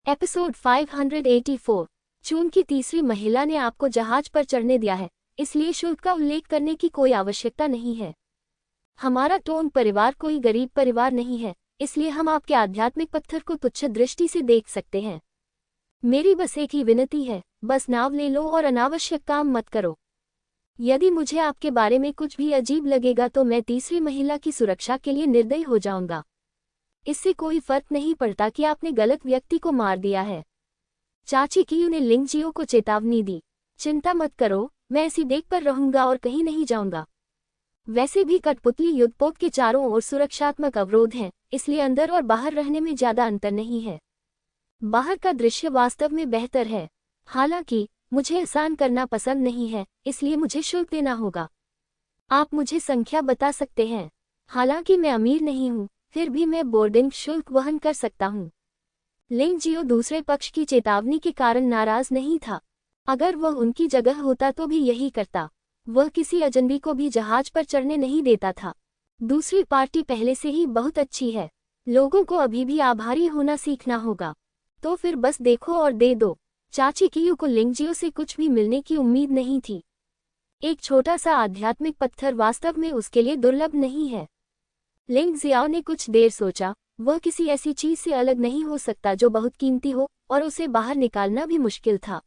Episode 584। चून की तीसरी महिला ने आपको जहाज पर चढ़ने दिया है, इसलिए शुल्क का उल्लेख करने की कोई आवश्यकता नहीं है। हमारा टोंग परिवार कोई गरीब परिवार नहीं है, इसलिए हम आपके आध्यात्मिक पत्थर को तुच्छ दृष्टि से देख सकते हैं। मेरी बस एक ही विनती है, बस नाव ले लो और अनावश्यक काम मत करो। यदि मुझे आपके बारे में कुछ भी अजीब लगेगा तो मैं तीसरी महिला की सुरक्षा के लिए निर्दयी हो जाऊंगा। इससे कोई फर्क नहीं पड़ता कि आपने गलत व्यक्ति को मार दिया है। चाची कियू ने लिंगजियो को चेतावनी दी, चिंता मत करो, मैं ऐसी देख पर रहूंगा और कहीं नहीं जाऊंगा। वैसे भी कठपुतली युद्धपोत के चारों ओर सुरक्षात्मक अवरोध हैं, इसलिए अंदर और बाहर रहने में ज्यादा अंतर नहीं है। बाहर का दृश्य वास्तव में बेहतर है। हालांकि मुझे एहसान करना पसंद नहीं है, इसलिए मुझे शुल्क देना होगा। आप मुझे संख्या बता सकते हैं। हालांकि मैं अमीर नहीं हूँ, फिर भी मैं बोर्डिंग शुल्क वहन कर सकता हूँ। लिंगजियो दूसरे पक्ष की चेतावनी के कारण नाराज नहीं था। अगर वह उनकी जगह होता तो भी यही करता। वह किसी अजनबी को भी जहाज पर चढ़ने नहीं देता था। दूसरी पार्टी पहले से ही बहुत अच्छी है। लोगों को अभी भी आभारी होना सीखना होगा। तो फिर बस देखो और दे दो। चाची कियू को लिंगजियो से कुछ भी मिलने की उम्मीद नहीं थी। एक छोटा सा आध्यात्मिक पत्थर वास्तव में उसके लिए दुर्लभ नहीं है। लिंगजियाओ ने कुछ देर सोचा। वह किसी ऐसी चीज से अलग नहीं हो सकता जो बहुत कीमती हो, और उसे बाहर निकालना भी मुश्किल था।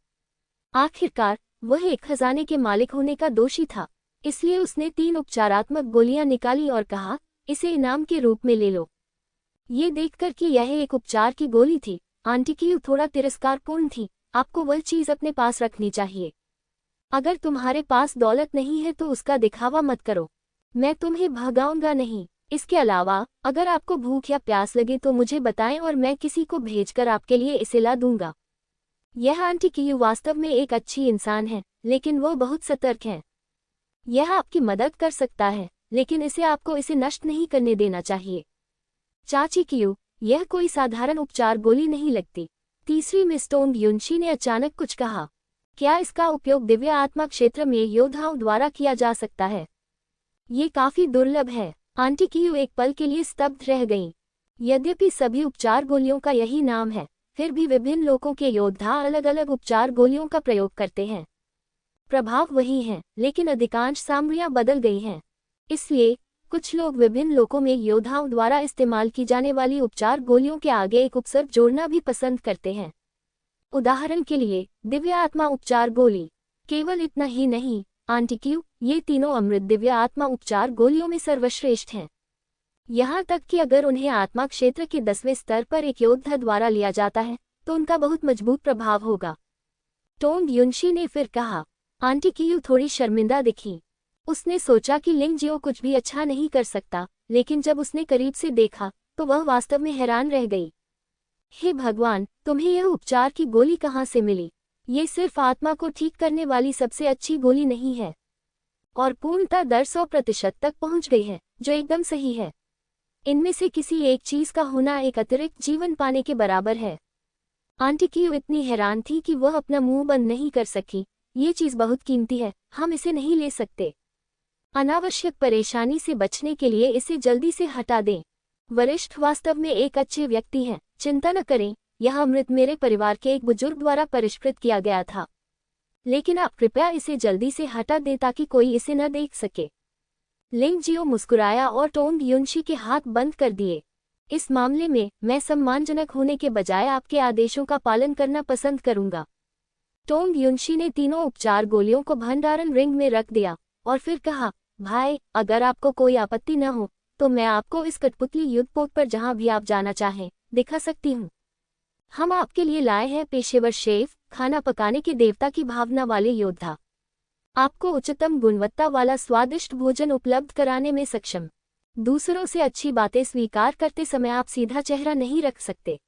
आखिरकार वह एक खजाने के मालिक होने का दोषी था, इसलिए उसने 3 उपचारात्मक गोलियां निकाली और कहा, इसे इनाम के रूप में ले लो। ये देखकर कि यह एक उपचार की गोली थी, आंटी कियू थोड़ा तिरस्कारपूर्ण थी। आपको वह चीज अपने पास रखनी चाहिए। अगर तुम्हारे पास दौलत नहीं है तो उसका दिखावा मत करो। मैं तुम्हें भगाऊंगा नहीं। इसके अलावा अगर आपको भूख या प्यास लगे तो मुझे बताएं और मैं किसी को भेजकर आपके लिए इसे ला दूंगा। यह आंटी कियू वास्तव में एक अच्छी इंसान है, लेकिन वह बहुत सतर्क है। यह आपकी मदद कर सकता है, लेकिन इसे आपको इसे नष्ट नहीं करने देना चाहिए। चाची कियू, यह कोई साधारण उपचार गोली नहीं लगती। तीसरी मिस टोंग युनशी ने अचानक कुछ कहा। क्या इसका उपयोग दिव्य आत्मा क्षेत्र में योद्धाओं द्वारा किया जा सकता है? ये काफी दुर्लभ है। आंटी कियू एक पल के लिए स्तब्ध रह गईं। यद्यपि सभी उपचार गोलियों का यही नाम है, फिर भी विभिन्न लोगों के योद्धा अलग अलग उपचार गोलियों का प्रयोग करते हैं। प्रभाव वही है, लेकिन अधिकांश सामग्रियां बदल गई हैं। इसलिए कुछ लोग विभिन्न लोगों में योद्धाओं द्वारा इस्तेमाल की जाने वाली उपचार गोलियों के आगे एक उपसर्ग जोड़ना भी पसंद करते हैं। उदाहरण के लिए दिव्य आत्मा उपचार गोली। केवल इतना ही नहीं, आंटी कियू, ये तीनों अमृत दिव्य आत्मा उपचार गोलियों में सर्वश्रेष्ठ हैं। यहाँ तक कि अगर उन्हें आत्मा क्षेत्र के 10वें स्तर पर एक योद्धा द्वारा लिया जाता है तो उनका बहुत मजबूत प्रभाव होगा। टोंग युनशी ने फिर कहा। आंटी कियू थोड़ी शर्मिंदा दिखी। उसने सोचा कि लिंगजियो कुछ भी अच्छा नहीं कर सकता, लेकिन जब उसने करीब से देखा तो वह वास्तव में हैरान रह गई। हे भगवान, तुम्हें यह उपचार की गोली कहाँ से मिली? ये सिर्फ आत्मा को ठीक करने वाली सबसे अच्छी गोली नहीं है, और पूर्णता दर 100% तक पहुंच गई है, जो एकदम सही है। इनमें से किसी एक चीज का होना एक अतिरिक्त जीवन पाने के बराबर है। आंटी कियू इतनी हैरान थी कि वह अपना मुंह बंद नहीं कर सकी। ये चीज बहुत कीमती है, हम इसे नहीं ले सकते। अनावश्यक परेशानी से बचने के लिए इसे जल्दी से हटा दें। वरिष्ठ वास्तव में एक अच्छे व्यक्ति हैं, चिंता न करें। यह अमृत मेरे परिवार के एक बुजुर्ग द्वारा परिष्कृत किया गया था, लेकिन आप कृपया इसे जल्दी से हटा दें ताकि कोई इसे न देख सके। लिंगजियो मुस्कुराया और टोंग युनशी के हाथ बंद कर दिए। इस मामले में मैं सम्मानजनक होने के बजाय आपके आदेशों का पालन करना पसंद करूंगा। टोंग युनशी ने तीनों उपचार गोलियों को भंडारण रिंग में रख दिया और फिर कहा, भाई, अगर आपको कोई आपत्ति न हो तो मैं आपको इस कठपुतली युद्धपोत पर जहां भी आप जाना चाहें दिखा सकती हूँ। हम आपके लिए लाए हैं पेशेवर शेफ, खाना पकाने के देवता की भावना वाले योद्धा। आपको उच्चतम गुणवत्ता वाला स्वादिष्ट भोजन उपलब्ध कराने में सक्षम। दूसरों से अच्छी बातें स्वीकार करते समय आप सीधा चेहरा नहीं रख सकते।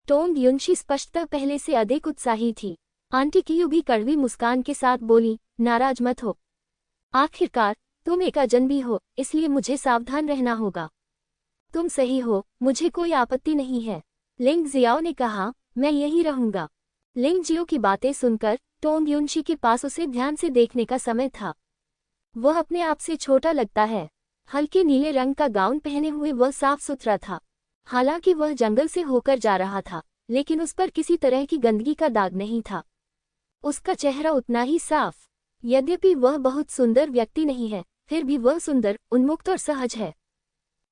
टोंग युनशी स्पष्टतः पहले से अधिक उत्साही थी। आंटी कियू भी कड़वी मुस्कान के साथ बोली, नाराज मत हो। आखिरकार तुम एक अजनबी हो, इसलिए मुझे सावधान रहना होगा। तुम सही हो, मुझे कोई आपत्ति नहीं है। लिंगजियाओ ने कहा, मैं यहीं रहूंगा। लिंगजियो की बातें सुनकर टोंग युनशी के पास उसे ध्यान से देखने का समय था। वह अपने आप से छोटा लगता है। हल्के नीले रंग का गाउन पहने हुए वह साफ सुथरा था। हालांकि वह जंगल से होकर जा रहा था, लेकिन उस पर किसी तरह की गंदगी का दाग नहीं था। उसका चेहरा उतना ही साफ। यद्यपि वह बहुत सुंदर व्यक्ति नहीं है, फिर भी वह सुंदर, उन्मुक्त और सहज है।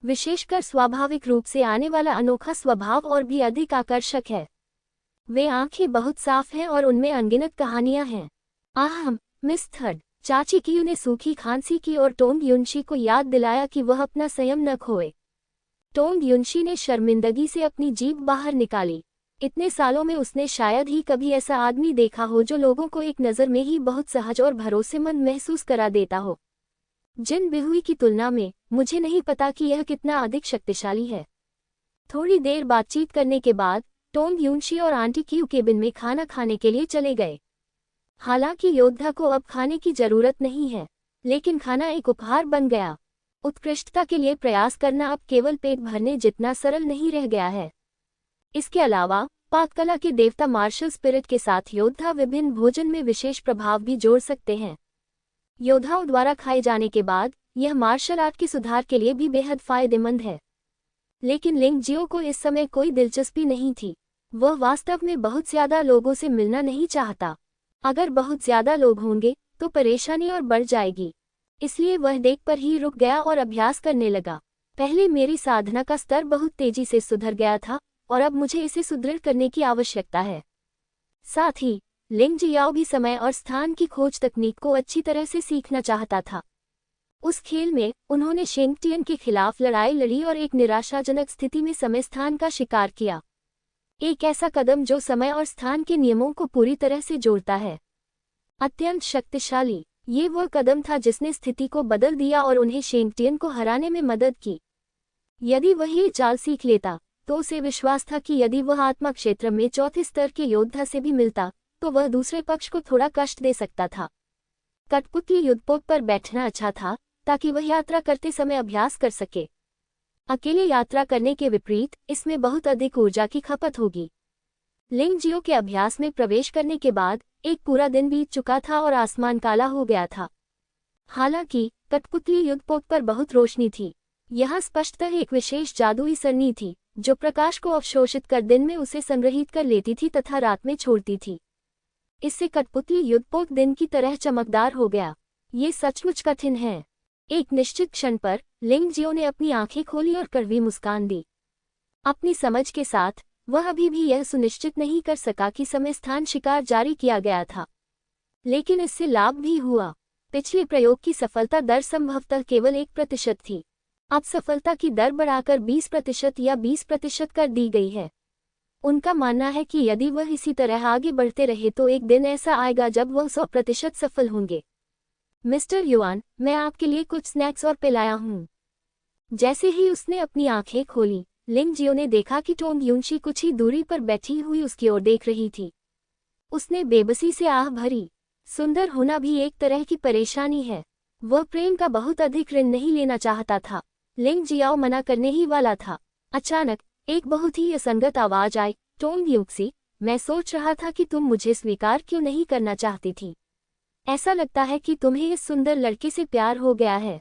विशेषकर स्वाभाविक रूप से आने वाला अनोखा स्वभाव और भी अधिक आकर्षक है। वे आंखें बहुत साफ हैं और उनमें अनगिनत कहानियां हैं। आहम, मिस थर्ड। चाची कियू ने सूखी खांसी की और टोंग युनशी को याद दिलाया कि वह अपना संयम न खोए। टोंग युनशी ने शर्मिंदगी से अपनी जीभ बाहर निकाली। इतने सालों में उसने शायद ही कभी ऐसा आदमी देखा हो जो लोगों को एक नज़र में ही बहुत सहज और भरोसेमंद महसूस करा देता हो। जिन बिहुई की तुलना में मुझे नहीं पता कि यह कितना अधिक शक्तिशाली है। थोड़ी देर बातचीत करने के बाद टोंग युनशी और आंटी कियू केबिन में खाना खाने के लिए चले गए। हालांकि योद्धा को अब खाने की जरूरत नहीं है, लेकिन खाना एक उपहार बन गया। उत्कृष्टता के लिए प्रयास करना अब केवल पेट भरने जितना सरल नहीं रह गया है। इसके अलावा पाककला के देवता मार्शल स्पिरिट के साथ योद्धा विभिन्न भोजन में विशेष प्रभाव भी जोड़ सकते हैं। योद्धाओं द्वारा खाए जाने के बाद यह मार्शल आर्ट के सुधार के लिए भी बेहद फायदेमंद है। लेकिन लिंग जियो को इस समय कोई दिलचस्पी नहीं थी। वह वास्तव में बहुत ज्यादा लोगों से मिलना नहीं चाहता। अगर बहुत ज्यादा लोग होंगे तो परेशानी और बढ़ जाएगी। इसलिए वह देख पर ही रुक गया और अभ्यास करने लगा। पहले मेरी साधना का स्तर बहुत तेजी से सुधर गया था और अब मुझे इसे सुदृढ़ करने की आवश्यकता है। साथ ही लिंग जियाओ भी समय और स्थान की खोज तकनीक को अच्छी तरह से सीखना चाहता था। उस खेल में उन्होंने शेंगटियन के खिलाफ लड़ाई लड़ी और एक निराशाजनक स्थिति में समय स्थान का शिकार किया। एक ऐसा कदम जो समय और स्थान के नियमों को पूरी तरह से जोड़ता है। अत्यंत शक्तिशाली। ये वह कदम था जिसने स्थिति को बदल दिया और उन्हें शेंगटियन को हराने में मदद की। यदि वह ये चाल सीख लेता तो उसे विश्वास था कि यदि वह आत्मा क्षेत्र में चौथे स्तर के योद्धा से भी मिलता तो वह दूसरे पक्ष को थोड़ा कष्ट दे सकता था। कठपुतली युद्धपोत पर बैठना अच्छा था ताकि वह यात्रा करते समय अभ्यास कर सके। अकेले यात्रा करने के विपरीत इसमें बहुत अधिक ऊर्जा की खपत होगी। लिंग जियो के अभ्यास में प्रवेश करने के बाद एक पूरा दिन बीत चुका था और आसमान काला हो गया था। हालांकि कठपुतली युद्धपोत पर बहुत रोशनी थी। यह स्पष्टतः एक विशेष जादुई सरनी थी जो प्रकाश को अवशोषित कर दिन में उसे संग्रहित कर लेती थी तथा रात में छोड़ती थी। इससे कठपुतली युद्धपोत दिन की तरह चमकदार हो गया। ये सचमुच कठिन है। एक निश्चित क्षण पर लिंग जियो ने अपनी आंखें खोली और कड़वी मुस्कान दी। अपनी समझ के साथ वह अभी भी यह सुनिश्चित नहीं कर सका कि समय स्थान शिकार जारी किया गया था, लेकिन इससे लाभ भी हुआ। पिछले प्रयोग की सफलता दर संभवतः केवल 1% थी। अब सफलता की दर बढ़ाकर 20% या 20% कर दी गई है। उनका मानना है कि यदि वह इसी तरह आगे बढ़ते रहे तो एक दिन ऐसा आएगा जब वह 100% सफल होंगे। मिस्टर युआन, मैं आपके लिए कुछ स्नैक्स और पिलाया हूँ। जैसे ही उसने अपनी आंखें खोली, लिंग जियो ने देखा कि टोंग युनशी कुछ ही दूरी पर बैठी हुई उसकी ओर देख रही थी। उसने बेबसी से आह भरी। सुंदर होना भी एक तरह की परेशानी है। वह प्रेम का बहुत अधिक ऋण नहीं लेना चाहता था। लिंग जियाओ मना करने ही वाला था। अचानक एक बहुत ही असंगत आवाज आई, टोंग युक्सी, मैं सोच रहा था कि तुम मुझे स्वीकार क्यों नहीं करना चाहती थी। ऐसा लगता है कि तुम्हें इस सुंदर लड़के से प्यार हो गया है।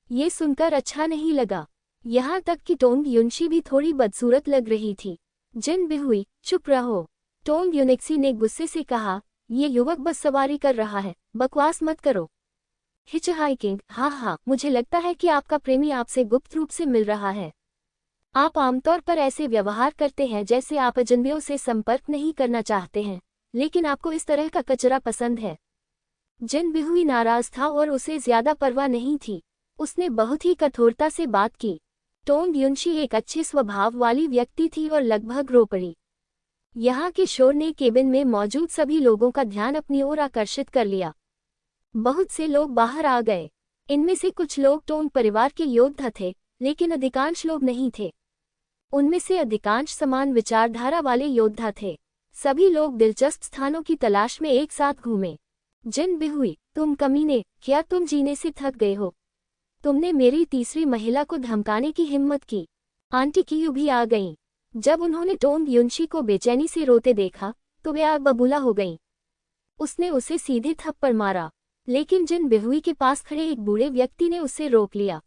ये सुनकर अच्छा नहीं लगा। यहाँ तक कि टोंग युनशी भी थोड़ी बदसूरत लग रही थी। जिन बिहुई, चुप रहो, टोंग युनिक्सी ने गुस्से से कहा। ये युवक बस सवारी कर रहा है, बकवास मत करो। हिचहाइकिंग, हाँ, मुझे लगता है कि आपका प्रेमी आपसे गुप्त रूप से मिल रहा है। आप आमतौर पर ऐसे व्यवहार करते हैं जैसे आप अजनबियों से संपर्क नहीं करना चाहते हैं, लेकिन आपको इस तरह का कचरा पसंद है। जिन बिहुई नाराज था और उसे ज्यादा परवाह नहीं थी। उसने बहुत ही कठोरता से बात की। टोंग युनशी एक अच्छे स्वभाव वाली व्यक्ति थी और लगभग रो पड़ी। यहाँ के शोर ने केबिन में मौजूद सभी लोगों का ध्यान अपनी ओर आकर्षित कर लिया। बहुत से लोग बाहर आ गए। इनमें से कुछ लोग टोंग परिवार के योद्धा थे, लेकिन अधिकांश लोग नहीं थे। उनमें से अधिकांश समान विचारधारा वाले योद्धा थे। सभी लोग दिलचस्प स्थानों की तलाश में एक साथ घूमे। जिन बिहुई, तुम कमीने, क्या तुम जीने से थक गए हो? तुमने मेरी तीसरी महिला को धमकाने की हिम्मत की। आंटी कियू भी आ गईं। जब उन्होंने टोंग युनशी को बेचैनी से रोते देखा तो वे आग बबूला हो गईं। उसने उसे सीधे थप्पड़ मारा, लेकिन जिन बिहुई के पास खड़े एक बूढ़े व्यक्ति ने उसे रोक लिया।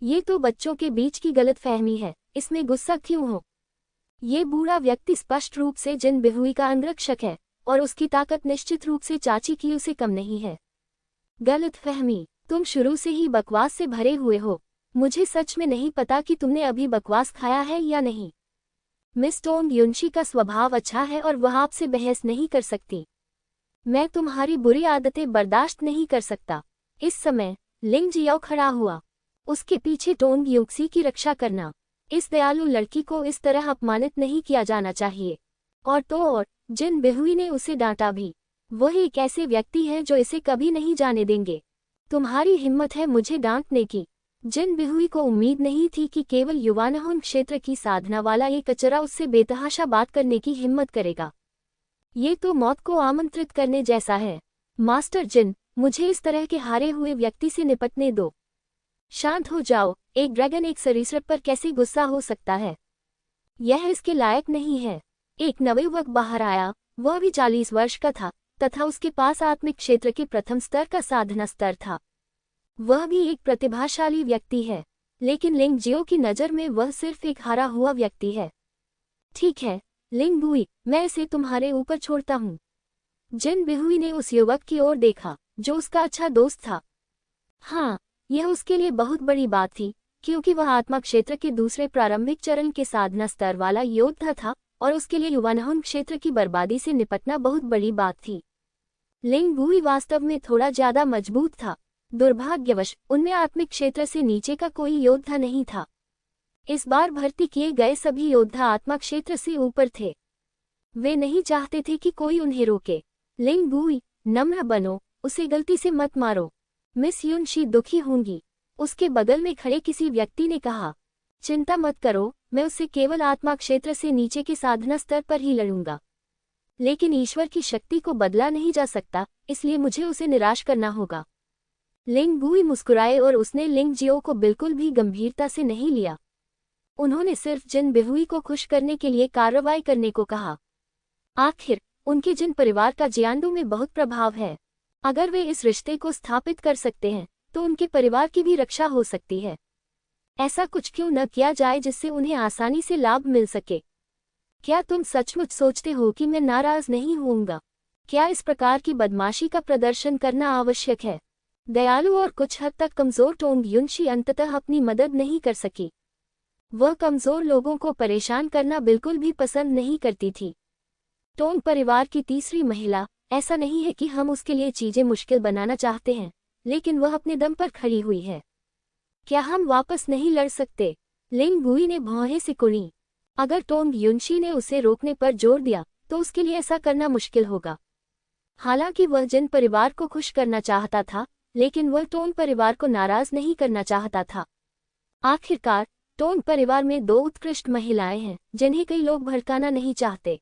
ये तो बच्चों के बीच की गलतफहमी है, इसमें गुस्सा क्यों हो? ये बूढ़ा व्यक्ति स्पष्ट रूप से जिन बिहुई का अंगरक्षक है और उसकी ताकत निश्चित रूप से चाची की से कम नहीं है। गलतफहमी, तुम शुरू से ही बकवास से भरे हुए हो। मुझे सच में नहीं पता कि तुमने अभी बकवास खाया है या नहीं। मिस टोंग युनशी का स्वभाव अच्छा है और वह आपसे बहस नहीं कर सकती। मैं तुम्हारी बुरी आदतें बर्दाश्त नहीं कर सकता। इस समय लिंग जियाओ खड़ा हुआ। उसके पीछे टोंग युक्सी की रक्षा करना। इस दयालु लड़की को इस तरह अपमानित नहीं किया जाना चाहिए। और तो और जिन बिहुई ने उसे डांटा भी। वह एक ऐसे व्यक्ति हैं जो इसे कभी नहीं जाने देंगे। तुम्हारी हिम्मत है मुझे डांटने की। जिन बिहुई को उम्मीद नहीं थी कि केवल युवानहुन क्षेत्र की साधना वाला ये कचरा उससे बेतहाशा बात करने की हिम्मत करेगा। ये तो मौत को आमंत्रित करने जैसा है। मास्टर जिन, मुझे इस तरह के हारे हुए व्यक्ति से निपटने दो। शांत हो जाओ। एक ड्रैगन एक सरीसृप पर कैसे गुस्सा हो सकता है? यह इसके लायक नहीं है। एक नवयुवक बाहर आया। वह भी 40 वर्ष का था तथा उसके पास आत्मिक क्षेत्र के प्रथम स्तर का साधना स्तर था। वह भी एक प्रतिभाशाली व्यक्ति है, लेकिन लिंग जियो की नज़र में वह सिर्फ एक हारा हुआ व्यक्ति है। ठीक है लिंग बुई, मैं इसे तुम्हारे ऊपर छोड़ता हूँ। जिन बिहुई ने उस युवक की ओर देखा जो उसका अच्छा दोस्त था। हाँ, यह उसके लिए बहुत बड़ी बात थी, क्योंकि वह आत्मा क्षेत्र के दूसरे प्रारंभिक चरण के साधना स्तर वाला योद्धा था और उसके लिए युवानहुन क्षेत्र की बर्बादी से निपटना बहुत बड़ी बात थी। लिंग बुई वास्तव में थोड़ा ज्यादा मजबूत था। दुर्भाग्यवश उनमें आत्मिक क्षेत्र से नीचे का कोई योद्धा नहीं था। इस बार भर्ती किए गए सभी योद्धा आत्मा क्षेत्र से ऊपर थे। वे नहीं चाहते थे कि कोई उन्हें रोके। लिंग बुई, नम्र बनो, उसे गलती से मत मारो। मिस युनशी दुखी होंगी। उसके बगल में खड़े किसी व्यक्ति ने कहा। चिंता मत करो, मैं उससे केवल आत्मा क्षेत्र से नीचे के साधना स्तर पर ही लड़ूंगा। लेकिन ईश्वर की शक्ति को बदला नहीं जा सकता, इसलिए मुझे उसे निराश करना होगा। लिंग बुई मुस्कुराए और उसने लिंग जियो को बिल्कुल भी गंभीरता से नहीं लिया। उन्होंने सिर्फ जिन बिहुई को खुश करने के लिए कार्रवाई करने को कहा। आखिर उनके जिन परिवार का जियांडू में बहुत प्रभाव है। अगर वे इस रिश्ते को स्थापित कर सकते हैं तो उनके परिवार की भी रक्षा हो सकती है। ऐसा कुछ क्यों न किया जाए जिससे उन्हें आसानी से लाभ मिल सके। क्या तुम सचमुच सोचते हो कि मैं नाराज नहीं होऊंगा? क्या इस प्रकार की बदमाशी का प्रदर्शन करना आवश्यक है? दयालु और कुछ हद तक कमजोर टोंग युनशी अंततः अपनी मदद नहीं कर सकी। वह कमजोर लोगों को परेशान करना बिल्कुल भी पसंद नहीं करती थी। टोंग परिवार की तीसरी महिला, ऐसा नहीं है कि हम उसके लिए चीजें मुश्किल बनाना चाहते हैं, लेकिन वह अपने दम पर खड़ी हुई है। क्या हम वापस नहीं लड़ सकते? लिंग बुई ने भौहें सिकुड़ी। अगर टोंग युनशी ने उसे रोकने पर जोर दिया तो उसके लिए ऐसा करना मुश्किल होगा। हालांकि वह जिन परिवार को खुश करना चाहता था, लेकिन वह टोंग परिवार को नाराज नहीं करना चाहता था। आखिरकार टोंग परिवार में 2 उत्कृष्ट महिलाएं हैं जिन्हें कई लोग भड़काना नहीं चाहते।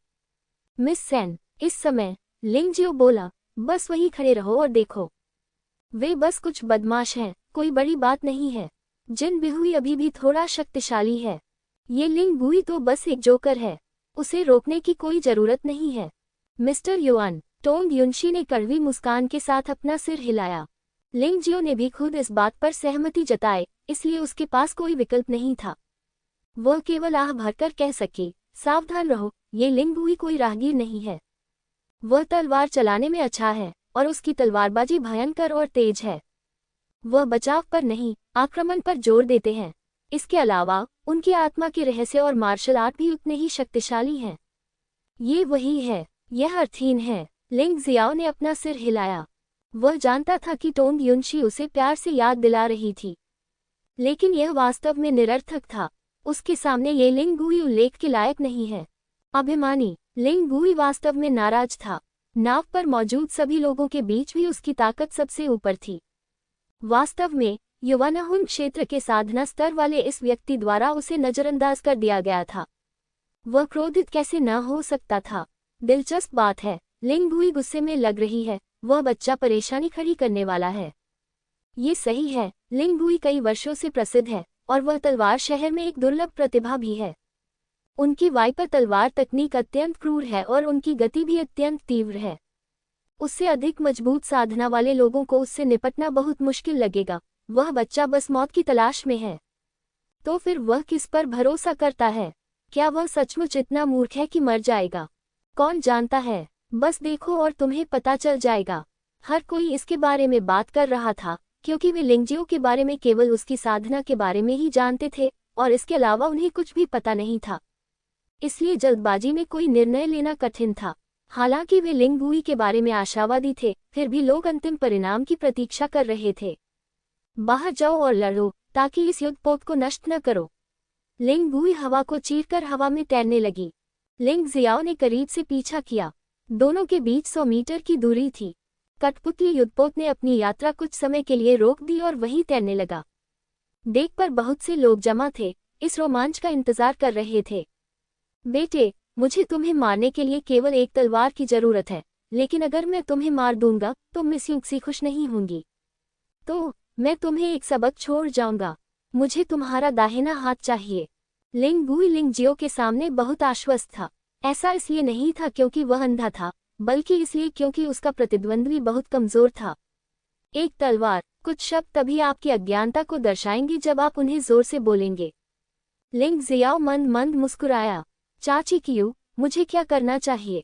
मिस सेन, इस समय लिंग जियो बोला, बस वहीं खड़े रहो और देखो। वे बस कुछ बदमाश हैं, कोई बड़ी बात नहीं है। जिन बिहुई अभी भी थोड़ा शक्तिशाली है। ये लिंग बुई तो बस एक जोकर है, उसे रोकने की कोई जरूरत नहीं है। मिस्टर युआन, टोंग युनशी ने कड़वी मुस्कान के साथ अपना सिर हिलाया। लिंग जियो ने भी खुद इस बात पर सहमति जताई, इसलिए उसके पास कोई विकल्प नहीं था। वह केवल आह भरकर कह सकी, सावधान रहो, ये लिंग बुई कोई राहगीर नहीं है। वह तलवार चलाने में अच्छा है और उसकी तलवारबाजी भयंकर और तेज है। वह बचाव पर नहीं, आक्रमण पर जोर देते हैं। इसके अलावा उनकी आत्मा के रहस्य और मार्शल आर्ट भी उतने ही शक्तिशाली हैं। ये वही है, यह अर्थहीन है। लिंग जियाओ ने अपना सिर हिलाया। वह जानता था कि टोंग युनशी उसे प्यार से याद दिला रही थी, लेकिन यह वास्तव में निरर्थक था। उसके सामने ये लिंग बुई उल्लेख के लायक नहीं है। अभिमानी लिंग बुई वास्तव में नाराज था। नाव पर मौजूद सभी लोगों के बीच भी उसकी ताकत सबसे ऊपर थी। वास्तव में युवानहुन क्षेत्र के साधना स्तर वाले इस व्यक्ति द्वारा उसे नजरअंदाज कर दिया गया था। वह क्रोधित कैसे न हो सकता था? दिलचस्प बात है, लिंग बुई गुस्से में लग रही है। वह बच्चा परेशानी खड़ी करने वाला है। ये सही है, लिंग बुई कई वर्षों से प्रसिद्ध है और वह तलवार शहर में एक दुर्लभ प्रतिभा भी है। उनकी वाइपर तलवार तकनीक अत्यंत क्रूर है और उनकी गति भी अत्यंत तीव्र है। उससे अधिक मजबूत साधना वाले लोगों को उससे निपटना बहुत मुश्किल लगेगा। वह बच्चा बस मौत की तलाश में है। तो फिर वह किस पर भरोसा करता है? क्या वह सचमुच इतना मूर्ख है कि मर जाएगा? कौन जानता है, बस देखो और तुम्हें पता चल जाएगा। हर कोई इसके बारे में बात कर रहा था, क्योंकि वे लिंगजियो के बारे में केवल उसकी साधना के बारे में ही जानते थे और इसके अलावा उन्हें कुछ भी पता नहीं था। इसलिए जल्दबाजी में कोई निर्णय लेना कठिन था। हालांकि वे लिंगबुई के बारे में आशावादी थे, फिर भी लोग अंतिम परिणाम की प्रतीक्षा कर रहे थे। बाहर जाओ और लड़ो, ताकि इस युद्धपोत को नष्ट न करो। लिंगबुई हवा को चीरकर हवा में तैरने लगी। लिंग जियाओ ने करीब से पीछा किया। दोनों के बीच 100 मीटर की दूरी थी। कठपुतली युद्धपोत ने अपनी यात्रा कुछ समय के लिए रोक दी और वहीं तैरने लगा। डेक पर बहुत से लोग जमा थे, इस रोमांच का इंतजार कर रहे थे। बेटे, मुझे तुम्हें मारने के लिए केवल एक तलवार की जरूरत है, लेकिन अगर मैं तुम्हें मार दूंगा तो मिस युक्सी खुश नहीं होंगी। तो मैं तुम्हें एक सबक छोड़ जाऊंगा। मुझे तुम्हारा दाहिना हाथ चाहिए। लिंगबुई लिंगजियो के सामने बहुत आश्वस्त था। ऐसा इसलिए नहीं था क्योंकि वह अंधा था, बल्कि इसलिए क्योंकि उसका प्रतिद्वंद्वी बहुत कमजोर था। एक तलवार, कुछ शब्द तभी आपकी अज्ञानता को दर्शाएंगे जब आप उन्हें जोर से बोलेंगे। लिंग जियाओ मंद मंद मुस्कुराया। चाची कियू, मुझे क्या करना चाहिए?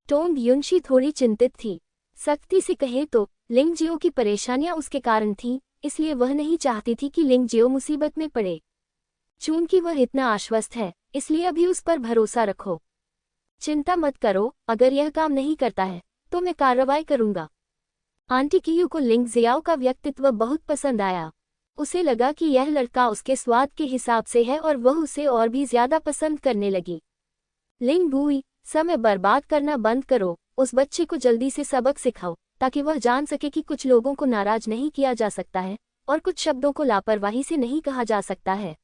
टोंग युनशी थोड़ी चिंतित थी। सख्ती से कहे तो लिंगजियो की परेशानियां उसके कारण थीं, इसलिए वह नहीं चाहती थी कि लिंगजियो मुसीबत में पड़े। चूंकि वह इतना आश्वस्त है, इसलिए अभी उस पर भरोसा रखो। चिंता मत करो, अगर यह काम नहीं करता है तो मैं कार्रवाई करूंगा। आंटी कियू को लिंग जियाओ का व्यक्तित्व बहुत पसंद आया। उसे लगा कि यह लड़का उसके स्वाद के हिसाब से है और वह उसे और भी ज्यादा पसंद करने लगी। लिंगबुई, समय बर्बाद करना बंद करो, उस बच्चे को जल्दी से सबक सिखाओ, ताकि वह जान सके कि कुछ लोगों को नाराज नहीं किया जा सकता है और कुछ शब्दों को लापरवाही से नहीं कहा जा सकता है।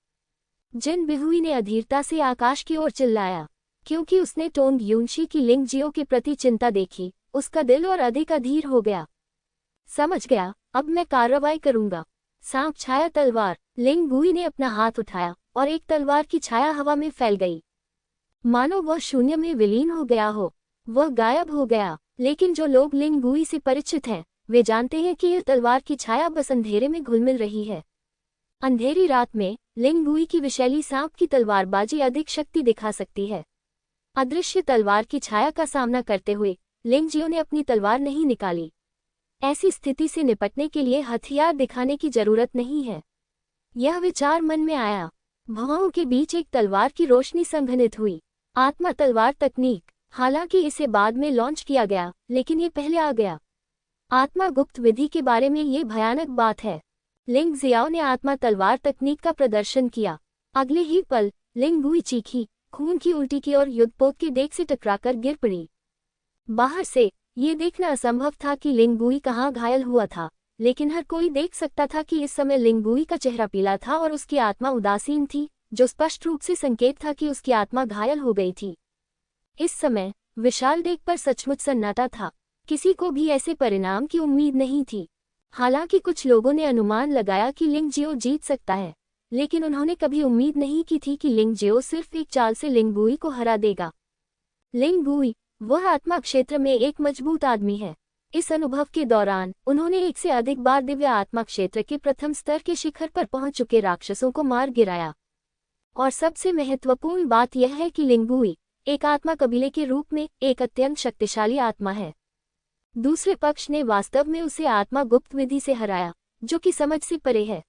जिन बिहुई ने अधीरता से आकाश की ओर चिल्लाया। क्योंकि उसने टोंग युनशी की लिंगजियो के प्रति चिंता देखी, उसका दिल और अधिक अधीर हो गया। समझ गया, अब मैं कार्रवाई करूंगा। सांप छाया तलवार। लिंगबुई ने अपना हाथ उठाया और एक तलवार की छाया हवा में फैल गई, मानो वह शून्य में विलीन हो गया हो। वह गायब हो गया। लेकिन जो लोग लिंगबुई से परिचित हैं, वे जानते हैं कि यह तलवार की छाया बस अंधेरे में घुलमिल रही है। अंधेरी रात में लिंगबुई की विशैली सांप की तलवारबाजी अधिक शक्ति दिखा सकती है। अदृश्य तलवार की छाया का सामना करते हुए लिंगजियो ने अपनी तलवार नहीं निकाली। ऐसी स्थिति से निपटने के लिए हथियार दिखाने की जरूरत नहीं है। यह विचार मन में आया। भौहों के बीच एक तलवार की रोशनी संघनित हुई। आत्मा तलवार तकनीक। हालांकि इसे बाद में लॉन्च किया गया, लेकिन ये पहले आ गया। आत्मा गुप्त विधि के बारे में ये भयानक बात है। लिंग जियाओ ने आत्मा तलवार तकनीक का प्रदर्शन किया। अगले ही पल लिंगबुई चीखी, खून की उल्टी की और युद्धपोत के डेक से टकराकर गिर पड़ी। बाहर से ये देखना असंभव था कि लिंगबुई कहाँ घायल हुआ था, लेकिन हर कोई देख सकता था कि इस समय लिंगबुई का चेहरा पीला था और उसकी आत्मा उदासीन थी, जो स्पष्ट रूप से संकेत था कि उसकी आत्मा घायल हो गई थी। इस समय विशाल डेक पर सचमुच सन्नाटा था। किसी को भी ऐसे परिणाम की उम्मीद नहीं थी। हालांकि कुछ लोगों ने अनुमान लगाया कि लिंगजियो जीत सकता है, लेकिन उन्होंने कभी उम्मीद नहीं की थी कि लिंगजियो सिर्फ एक चाल से लिंगबुई को हरा देगा। लिंगबुई, वह आत्मा क्षेत्र में एक मजबूत आदमी है। इस अनुभव के दौरान उन्होंने एक से अधिक बार दिव्य आत्मा क्षेत्र के प्रथम स्तर के शिखर पर पहुंच चुके राक्षसों को मार गिराया। और सबसे महत्वपूर्ण बात यह है कि लिंगबुई एक आत्मा कबीले के रूप में एक अत्यंत शक्तिशाली आत्मा है। दूसरे पक्ष ने वास्तव में उसे आत्मा गुप्त विधि से हराया, जो कि समझ से परे है।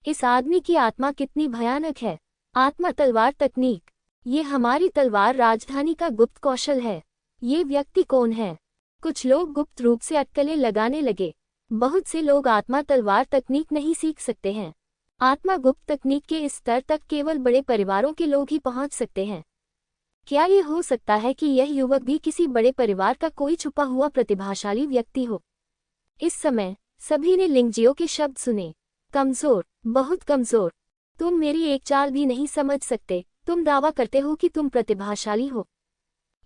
इस आदमी की आत्मा कितनी भयानक है। आत्मा तलवार तकनीक। ये हमारी तलवार राजधानी का गुप्त कौशल है। ये व्यक्ति कौन है? कुछ लोग गुप्त रूप से अटकलें लगाने लगे। बहुत से लोग आत्मा तलवार तकनीक नहीं सीख सकते हैं। आत्मा गुप्त तकनीक के इस स्तर तक केवल बड़े परिवारों के लोग ही पहुंच सकते हैं। क्या ये हो सकता है कि यह युवक भी किसी बड़े परिवार का कोई छुपा हुआ प्रतिभाशाली व्यक्ति हो? इस समय सभी ने लिंगजियो के शब्द सुने। कमजोर, बहुत कमजोर। तुम मेरी एक चाल भी नहीं समझ सकते। तुम दावा करते हो कि तुम प्रतिभाशाली हो।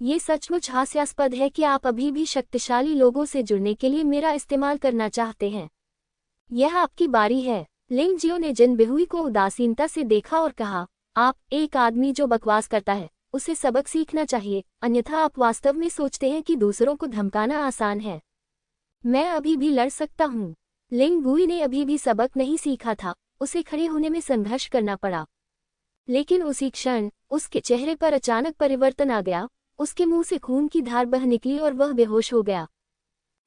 ये सचमुच हास्यास्पद है कि आप अभी भी शक्तिशाली लोगों से जुड़ने के लिए मेरा इस्तेमाल करना चाहते हैं। यह आपकी बारी है। लिंगजियो ने जिन बिहुई को उदासीनता से देखा और कहा, आप एक आदमी जो बकवास करता है, उसे सबक सीखना चाहिए, अन्यथा आप वास्तव में सोचते हैं कि दूसरों को धमकाना आसान है। मैं अभी भी लड़ सकता हूँ। लिंगबुई ने अभी भी सबक नहीं सीखा था, उसे खड़े होने में संघर्ष करना पड़ा। लेकिन उसी क्षण उसके चेहरे पर अचानक परिवर्तन आ गया, उसके मुंह से खून की धार बह निकली और वह बेहोश हो गया।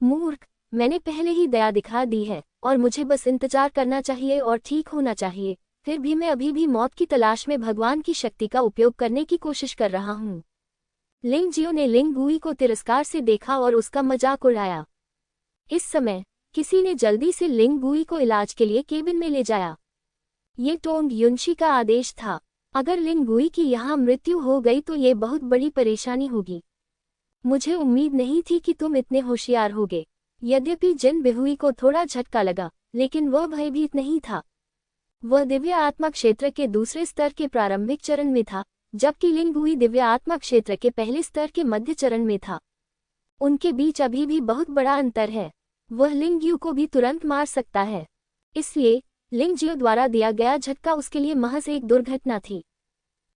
मूर्ख, मैंने पहले ही दया दिखा दी है और मुझे बस इंतजार करना चाहिए और ठीक होना चाहिए, फिर भी मैं अभी भी मौत की तलाश में भगवान की शक्ति का उपयोग करने की कोशिश कर रहा हूँ। लिंग जियो ने लिंग गुई को तिरस्कार से देखा और उसका मजाक उड़ाया। इस समय किसी ने जल्दी से लिंग गुई को इलाज के लिए केबिन में ले जाया। ये टोंग युनशी का आदेश था। अगर लिंग गुई की यहाँ मृत्यु हो गई तो ये बहुत बड़ी परेशानी होगी। मुझे उम्मीद नहीं थी कि तुम इतने होशियार होगे। यद्यपि जिन बिहुई को थोड़ा झटका लगा, लेकिन वह भयभीत नहीं था। वह दिव्य आत्मा क्षेत्र के दूसरे स्तर के प्रारंभिक चरण में था, जबकि लिंग गुई दिव्य आत्मा क्षेत्र के पहले स्तर के मध्य चरण में था। उनके बीच अभी भी बहुत बड़ा अंतर है। वह लिंग यू को भी तुरंत मार सकता है, इसलिए लिंग जियो द्वारा दिया गया झटका उसके लिए महज एक दुर्घटना थी।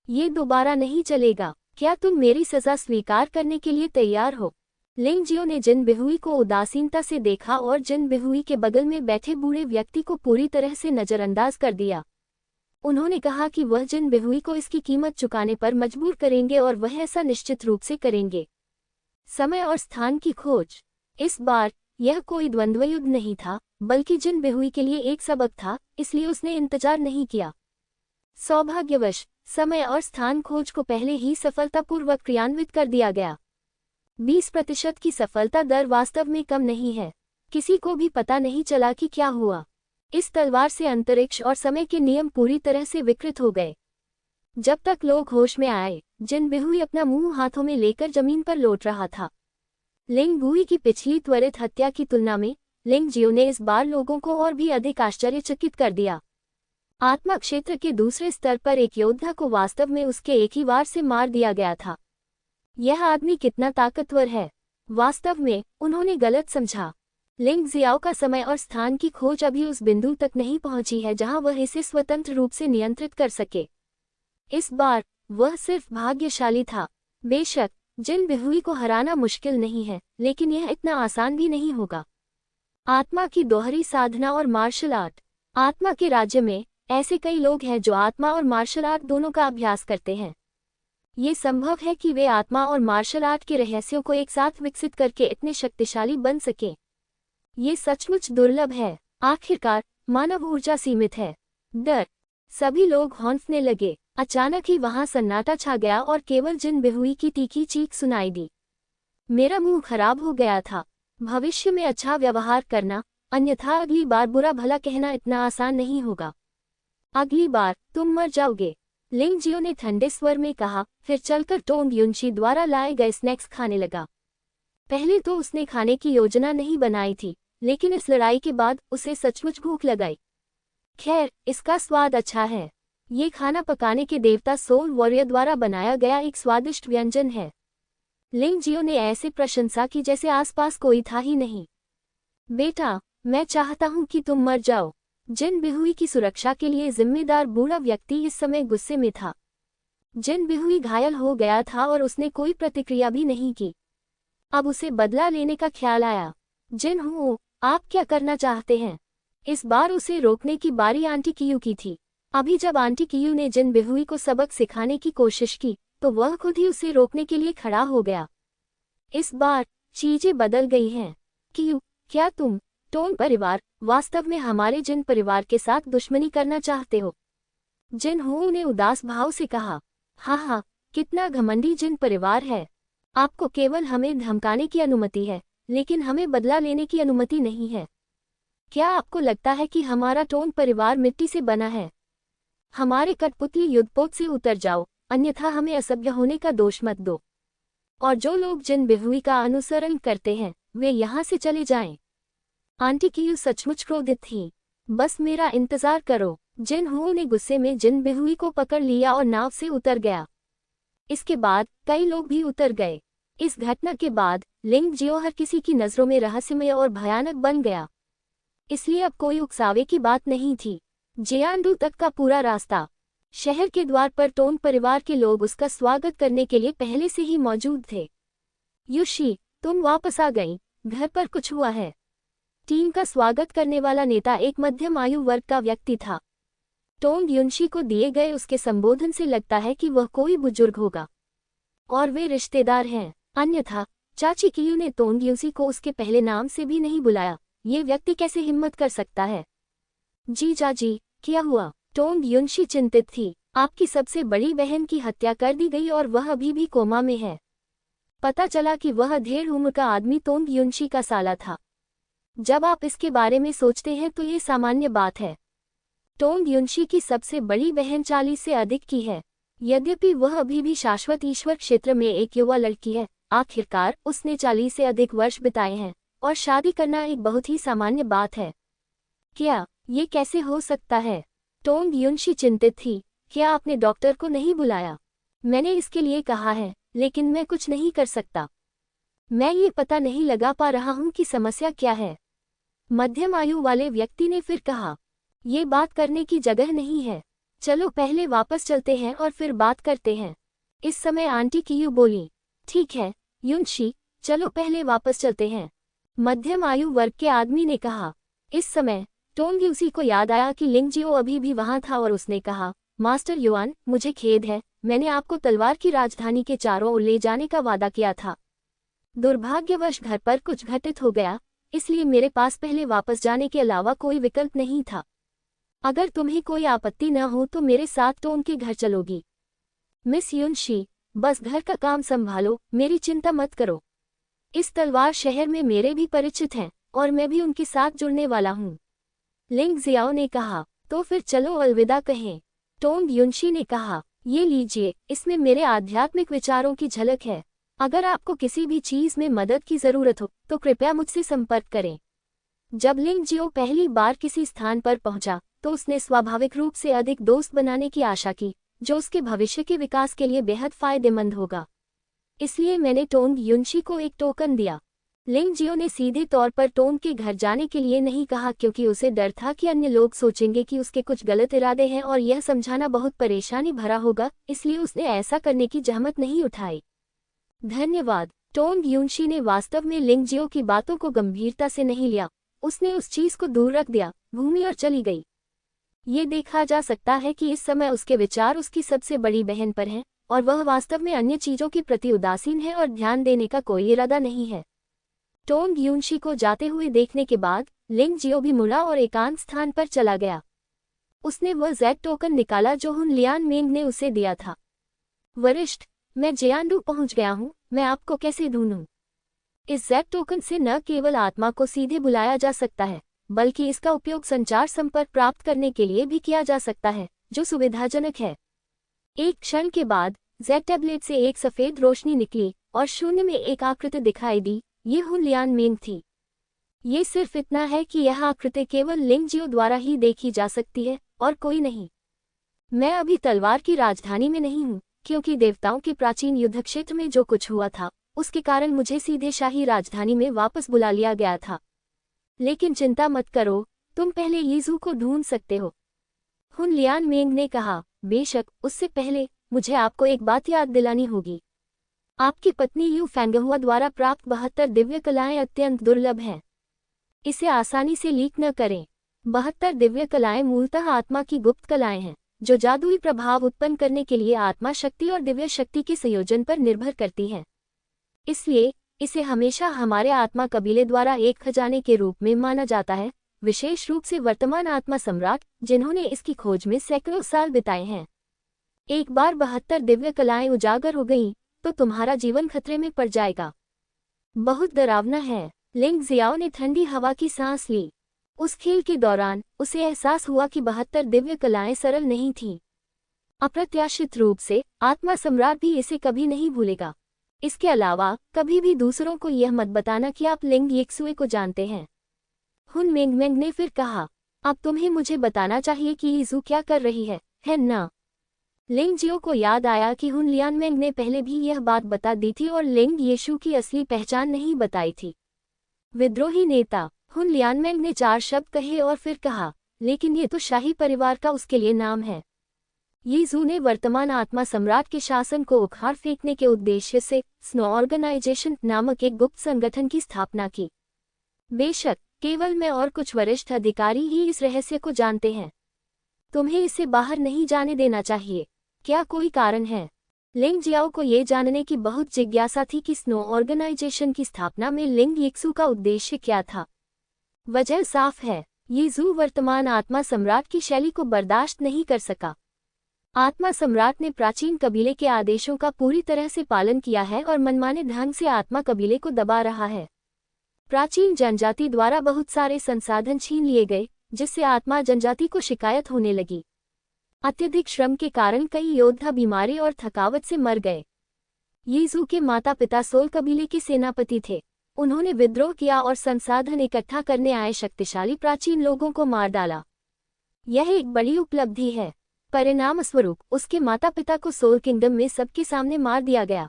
ये दोबारा नहीं चलेगा। क्या तुम मेरी सजा स्वीकार करने के लिए तैयार हो? लिंग जियो ने जिन बिहुई को उदासीनता से देखा और जिन बिहुई के बगल में बैठे बूढ़े व्यक्ति को पूरी तरह से नजरअंदाज कर दिया। उन्होंने कहा कि वह जिन बिहुई को इसकी कीमत चुकाने पर मजबूर करेंगे और वह ऐसा निश्चित रूप से करेंगे। समय और स्थान की खोज। इस बार यह कोई द्वंद्व युद्ध नहीं था, बल्कि जिन बिहुई के लिए एक सबक था, इसलिए उसने इंतजार नहीं किया। सौभाग्यवश समय और स्थान खोज को पहले ही सफलतापूर्वक क्रियान्वित कर दिया गया। 20% की सफलता दर वास्तव में कम नहीं है। किसी को भी पता नहीं चला कि क्या हुआ। इस तलवार से अंतरिक्ष और समय के नियम पूरी तरह से विकृत हो गए। जब तक लोग होश में आए, जिन बिहुई अपना मुंह हाथों में लेकर जमीन पर लौट रहा था। लिंग गुई की पिछली त्वरित हत्या की तुलना में लिंग जियो ने इस बार लोगों को और भी अधिक आश्चर्यचकित कर दिया। आत्मा क्षेत्र के दूसरे स्तर पर एक योद्धा को वास्तव में उसके एक ही वार से मार दिया गया था। यह आदमी कितना ताकतवर है। वास्तव में उन्होंने गलत समझा। लिंग जियाओ का समय और स्थान की खोज अभी उस बिंदु तक नहीं पहुंची है जहां वह इसे स्वतंत्र रूप से नियंत्रित कर सके। इस बार वह सिर्फ भाग्यशाली था। बेशक जिन बिहुई को हराना मुश्किल नहीं है, लेकिन यह इतना आसान भी नहीं होगा। आत्मा की दोहरी साधना और मार्शल आर्ट। आत्मा के राज्य में ऐसे कई लोग हैं जो आत्मा और मार्शल आर्ट दोनों का अभ्यास करते हैं। ये संभव है कि वे आत्मा और मार्शल आर्ट के रहस्यों को एक साथ विकसित करके इतने शक्तिशाली बन सकें। ये सचमुच दुर्लभ है। आखिरकार मानव ऊर्जा सीमित है। डर। सभी लोग हौंफने लगे। अचानक ही वहां सन्नाटा छा गया और केवल जिन बिहुई की तीखी चीख सुनाई दी। मेरा मुंह खराब हो गया था। भविष्य में अच्छा व्यवहार करना, अन्यथा अगली बार बुरा भला कहना इतना आसान नहीं होगा। अगली बार तुम मर जाओगे, लिंग जियो ने ठंडे स्वर में कहा, फिर चलकर टोंग युनशी द्वारा लाए गए स्नैक्स खाने लगा। पहले तो उसने खाने की योजना नहीं बनाई थी, लेकिन इस लड़ाई के बाद उसे सचमुच भूख लगाई। खैर, इसका स्वाद अच्छा है। ये खाना पकाने के देवता सोल वॉरियर द्वारा बनाया गया एक स्वादिष्ट व्यंजन है। लिंग जियो ने ऐसे प्रशंसा की जैसे आसपास कोई था ही नहीं। बेटा, मैं चाहता हूं कि तुम मर जाओ। जिन बिहुई की सुरक्षा के लिए जिम्मेदार बूढ़ा व्यक्ति इस समय गुस्से में था। जिन बिहुई घायल हो गया था और उसने कोई प्रतिक्रिया भी नहीं की। अब उसे बदला लेने का ख्याल आया। जिन हो, आप क्या करना चाहते हैं? इस बार उसे रोकने की बारी आंटी कियू की थी। अभी जब आंटी कियू ने जिन बिहुई को सबक सिखाने की कोशिश की, तो वह खुद ही उसे रोकने के लिए खड़ा हो गया। इस बार चीजें बदल गई हैं। कियू, क्या तुम टोन परिवार वास्तव में हमारे जिन परिवार के साथ दुश्मनी करना चाहते हो? जिन हो ने उदास भाव से कहा। हाँ, कितना घमंडी जिन परिवार है। आपको केवल हमें धमकाने की अनुमति है, लेकिन हमें बदला लेने की अनुमति नहीं है। क्या आपको लगता है कि हमारा टोन परिवार मिट्टी से बना है? हमारे कठपुतली युद्धपोत से उतर जाओ, अन्यथा हमें असभ्य होने का दोष मत दो। और जो लोग जिन बिहुई का अनुसरण करते हैं, वे यहाँ से चले जाएं। आंटी कियू सचमुच क्रोधित थी। बस मेरा इंतजार करो। जिन हो ने गुस्से में जिन बिहुई को पकड़ लिया और नाव से उतर गया। इसके बाद कई लोग भी उतर गए। इस घटना के बाद लिंग जियो हर किसी की नजरों में रहस्यमय और भयानक बन गया। इसलिए अब कोई उकसावे की बात नहीं थी। जियांडू तक का पूरा रास्ता, शहर के द्वार पर टोन परिवार के लोग उसका स्वागत करने के लिए पहले से ही मौजूद थे। युशी, तुम वापस आ गई। घर पर कुछ हुआ है? टीम का स्वागत करने वाला नेता एक मध्यम आयु वर्ग का व्यक्ति था। टोंग युनशी को दिए गए उसके संबोधन से लगता है कि वह कोई बुजुर्ग होगा और वे रिश्तेदार हैं। अन्यथा चाची कियू ने टोंग युनशी को उसके पहले नाम से भी नहीं बुलाया। ये व्यक्ति कैसे हिम्मत कर सकता है? जीजा जी, क्या हुआ? टोंग युनशी चिंतित थी। आपकी सबसे बड़ी बहन की हत्या कर दी गई और वह अभी भी कोमा में है। पता चला कि वह ढेर उम्र का आदमी टोंग युनशी का साला था। जब आप इसके बारे में सोचते हैं तो ये सामान्य बात है। टोंग युनशी की सबसे बड़ी बहन 40 से अधिक की है। यद्यपि वह अभी भी शाश्वत ईश्वर क्षेत्र में एक युवा लड़की है, आखिरकार उसने 40 से अधिक वर्ष बिताए हैं और शादी करना एक बहुत ही सामान्य बात है। क्या ये कैसे हो सकता है? टोंग युनशी चिंतित थी। क्या आपने डॉक्टर को नहीं बुलाया? मैंने इसके लिए कहा है, लेकिन मैं कुछ नहीं कर सकता। मैं ये पता नहीं लगा पा रहा हूँ कि समस्या क्या है। मध्यम आयु वाले व्यक्ति ने फिर कहा, ये बात करने की जगह नहीं है। चलो पहले वापस चलते हैं और फिर बात करते हैं। इस समय आंटी कियू बोली, ठीक है युनशी, चलो पहले वापस चलते हैं। मध्यम आयु वर्ग के आदमी ने कहा। इस समय टोंग युनशी को याद आया कि लिंगजियो अभी भी वहां था और उसने कहा, मास्टर युआन, मुझे खेद है, मैंने आपको तलवार की राजधानी के चारों ओर ले जाने का वादा किया था। दुर्भाग्यवश घर पर कुछ घटित हो गया, इसलिए मेरे पास पहले वापस जाने के अलावा कोई विकल्प नहीं था। अगर तुम्हें कोई आपत्ति न हो तो मेरे साथ टोंग के घर चलोगी। मिस युनशी, बस घर का काम संभालो, मेरी चिंता मत करो। इस तलवार शहर में मेरे भी परिचित हैं और मैं भी उनके साथ जुड़ने वाला हूँ। लिंग जियाओ ने कहा, तो फिर चलो अलविदा कहें। टोंग युनशी ने कहा, ये लीजिए, इसमें मेरे आध्यात्मिक विचारों की झलक है। अगर आपको किसी भी चीज में मदद की जरूरत हो तो कृपया मुझसे संपर्क करें। जब लिंग जियो पहली बार किसी स्थान पर पहुंचा तो उसने स्वाभाविक रूप से अधिक दोस्त बनाने की आशा की, जो उसके भविष्य के विकास के लिए बेहद फायदेमंद होगा। इसलिए मैंने टोंग युनशी को एक टोकन दिया। लिंग जियो ने सीधे तौर पर टोंग के घर जाने के लिए नहीं कहा, क्योंकि उसे डर था कि अन्य लोग सोचेंगे कि उसके कुछ गलत इरादे हैं और यह समझाना बहुत परेशानी भरा होगा, इसलिए उसने ऐसा करने की जहमत नहीं उठाई। धन्यवाद। टोंग युनशी ने वास्तव में लिंग जियो की बातों को गंभीरता से नहीं लिया। उसने उस चीज को दूर रख दिया, घूमी और चली गई। ये देखा जा सकता है कि इस समय उसके विचार उसकी सबसे बड़ी बहन पर हैं और वह वास्तव में अन्य चीजों के प्रति उदासीन है और ध्यान देने का कोई इरादा नहीं है। टोंग युनशी को जाते हुए देखने के बाद लिंग जियो भी मुड़ा और एकांत स्थान पर चला गया। उसने वह जेड टोकन निकाला जो हुन लियान मेंग ने उसे दिया था। वरिष्ठ, मैं जियांडू पहुंच गया हूं, मैं आपको कैसे ढूंढूं? इस जेड टोकन से न केवल आत्मा को सीधे बुलाया जा सकता है, बल्कि इसका उपयोग संचार संपर्क प्राप्त करने के लिए भी किया जा सकता है, जो सुविधाजनक है। एक क्षण के बाद जेड टैबलेट से एक सफेद रोशनी निकली और शून्य में एक आकृति दिखाई दी। ये हुन लियान मेंग थी। ये सिर्फ इतना है कि यह आकृति केवल लिंग जियो द्वारा ही देखी जा सकती है और कोई नहीं। मैं अभी तलवार की राजधानी में नहीं हूँ, क्योंकि देवताओं के प्राचीन युद्ध क्षेत्र में जो कुछ हुआ था उसके कारण मुझे सीधे शाही राजधानी में वापस बुला लिया गया था। लेकिन चिंता मत करो, तुम पहले यीजू को ढूंढ सकते हो। हुन लियान मेंग ने कहा, बेशक, उससे पहले मुझे आपको एक बात याद दिलानी होगी। आपकी पत्नी यू फैंगहुआ द्वारा प्राप्त 72 दिव्य कलाएं अत्यंत दुर्लभ हैं। इसे आसानी से लीक न करें। 72 दिव्य कलाएं मूलतः आत्मा की गुप्त कलाएं हैं, जो जादुई प्रभाव उत्पन्न करने के लिए आत्मा शक्ति और दिव्य शक्ति के संयोजन पर निर्भर करती हैं। इसलिए इसे हमेशा हमारे आत्मा कबीले द्वारा एक खजाने के रूप में माना जाता है, विशेष रूप से वर्तमान आत्मा सम्राट, जिन्होंने इसकी खोज में सैकड़ों साल बिताए हैं। एक बार 72 दिव्य कलाएं उजागर हो गईं, तो तुम्हारा जीवन खतरे में पड़ जाएगा। बहुत डरावना है। लिंग जियाओ ने ठंडी हवा की सांस ली। उस खेल के दौरान उसे एहसास हुआ कि 72 दिव्य कलाएं सरल नहीं थीं। अप्रत्याशित रूप से आत्मा सम्राट भी इसे कभी नहीं भूलेगा। इसके अलावा कभी भी दूसरों को यह मत बताना कि आप लिंग येक्सुए को जानते हैं। हुन मेंग ने फिर कहा, अब तुम्हें मुझे बताना चाहिए कि यीजू क्या कर रही है ना? लिंग जियो को याद आया कि हुन लियान मेंग ने पहले भी यह बात बता दी थी और लिंग येशु की असली पहचान नहीं बताई थी। विद्रोही नेता। हुन लियान मेंग ने 4 शब्द कहे और फिर कहा, लेकिन ये तो शाही परिवार का उसके लिए नाम है। यीजू ने वर्तमान आत्मा सम्राट के शासन को उखाड़ फेंकने के उद्देश्य से स्नो ऑर्गेनाइजेशन नामक एक गुप्त संगठन की स्थापना की। बेशक केवल मैं और कुछ वरिष्ठ अधिकारी ही इस रहस्य को जानते हैं। तुम्हें इसे बाहर नहीं जाने देना चाहिए। क्या कोई कारण है? लिंग जियाओ को ये जानने की बहुत जिज्ञासा थी कि स्नो ऑर्गेनाइजेशन की स्थापना में लिंग यिक्सू का उद्देश्य क्या था। वजह साफ है, ये जू वर्तमान आत्मा सम्राट की शैली को बर्दाश्त नहीं कर सका। आत्मा सम्राट ने प्राचीन कबीले के आदेशों का पूरी तरह से पालन किया है और मनमाने ढंग से आत्मा कबीले को दबा रहा है। प्राचीन जनजाति द्वारा बहुत सारे संसाधन छीन लिए गए, जिससे आत्मा जनजाति को शिकायत होने लगी। अत्यधिक श्रम के कारण कई योद्धा बीमारी और थकावट से मर गए। यीजू के माता पिता सोल कबीले के सेनापति थे। उन्होंने विद्रोह किया और संसाधन इकट्ठा करने आए शक्तिशाली प्राचीन लोगों को मार डाला। यह एक बड़ी उपलब्धि है। परिणामस्वरूप उसके माता पिता को सोल किंगडम में सबके सामने मार दिया गया।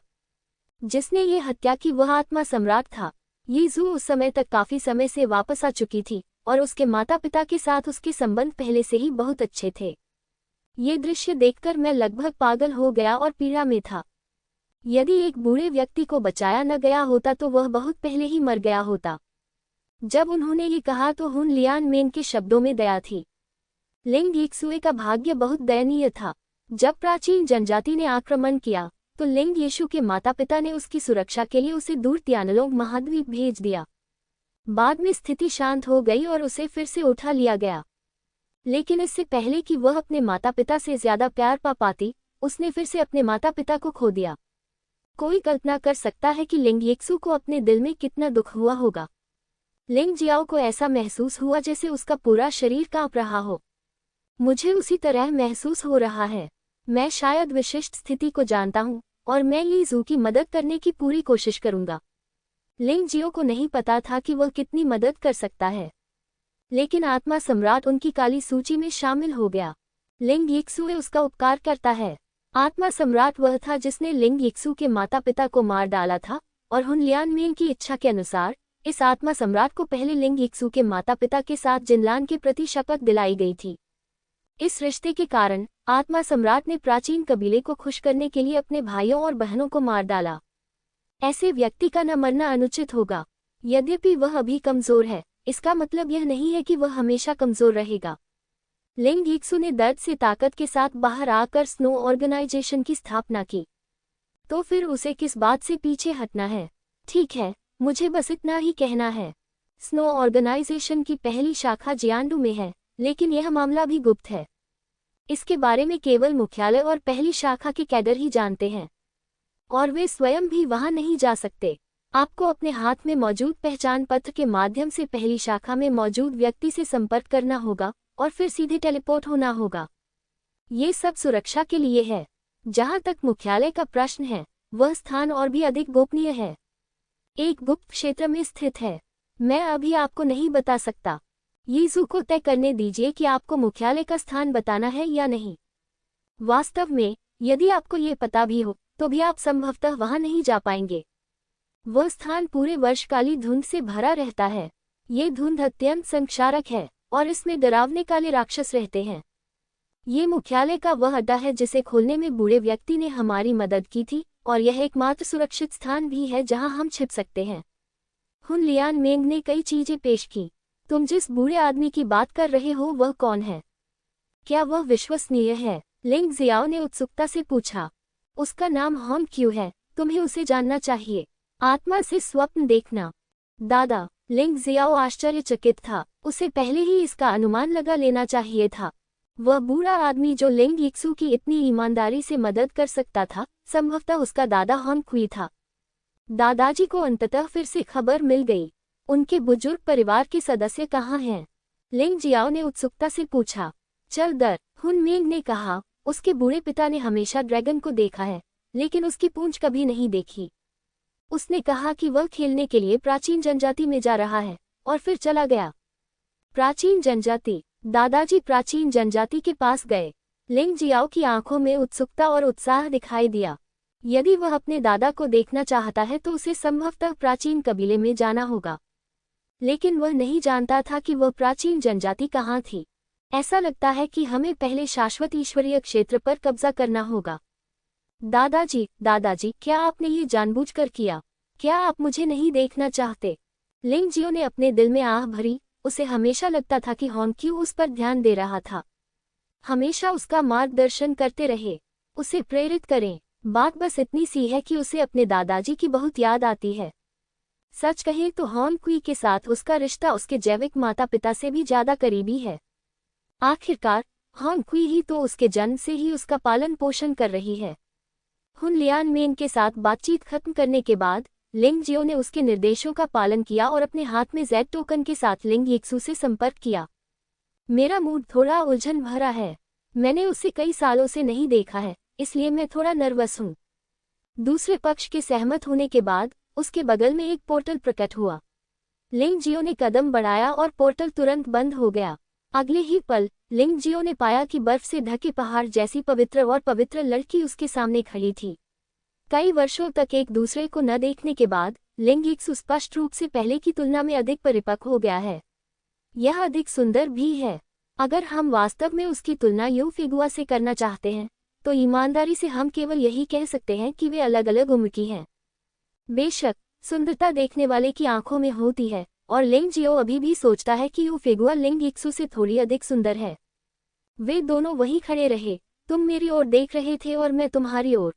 जिसने ये हत्या की वह आत्मा सम्राट था। यीजू उस समय तक काफी समय से वापस आ चुकी थी और उसके माता पिता के साथ उसके संबंध पहले से ही बहुत अच्छे थे। ये दृश्य देखकर मैं लगभग पागल हो गया और पीड़ा में था। यदि एक बूढ़े व्यक्ति को बचाया न गया होता तो वह बहुत पहले ही मर गया होता। जब उन्होंने ये कहा तो हुन लियान मेंग के शब्दों में दया थी। लिंग यिक्सुए का भाग्य बहुत दयनीय था। जब प्राचीन जनजाति ने आक्रमण किया तो लिंग यीशु के माता पिता ने उसकी सुरक्षा के लिए उसे दूर तियानलोंग महाद्वीप भेज दिया। बाद में स्थिति शांत हो गई और उसे फिर से उठा लिया गया। लेकिन इससे पहले कि वह अपने माता पिता से ज्यादा प्यार पा पाती, उसने फिर से अपने माता पिता को खो दिया। कोई कल्पना कर सकता है कि लिंग यिक्सु को अपने दिल में कितना दुख हुआ होगा। लिंग जियाओ को ऐसा महसूस हुआ जैसे उसका पूरा शरीर कांप रहा हो। मुझे उसी तरह महसूस हो रहा है। मैं शायद विशिष्ट स्थिति को जानता हूँ और मैं यीजू की मदद करने की पूरी कोशिश करूंगा। लिंग जियो को नहीं पता था कि वह कितनी मदद कर सकता है, लेकिन आत्मा सम्राट उनकी काली सूची में शामिल हो गया। लिंग यिक्सुए उसका उपकार करता है। आत्मा सम्राट वह था जिसने लिंग यिक्सु के माता पिता को मार डाला था और हुन लियान मेंग की इच्छा के अनुसार इस आत्मा सम्राट को पहले लिंग यिक्सु के माता पिता के साथ जिनलान के प्रति शपथ दिलाई गई थी। इस रिश्ते के कारण आत्मा सम्राट ने प्राचीन कबीले को खुश करने के लिए अपने भाइयों और बहनों को मार डाला। ऐसे व्यक्ति का न मरना अनुचित होगा। यद्यपि वह अभी कमजोर है, इसका मतलब यह नहीं है कि वह हमेशा कमजोर रहेगा। लिंग यिक्सु ने दर्द से ताकत के साथ बाहर आकर स्नो ऑर्गेनाइजेशन की स्थापना की। तो फिर उसे किस बात से पीछे हटना है? ठीक है, मुझे बस इतना ही कहना है। स्नो ऑर्गेनाइजेशन की पहली शाखा जियांडू में है, लेकिन यह मामला भी गुप्त है। इसके बारे में केवल मुख्यालय और पहली शाखा के कैडर ही जानते हैं, और वे स्वयं भी वहां नहीं जा सकते। आपको अपने हाथ में मौजूद पहचान पत्र के माध्यम से पहली शाखा में मौजूद व्यक्ति से संपर्क करना होगा और फिर सीधे टेलीपोर्ट होना होगा। ये सब सुरक्षा के लिए है। जहां तक मुख्यालय का प्रश्न है, वह स्थान और भी अधिक गोपनीय है। एक गुप्त क्षेत्र में स्थित है। मैं अभी आपको नहीं बता सकता। यीजू को तय करने दीजिए कि आपको मुख्यालय का स्थान बताना है या नहीं। वास्तव में, यदि आपको ये पता भी हो, तो भी आप संभवतः वहां नहीं जा पाएंगे। वह स्थान पूरे वर्ष काली धुंध से भरा रहता है। ये धुंध अत्यंत संक्षारक है और इसमें डरावने काले राक्षस रहते हैं। ये मुख्यालय का वह अड्डा है जिसे खोलने में बूढ़े व्यक्ति ने हमारी मदद की थी, और यह एकमात्र सुरक्षित स्थान भी है जहां हम छिप सकते हैं। हुन लियान मेंग ने कई चीजें पेश की। तुम जिस बूढ़े आदमी की बात कर रहे हो वह कौन है? क्या वह विश्वसनीय है? लिंग जियाओ ने उत्सुकता से पूछा। उसका नाम हॉन क्यों है? तुम्हें उसे जानना चाहिए। आत्मा से स्वप्न देखना। दादा, लिंग जियाओ आश्चर्यचकित था। उसे पहले ही इसका अनुमान लगा लेना चाहिए था। वह बूढ़ा आदमी जो लिंग यिक्सु की इतनी ईमानदारी से मदद कर सकता था, संभवतः उसका दादा हॉन क्वी था। दादाजी को अंततः फिर से खबर मिल गई। उनके बुजुर्ग परिवार के सदस्य कहाँ हैं? लिंग जियाओ ने उत्सुकता से पूछा। चल दर, हुन मेंग ने कहा। उसके बूढ़े पिता ने हमेशा ड्रैगन को देखा है, लेकिन उसकी पूंछ कभी नहीं देखी। उसने कहा कि वह खेलने के लिए प्राचीन जनजाति में जा रहा है, और फिर चला गया। प्राचीन जनजाति। दादाजी प्राचीन जनजाति के पास गए। लिंग जियाओ की आंखों में उत्सुकता और उत्साह दिखाई दिया। यदि वह अपने दादा को देखना चाहता है तो उसे संभवतः प्राचीन कबीले में जाना होगा, लेकिन वह नहीं जानता था कि वह प्राचीन जनजाति कहाँ थी। ऐसा लगता है कि हमें पहले शाश्वत ईश्वरीय क्षेत्र पर कब्जा करना होगा। दादाजी, क्या आपने ये जानबूझकर किया? क्या आप मुझे नहीं देखना चाहते? लिंग जियो ने अपने दिल में आह भरी। उसे हमेशा लगता था कि हॉन क्यू उस पर ध्यान दे रहा था। हमेशा उसका मार्गदर्शन करते रहे, उसे प्रेरित करें। बात बस इतनी सी है कि उसे अपने दादाजी की बहुत याद आती है। सच कहें तो हॉन क्वी के साथ उसका रिश्ता उसके जैविक माता पिता से भी ज्यादा करीबी है। आखिरकार हॉन क्वी ही तो उसके जन्म से ही उसका पालन पोषण कर रही है। हुन लियान मेन के साथ बातचीत खत्म करने के बाद लिंग जियो ने उसके निर्देशों का पालन किया और अपने हाथ में जेड टोकन के साथ लिंग यिक्सू से संपर्क किया। मेरा मूड थोड़ा उलझन भरा है। मैंने उसे कई सालों से नहीं देखा है, इसलिए मैं थोड़ा नर्वस हूँ। दूसरे पक्ष के सहमत होने के बाद उसके बगल में एक पोर्टल प्रकट हुआ। लिंग जियो ने कदम बढ़ाया और पोर्टल तुरंत बंद हो गया। अगले ही पल लिंग जियो ने पाया कि बर्फ से ढके पहाड़ जैसी पवित्र लड़की उसके सामने खड़ी थी। कई वर्षों तक एक दूसरे को न देखने के बाद लिंग यिक्सू स्पष्ट रूप से पहले की तुलना में अधिक परिपक्व हो गया है। यह अधिक सुंदर भी है। अगर हम वास्तव में उसकी तुलना यू फिगुआ से करना चाहते हैं तो ईमानदारी से हम केवल यही कह सकते हैं कि वे अलग अलग उम्र की हैं। बेशक सुंदरता देखने वाले की आंखों में होती है और लिंग जियो अभी भी सोचता है कि यू फिगुआ लिंग यिक्सू से थोड़ी अधिक सुंदर है। वे दोनों वहीं खड़े रहे, तुम मेरी ओर देख रहे थे और मैं तुम्हारी ओर,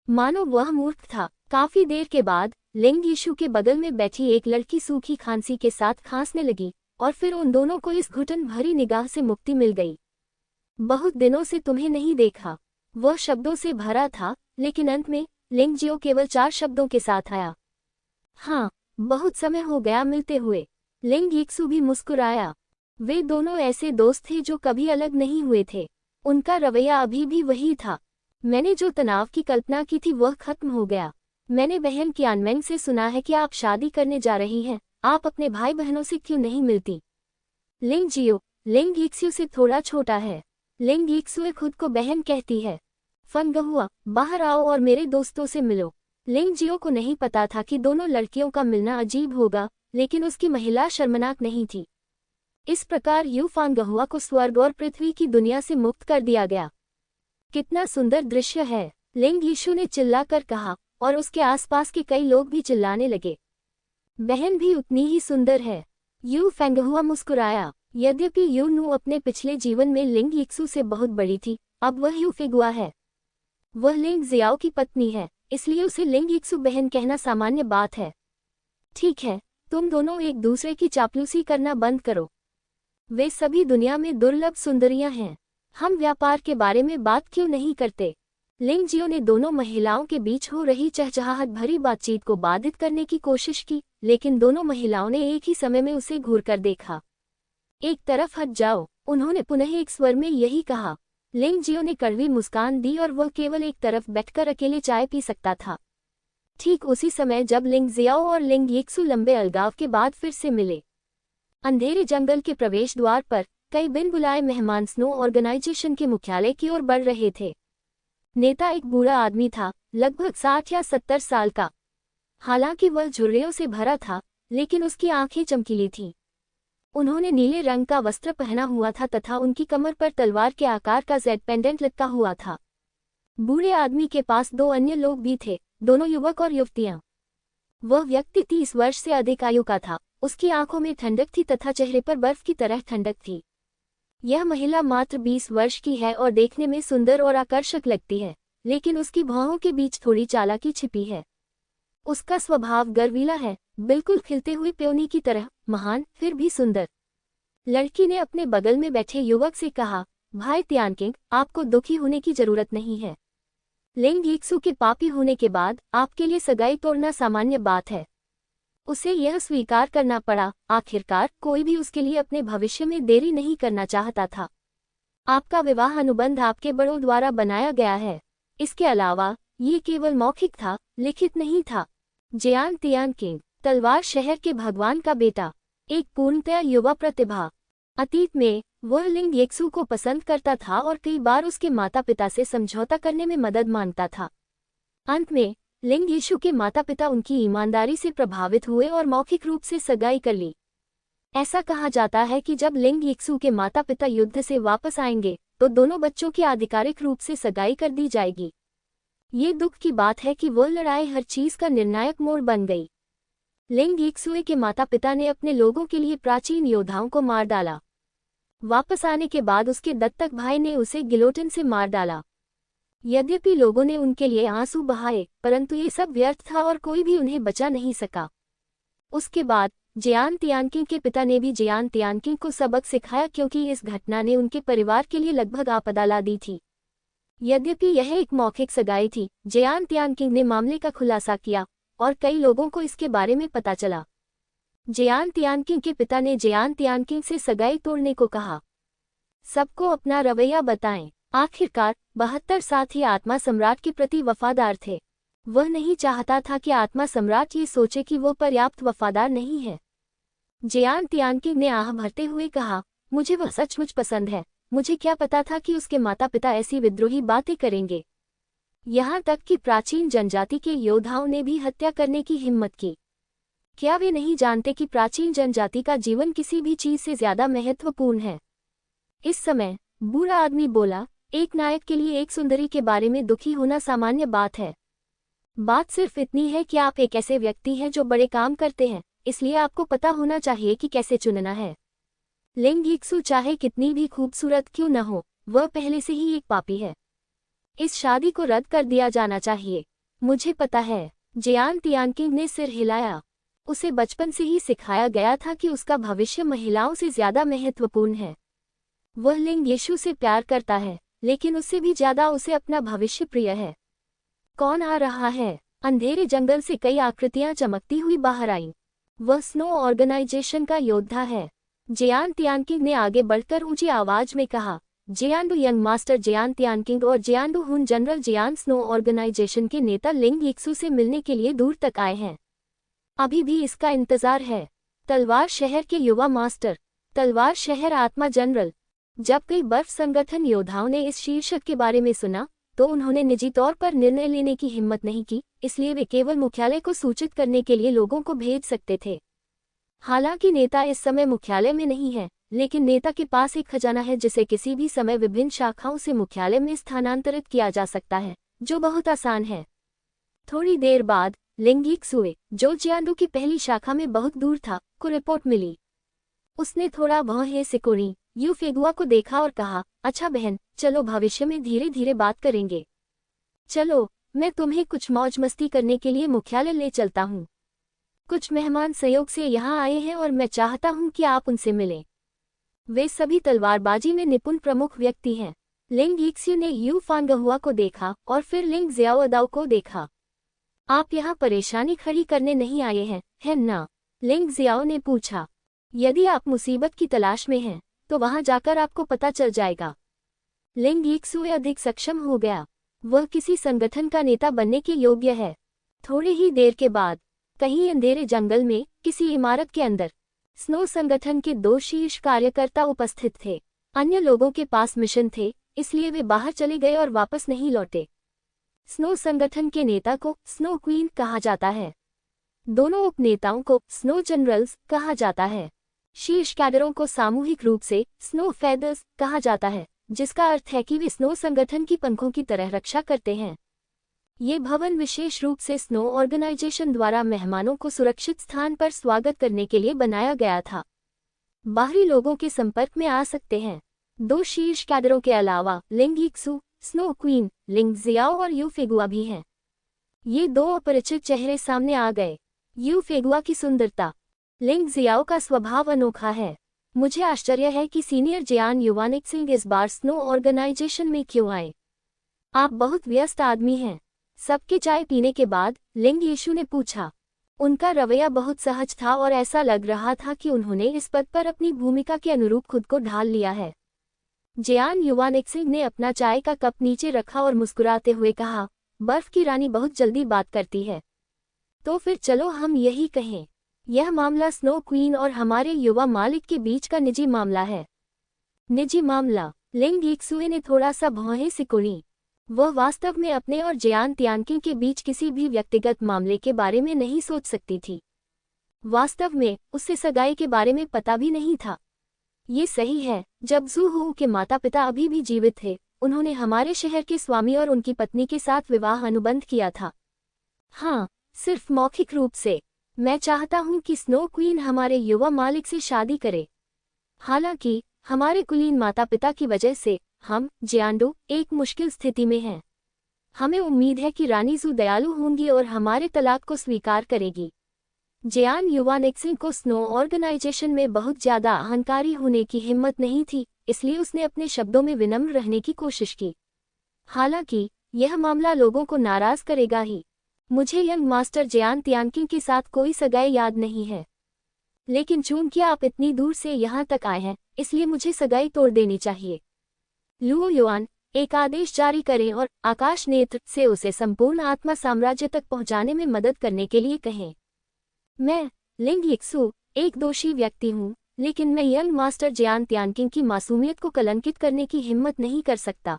मानो वह मूर्ख था। काफी देर के बाद लिंग यीशु के बगल में बैठी एक लड़की सूखी खांसी के साथ खांसने लगी और फिर उन दोनों को इस घुटन भरी निगाह से मुक्ति मिल गई। बहुत दिनों से तुम्हें नहीं देखा, वह शब्दों से भरा था, लेकिन अंत में लिंग जियो केवल 4 शब्दों के साथ आया, हाँ, बहुत समय हो गया मिलते हुए। लिंग यिक्सू भी मुस्कुराया। वे दोनों ऐसे दोस्त थे जो कभी अलग नहीं हुए थे। उनका रवैया अभी भी वही था। मैंने जो तनाव की कल्पना की थी वह खत्म हो गया। मैंने बहन कियानमेंग से सुना है कि आप शादी करने जा रही हैं, आप अपने भाई बहनों से क्यों नहीं मिलती? लिंग जियो लिंग यिक्सू से थोड़ा छोटा है। लिंग यिक्सू खुद को बहन कहती है। फंगहुआ, बाहर आओ और मेरे दोस्तों से मिलो। लिंग जियो को नहीं पता था कि दोनों लड़कियों का मिलना अजीब होगा, लेकिन उसकी महिला शर्मनाक नहीं थी। इस प्रकार यू फांगहुआ को स्वर्ग और पृथ्वी की दुनिया से मुक्त कर दिया गया। कितना सुंदर दृश्य है, लिंग यीशु ने चिल्लाकर कहा और उसके आसपास के कई लोग भी चिल्लाने लगे। बहन भी उतनी ही सुंदर है। यू फेंगहुआ मुस्कुराया। यद्यपि यू नू अपने पिछले जीवन में लिंग यिक्सू से बहुत बड़ी थी, अब वह यू फिगुआ है। वह लिंग जियाओ की पत्नी है, इसलिए उसे लिंग यिक्सू बहन कहना सामान्य बात है। ठीक है, तुम दोनों एक दूसरे की चापलूसी करना बंद करो। वे सभी दुनिया में दुर्लभ सुंदरियां हैं। हम व्यापार के बारे में बात क्यों नहीं करते? लिंग जियो ने दोनों महिलाओं के बीच हो रही चहचहाहट भरी बातचीत को बाधित करने की कोशिश की, लेकिन दोनों महिलाओं ने एक ही समय में उसे घूरकर देखा। एक तरफ हट जाओ, उन्होंने पुनः एक स्वर में यही कहा। लिंग जियो ने कड़वी मुस्कान दी और वह केवल एक तरफ बैठकर अकेले चाय पी सकता था। ठीक उसी समय जब लिंग जियाओ और लिंग यिक्सू लंबे अलगाव के बाद फिर से मिले। अंधेरे जंगल के प्रवेश द्वार पर कई बिन बुलाए मेहमान स्नो ऑर्गेनाइजेशन के मुख्यालय की ओर बढ़ रहे थे। नेता एक बूढ़ा आदमी था, लगभग 60 या 70 साल का। हालांकि वह झुर्रियों से भरा था, लेकिन उसकी आंखें चमकीली थीं। उन्होंने नीले रंग का वस्त्र पहना हुआ था तथा उनकी कमर पर तलवार के आकार का जेड पेंडेंट लटका हुआ था। बूढ़े आदमी के पास 2 अन्य लोग भी थे, दोनों युवक और युवतियां। वह व्यक्ति 30 वर्ष से अधिक आयु का था। उसकी आंखों में ठंडक थी तथा चेहरे पर बर्फ की तरह ठंडक थी। यह महिला मात्र 20 वर्ष की है और देखने में सुंदर और आकर्षक लगती है, लेकिन उसकी भौहों के बीच थोड़ी चालाकी छिपी है। उसका स्वभाव गर्वीला है, बिल्कुल खिलते हुए पेओनी की तरह, महान फिर भी सुंदर। लड़की ने अपने बगल में बैठे युवक से कहा, भाई तियानकिंग, आपको दुखी होने की जरूरत नहीं है। लिंग यिक्सू के पापी होने के बाद आपके लिए सगाई तोड़ना सामान्य बात है। उसे यह स्वीकार करना पड़ा। आखिरकार कोई भी उसके लिए अपने भविष्य में देरी नहीं करना चाहता था। आपका विवाह अनुबंध आपके बड़ों द्वारा बनाया गया है। इसके अलावा ये केवल मौखिक था, लिखित नहीं था। जियान तियानकिंग, तलवार शहर के भगवान का बेटा, एक पूर्णतया युवा प्रतिभा। अतीत में वह लिंग यिक्सू को पसंद करता था और कई बार उसके माता पिता से समझौता करने में मदद मांगता था। अंत में लिंग यीशु के माता पिता उनकी ईमानदारी से प्रभावित हुए और मौखिक रूप से सगाई कर ली। ऐसा कहा जाता है कि जब लिंग यिक्सू के माता पिता युद्ध से वापस आएंगे तो दोनों बच्चों की आधिकारिक रूप से सगाई कर दी जाएगी। ये दुख की बात है कि वो लड़ाई हर चीज का निर्णायक मोड़ बन गई। लिंग यिक्सुए के माता पिता ने अपने लोगों के लिए प्राचीन योद्धाओं को मार डाला। वापस आने के बाद उसके दत्तक भाई ने उसे गिलोटिन से मार डाला। यद्यपि लोगों ने उनके लिए आंसू बहाए, परंतु ये सब व्यर्थ था और कोई भी उन्हें बचा नहीं सका। उसके बाद जियान तियानकिंग के पिता ने भी जियान तियानकिंग को सबक सिखाया, क्योंकि इस घटना ने उनके परिवार के लिए लगभग आपदा ला दी थी। यद्यपि यह एक मौखिक सगाई थी, जियान तियानकिंग ने मामले का खुलासा किया और कई लोगों को इसके बारे में पता चला। जियान तियानकिंग के पिता ने जियान तियानकिंग से सगाई तोड़ने को कहा। सबको अपना रवैया बताएं। आखिरकार 72 साथी आत्मा सम्राट के प्रति वफादार थे। वह नहीं चाहता था कि आत्मा सम्राट ये सोचे कि वो पर्याप्त वफादार नहीं है। जियान तियानकिंग ने आह भरते हुए कहा, मुझे वह सचमुच पसंद है। मुझे क्या पता था कि उसके माता पिता ऐसी विद्रोही बातें करेंगे। यहाँ तक कि प्राचीन जनजाति के योद्धाओं ने भी हत्या करने की हिम्मत की। क्या वे नहीं जानते कि प्राचीन जनजाति का जीवन किसी भी चीज से ज्यादा महत्वपूर्ण है? इस समय बूढ़ा आदमी बोला, एक नायक के लिए एक सुंदरी के बारे में दुखी होना सामान्य बात है। बात सिर्फ इतनी है कि आप एक ऐसे व्यक्ति हैं जो बड़े काम करते हैं, इसलिए आपको पता होना चाहिए कि कैसे चुनना है। लिंग यिक्सु चाहे कितनी भी खूबसूरत क्यों न हो, वह पहले से ही एक पापी है। इस शादी को रद्द कर दिया जाना चाहिए। मुझे पता है। जियान तियानकिंग ने सिर हिलाया। उसे बचपन से ही सिखाया गया था कि उसका भविष्य महिलाओं से ज्यादा महत्वपूर्ण है। वह लिंग यीशु से प्यार करता है, लेकिन उससे भी ज्यादा उसे अपना भविष्य प्रिय है। कौन आ रहा है? अंधेरे जंगल से कई आकृतियां चमकती हुई बाहर आईं। वह स्नो ऑर्गेनाइजेशन का योद्धा है। जियान तियानकिंग ने आगे बढ़कर ऊंची आवाज में कहा, जियांडू यंग मास्टर जियान तियानकिंग और जियांडू हुन जनरल जियान स्नो ऑर्गेनाइजेशन के नेता लिंग यिक्सु से मिलने के लिए दूर तक आए हैं। अभी भी इसका इंतजार है। तलवार शहर के युवा मास्टर, तलवार शहर आत्मा जनरल। जब कई बर्फ संगठन योद्धाओं ने इस शीर्षक के बारे में सुना, तो उन्होंने निजी तौर पर निर्णय लेने की हिम्मत नहीं की, इसलिए वे केवल मुख्यालय को सूचित करने के लिए लोगों को भेज सकते थे। हालांकि नेता इस समय मुख्यालय में नहीं है, लेकिन नेता के पास एक खजाना है जिसे किसी भी समय विभिन्न शाखाओं से मुख्यालय में स्थानांतरित किया जा सकता है, जो बहुत आसान है। थोड़ी देर बाद लिंग यिक्सुए, जो जियांडू की पहली शाखा में बहुत दूर था, को रिपोर्ट मिली। उसने थोड़ा भौं सिकोड़ी यू फेगुआ को देखा और कहा, अच्छा बहन, चलो भविष्य में धीरे धीरे बात करेंगे। चलो, मैं तुम्हें कुछ मौज मस्ती करने के लिए मुख्यालय ले चलता हूँ। कुछ मेहमान संयोग से यहाँ आए हैं और मैं चाहता हूँ कि आप उनसे मिलें। वे सभी तलवारबाजी में निपुण प्रमुख व्यक्ति हैं। लिंग यिक्सु ने यू फांगहुआ को देखा और फिर लिंग जियाओदाओ को देखा। आप यहाँ परेशानी खड़ी करने नहीं आए हैं, है ना? लिंग जियाओ ने पूछा। यदि आप मुसीबत की तलाश में हैं, तो वहां जाकर आपको पता चल जाएगा। लिंग यिक्सुए अधिक सक्षम हो गया। वह किसी संगठन का नेता बनने के योग्य है। थोड़ी ही देर के बाद कहीं अंधेरे जंगल में किसी इमारत के अंदर स्नो संगठन के 2 शीर्ष कार्यकर्ता उपस्थित थे। अन्य लोगों के पास मिशन थे, इसलिए वे बाहर चले गए और वापस नहीं लौटे। स्नो संगठन के नेता को स्नो क्वीन कहा जाता है। दोनों उपनेताओं को स्नो जनरल्स कहा जाता है। शीर्ष कैडरों को सामूहिक रूप से स्नो फेदर्स कहा जाता है, जिसका अर्थ है कि वे स्नो संगठन की पंखों की तरह रक्षा करते हैं। ये भवन विशेष रूप से स्नो ऑर्गेनाइजेशन द्वारा मेहमानों को सुरक्षित स्थान पर स्वागत करने के लिए बनाया गया था। बाहरी लोगों के संपर्क में आ सकते हैं। 2 शीर्ष कैडरों के अलावा लिंग यिक्सु, स्नो क्वीन, लिंग जियाओ और यू फेगुआ भी हैं। ये 2 अपरिचित चेहरे सामने आ गए। यू फेगुआ की सुंदरता, लिंग जियाओ का स्वभाव अनोखा है। मुझे आश्चर्य है कि सीनियर जियान युवानिक्सिंग इस बार स्नो ऑर्गेनाइजेशन में क्यों आए। आप बहुत व्यस्त आदमी हैं। सबके चाय पीने के बाद लिंग यीशु ने पूछा। उनका रवैया बहुत सहज था और ऐसा लग रहा था कि उन्होंने इस पद पर अपनी भूमिका के अनुरूप खुद को ढाल लिया है। जियान युवानिक्सिंग ने अपना चाय का कप नीचे रखा और मुस्कुराते हुए कहा, बर्फ की रानी बहुत जल्दी बात करती है। तो फिर चलो हम यही कहें, यह मामला स्नो क्वीन और हमारे युवा मालिक के बीच का निजी मामला है। निजी मामला? लिंग यिक्सुए ने थोड़ा सा भौहें सिकुड़ी। वह वास्तव में अपने और जियान तियानकिंग के बीच किसी भी व्यक्तिगत मामले के बारे में नहीं सोच सकती थी। वास्तव में उससे सगाई के बारे में पता भी नहीं था। ये सही है, जब ज़ू हू के माता पिता अभी भी जीवित थे, उन्होंने हमारे शहर के स्वामी और उनकी पत्नी के साथ विवाह अनुबंध किया था। हाँ, सिर्फ मौखिक रूप से। मैं चाहता हूँ कि स्नो क्वीन हमारे युवा मालिक से शादी करे। हालांकि हमारे कुलीन माता पिता की वजह से हम जियांडू एक मुश्किल स्थिति में हैं। हमें उम्मीद है कि रानी जू दयालु होंगी और हमारे तलाक को स्वीकार करेगी। जियान युवानेक्सिंग को स्नो ऑर्गेनाइजेशन में बहुत ज्यादा अहंकारी होने की हिम्मत नहीं थी, इसलिए उसने अपने शब्दों में विनम्र रहने की कोशिश की। हालांकि यह मामला लोगों को नाराज करेगा ही। मुझे यंग मास्टर जियान तियानकिंग के साथ कोई सगाई याद नहीं है, लेकिन चूंकि आप इतनी दूर से यहाँ तक आए हैं, इसलिए मुझे सगाई तोड़ देनी चाहिए। लुओ युआन, एक आदेश जारी करें और आकाश नेत्र से उसे संपूर्ण आत्मा साम्राज्य तक पहुंचाने में मदद करने के लिए कहें। मैं लिंग यिक्सू एक दोषी व्यक्ति हूँ, लेकिन मैं यंग मास्टर जियान तियानकिंग की मासूमियत को कलंकित करने की हिम्मत नहीं कर सकता।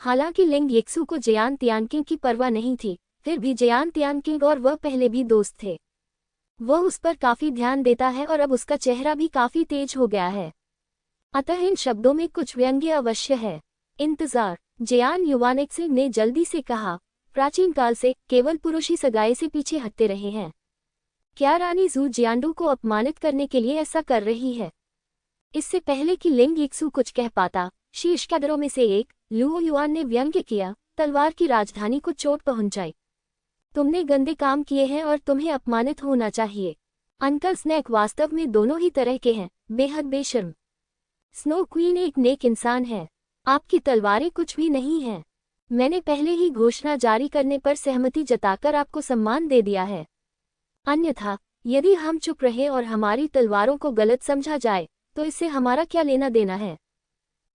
हालांकि लिंग यिक्सू को जियान तियानकिंग की परवाह नहीं थी, फिर भी जियान तियानकिंग और वह पहले भी दोस्त थे। वह उस पर काफी ध्यान देता है और अब उसका चेहरा भी काफी तेज हो गया है। अतः इन शब्दों में कुछ व्यंग्य अवश्य है। इंतजार, जियान युवानेक्सिंग ने जल्दी से कहा, प्राचीन काल से केवल पुरुष ही सगाई से पीछे हटते रहे हैं। क्या रानी जू जियांडू को अपमानित करने के लिए ऐसा कर रही है? इससे पहले कि लिंग यिक्सू कुछ कह पाता, शीर्ष कैडरों में से एक लुओ युआन ने व्यंग्य किया, तलवार की राजधानी को चोट पहुंचाई। तुमने गंदे काम किए हैं और तुम्हें अपमानित होना चाहिए। अंकल स्नैक वास्तव में दोनों ही तरह के हैं, बेहद बेशर्म। स्नो क्वीन एक नेक इंसान है। आपकी तलवारें कुछ भी नहीं हैं। मैंने पहले ही घोषणा जारी करने पर सहमति जताकर आपको सम्मान दे दिया है। अन्यथा यदि हम चुप रहे और हमारी तलवारों को गलत समझा जाए, तो इससे हमारा क्या लेना देना है?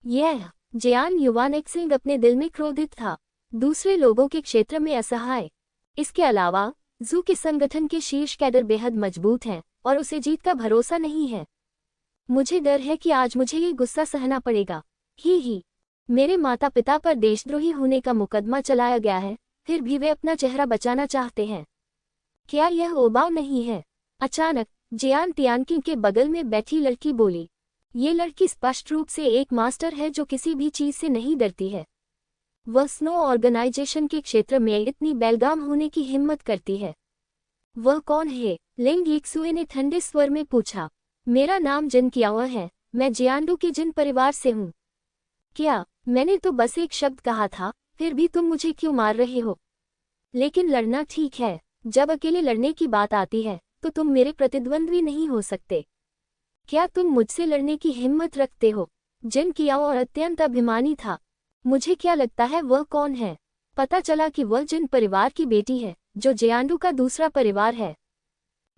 यह जियान युवानेक्सिंग अपने दिल में क्रोधित था, दूसरे लोगों के क्षेत्र में असहाय। इसके अलावा जू के संगठन के शीर्ष कैडर बेहद मजबूत हैं और उसे जीत का भरोसा नहीं है। मुझे डर है कि आज मुझे ये गुस्सा सहना पड़ेगा। ही मेरे माता पिता पर देशद्रोही होने का मुकदमा चलाया गया है, फिर भी वे अपना चेहरा बचाना चाहते हैं। क्या यह ओबाव नहीं है? अचानक जियान तियानकिंग के बगल में बैठी लड़की बोली। ये लड़की स्पष्ट रूप से एक मास्टर है जो किसी भी चीज से नहीं डरती है। वह स्नो ऑर्गेनाइजेशन के क्षेत्र में इतनी बेलगाम होने की हिम्मत करती है। वह कौन है? लिंग यिक्सुए ने ठंडे स्वर में पूछा। मेरा नाम जिन कियाओ है, मैं जियांडू के जिन परिवार से हूँ। क्या? मैंने तो बस एक शब्द कहा था, फिर भी तुम मुझे क्यों मार रहे हो? लेकिन लड़ना ठीक है, जब अकेले लड़ने की बात आती है तो तुम मेरे प्रतिद्वंद्वी नहीं हो सकते। क्या तुम मुझसे लड़ने की हिम्मत रखते हो? जिन कियाओ अत्यंत अभिमानी था। मुझे क्या लगता है वह कौन है? पता चला कि वह जिन परिवार की बेटी है, जो जियांडू का दूसरा परिवार है।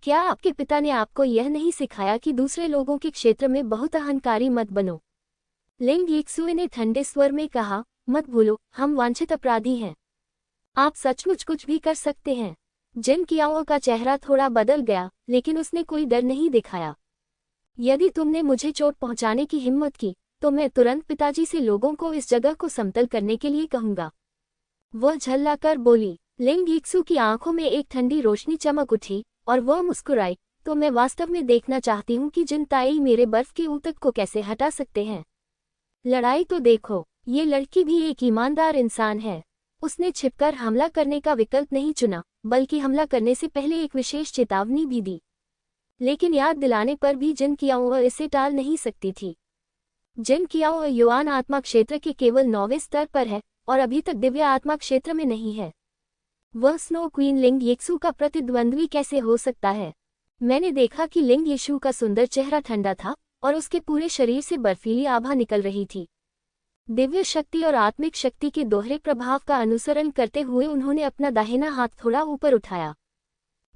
क्या आपके पिता ने आपको यह नहीं सिखाया कि दूसरे लोगों के क्षेत्र में बहुत अहंकारी मत बनो? लिंग यिक्सुए ने ठंडे स्वर में कहा, मत भूलो, हम वांछित अपराधी हैं। आप सचमुच कुछ भी कर सकते हैं। जिन कियाओ का चेहरा थोड़ा बदल गया, लेकिन उसने कोई डर नहीं दिखाया। यदि तुमने मुझे चोट पहुंचाने की हिम्मत की, तो मैं तुरंत पिताजी से लोगों को इस जगह को समतल करने के लिए कहूंगा। वह झल्लाकर बोली। लिंग यिक्सू की आंखों में एक ठंडी रोशनी चमक उठी और वह मुस्कुराई। तो मैं वास्तव में देखना चाहती हूँ कि जिन ताई मेरे बर्फ के ऊतक को कैसे हटा सकते हैं। लड़ाई तो देखो, ये लड़की भी एक ईमानदार इंसान है। उसने छिपकर हमला करने का विकल्प नहीं चुना, बल्कि हमला करने से पहले एक विशेष चेतावनी भी दी। लेकिन याद दिलाने पर भी जिन कियाओ इसे टाल नहीं सकती थी। जिन कियाओ युआन आत्मा क्षेत्र के केवल 9वें स्तर पर है और अभी तक दिव्य आत्मा क्षेत्र में नहीं है। वह स्नो क्वीन लिंग यिक्सू का प्रतिद्वंद्वी कैसे हो सकता है? मैंने देखा कि लिंग यिक्सू का सुंदर चेहरा ठंडा था और उसके पूरे शरीर से बर्फीली आभा निकल रही थी। दिव्य शक्ति और आत्मिक शक्ति के दोहरे प्रभाव का अनुसरण करते हुए उन्होंने अपना दाहिना हाथ थोड़ा ऊपर उठाया।